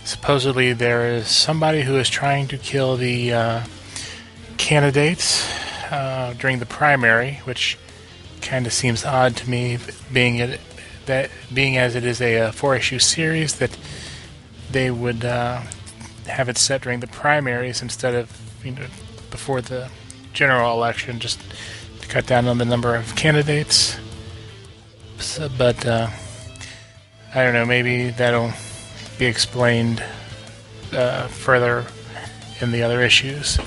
O: supposedly there is somebody who is trying to kill the candidates during the primary, which kind of seems odd to me, being as it is a 4-issue series, that they would have it set during the primaries instead of before the general election, just to cut down on the number of candidates. So, but I don't know, maybe that'll be explained further in the other issues.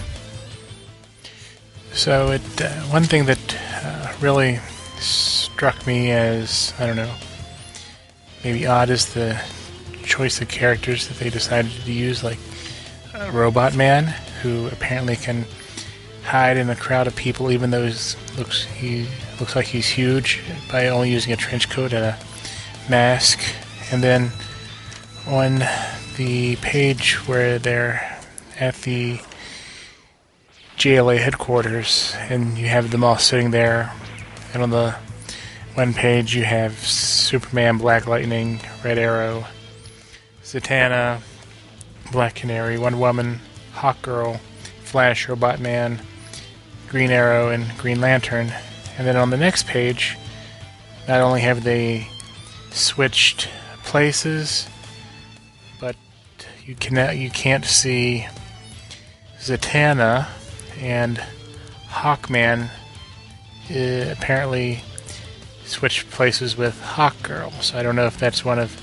O: So one thing that really struck me as, I don't know, maybe odd is the choice of characters that they decided to use, like Robot Man, who apparently can hide in a crowd of people even though he looks like he's huge by only using a trench coat and a mask. And then on the page where they're at the JLA headquarters, and you have them all sitting there, and on the one page you have Superman, Black Lightning, Red Arrow, Zatanna, Black Canary, Wonder Woman, Hawkgirl, Flash, Robot Man, Green Arrow, and Green Lantern. And then on the next page, not only have they switched places, but you can't see Zatanna, and Hawkman apparently switched places with Hawkgirl. So I don't know if that's one of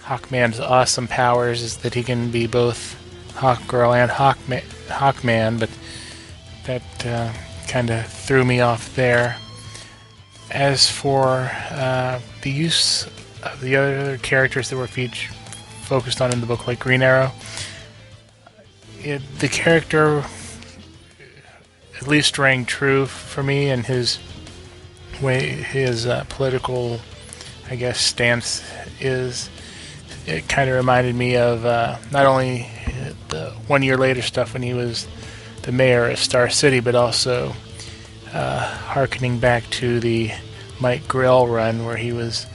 O: Hawkman's awesome powers, is that he can be both Hawkgirl and Hawkman, but that kind of threw me off there. As for the use of the other characters that were focused on in the book, like Green Arrow, the character at least rang true for me, and his political, I guess, stance is. It kind of reminded me of not only the 1 year later stuff when he was the mayor of Star City, but also hearkening back to the Mike Grell run, where he was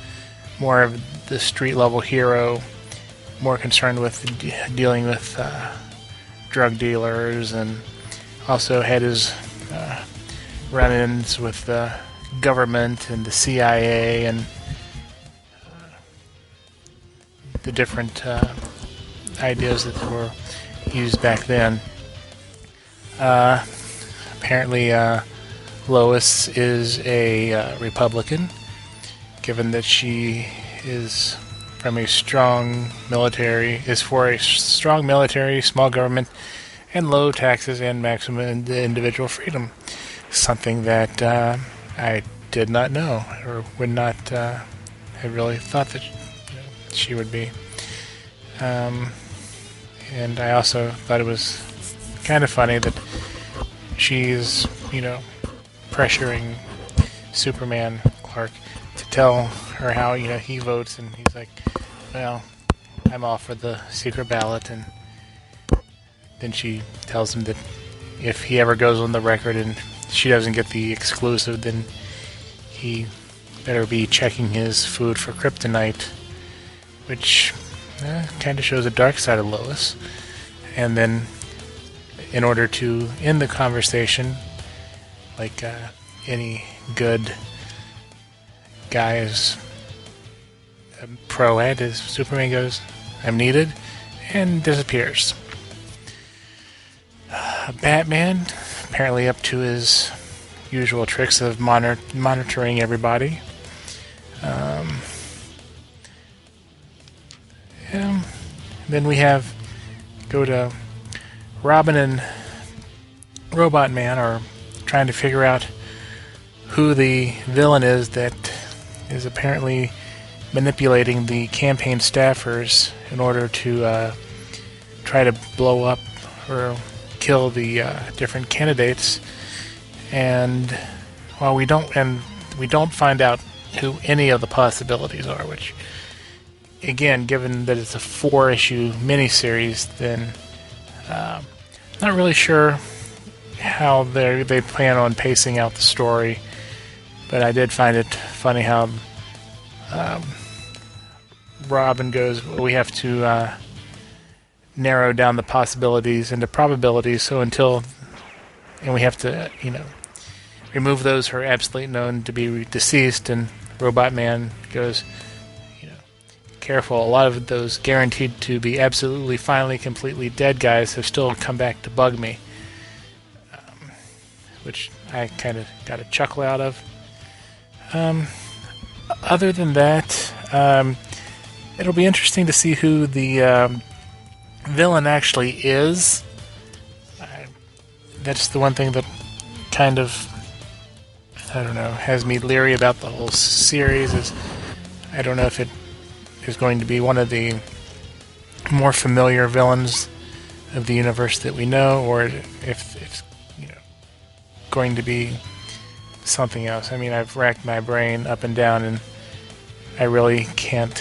O: more of the street level hero, more concerned with dealing with drug dealers, and also had his run-ins with the government and the CIA and the different ideas that were used back then. Apparently, Lois is a Republican, given that she is from a strong military, small government, and low taxes and maximum individual freedom. Something that I did not know, or would not have really thought that she would be. And I also thought it was kind of funny that she's, pressuring Superman Clark to tell her how, he votes, and he's like, well, I'm all for the secret ballot, and then she tells him that if he ever goes on the record and she doesn't get the exclusive, then he better be checking his food for kryptonite, which kind of shows a dark side of Lois. And then, in order to end the conversation, like any good guy is pro-ed, as Superman goes, I'm needed, and disappears. Batman, apparently up to his usual tricks of monitoring everybody. Then we go to Robin and Robot Man are trying to figure out who the villain is that is apparently manipulating the campaign staffers in order to try to blow up or kill the different candidates. And while we don't find out who any of the possibilities are, which, again, given that it's a 4-issue miniseries, then not really sure how they plan on pacing out the story. But I did find it funny how Robin goes, well, we have to narrow down the possibilities into probabilities, and we have to, remove those who are absolutely known to be deceased. And Robot Man goes, careful, a lot of those guaranteed to be absolutely, finally, completely dead guys have still come back to bug me. Which I kind of got a chuckle out of. Other than that, it'll be interesting to see who the villain actually is. That's the one thing that kind of, I don't know, has me leery about the whole series. Is I don't know if it is going to be one of the more familiar villains of the universe that we know, or if it's going to be something else. I mean, I've racked my brain up and down, and I really can't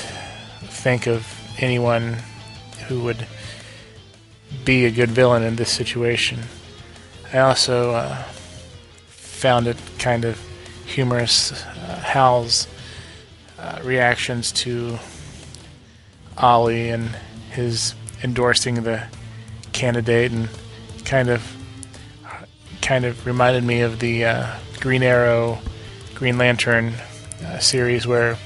O: think of anyone who would be a good villain in this situation. I also found it kind of humorous, Hal's reactions to Ollie and his endorsing the candidate, and kind of reminded me of the Green Arrow, Green Lantern series, where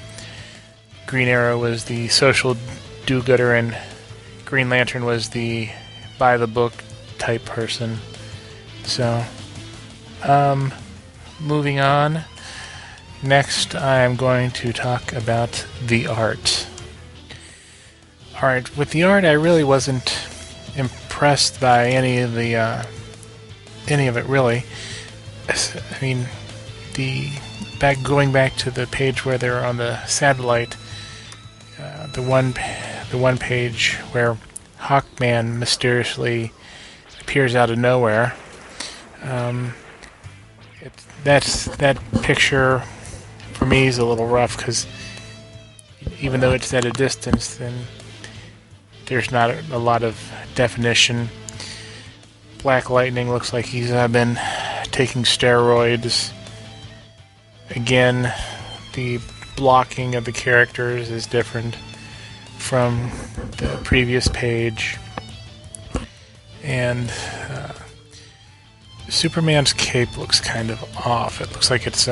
O: Green Arrow was the social do-gooder and Green Lantern was the by-the-book type person. So, moving on. Next, I am going to talk about the art. Alright, with the art, I really wasn't impressed by any of it, really. I mean, going back to the page where they're on the satellite, the one page where Hawkman mysteriously appears out of nowhere. That picture for me is a little rough, because even though it's at a distance, then there's not a lot of definition. Black Lightning looks like he's been taking steroids. Again, the blocking of the characters is different from the previous page. And Superman's cape looks kind of off. It looks like it's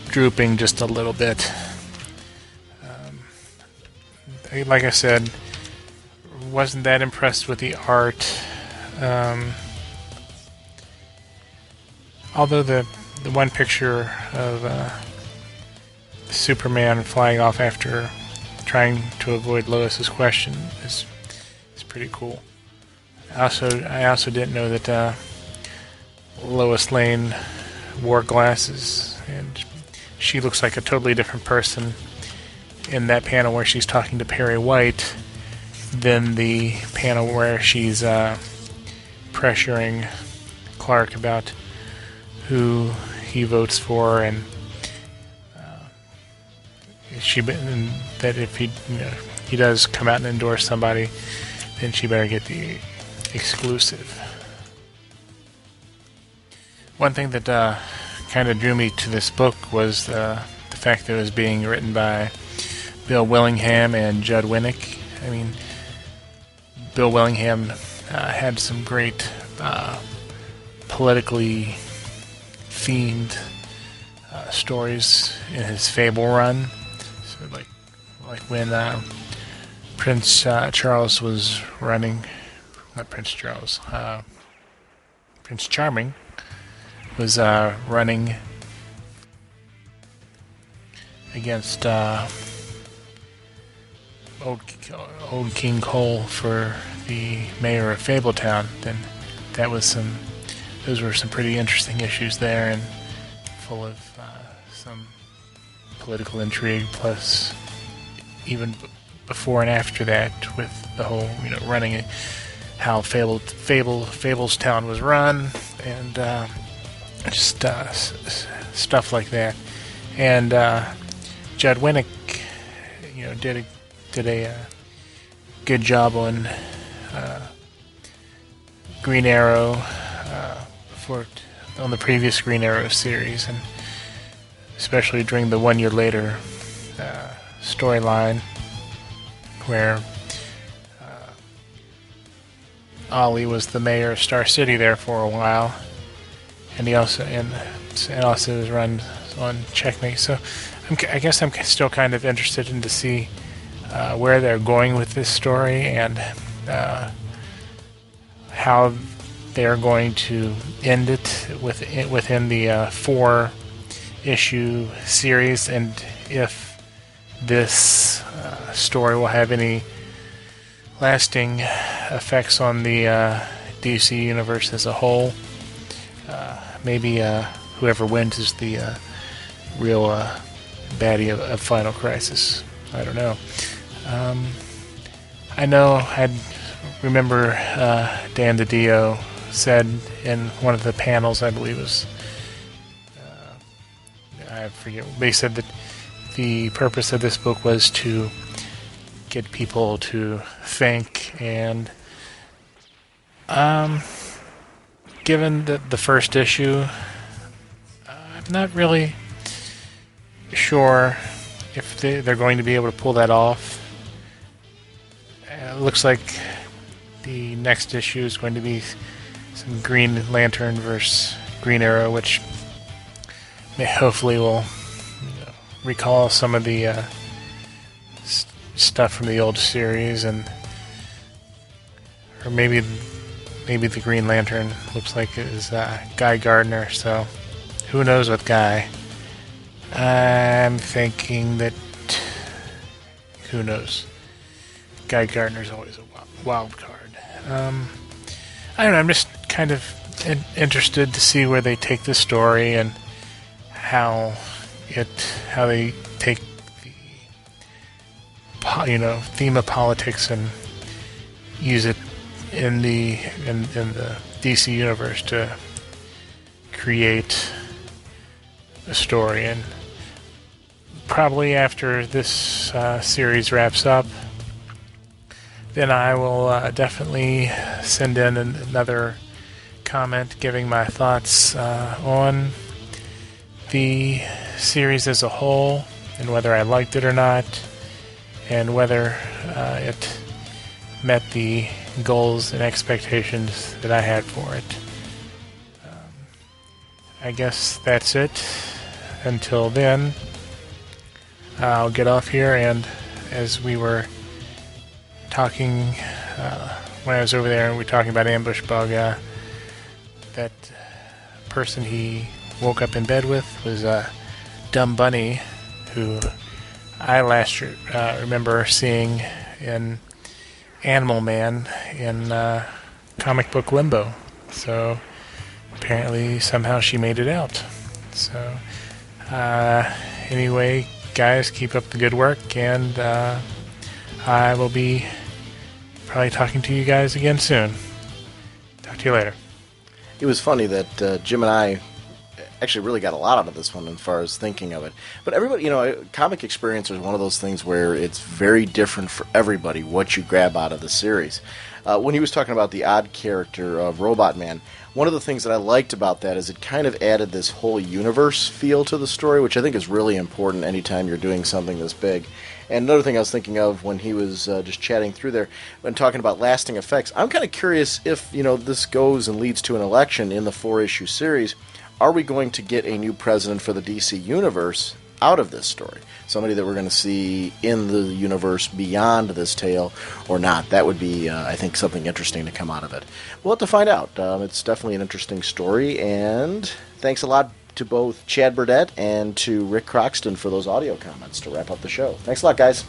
O: drooping just a little bit. Like I said, wasn't that impressed with the art. Although the one picture of Superman flying off after trying to avoid Lois's question is pretty cool. I also didn't know that Lois Lane wore glasses, and she looks like a totally different person in that panel where she's talking to Perry White than the panel where she's pressuring Clark about who he votes for, and that if he does come out and endorse somebody, then she better get the exclusive. One thing that kind of drew me to this book was the fact that it was being written by Bill Willingham and Judd Winnick. I mean, Bill Willingham had some great politically themed stories in his Fable run. So like when Prince Charles was running, not Prince Charles, Prince Charming was running against old King Cole for the mayor of Fabletown. Then those were some pretty interesting issues there, and full of some political intrigue, plus even before and after that with the whole, running how Fablestown was run, and just stuff like that. And Judd Winnick, did a good job on Green Arrow on the previous Green Arrow series, and especially during the 1 year later storyline where Ollie was the mayor of Star City there for a while, and he also was run on Checkmate. So I guess I'm still kind of interested in to see where they're going with this story, and how they're going to end it within the 4-issue series, and if this story will have any lasting effects on the DC universe as a whole. Maybe whoever wins is the real baddie of Final Crisis. I don't know. I remember Dan DiDio said in one of the panels, I believe it was, I forget, they said that the purpose of this book was to get people to think. And given the first issue, I'm not really sure if they're going to be able to pull that off. It looks like the next issue is going to be some Green Lantern versus Green Arrow, which hopefully will recall some of the stuff from the old series, or maybe the Green Lantern looks like it is Guy Gardner. So who knows with Guy? I'm thinking that who knows. Guy Gardner's always a wild card. I don't know. I'm just kind of interested to see where they take this story and how they take the theme of politics and use it in the DC universe to create a story. And probably after this series wraps up, then I will definitely send in another comment giving my thoughts on the series as a whole, and whether I liked it or not, and whether it met the goals and expectations that I had for it. I guess that's it. Until then, I'll get off here, and as we were talking when I was over there and we were talking about Ambush Bug, that person he woke up in bed with was Dumb Bunny, who I last remember seeing in Animal Man in comic book Limbo. So apparently somehow she made it out. So anyway, guys, keep up the good work, and I will be probably talking to you guys again soon. Talk to you later.
A: It was funny that Jim and I actually really got a lot out of this one as far as thinking of it. But everybody, comic experience is one of those things where it's very different for everybody what you grab out of the series. When he was talking about the odd character of Robot Man, one of the things that I liked about that is it kind of added this whole universe feel to the story, which I think is really important anytime you're doing something this big. And another thing I was thinking of when he was just chatting through there and talking about lasting effects, I'm kind of curious if, this goes and leads to an election in the 4-issue series, are we going to get a new president for the DC Universe out of this story? Somebody that we're going to see in the universe beyond this tale or not? That would be, I think, something interesting to come out of it. We'll have to find out. It's definitely an interesting story, and thanks a lot to both Chad Burdette and to Ric Croxton for those audio comments to wrap up the show. Thanks a lot, guys.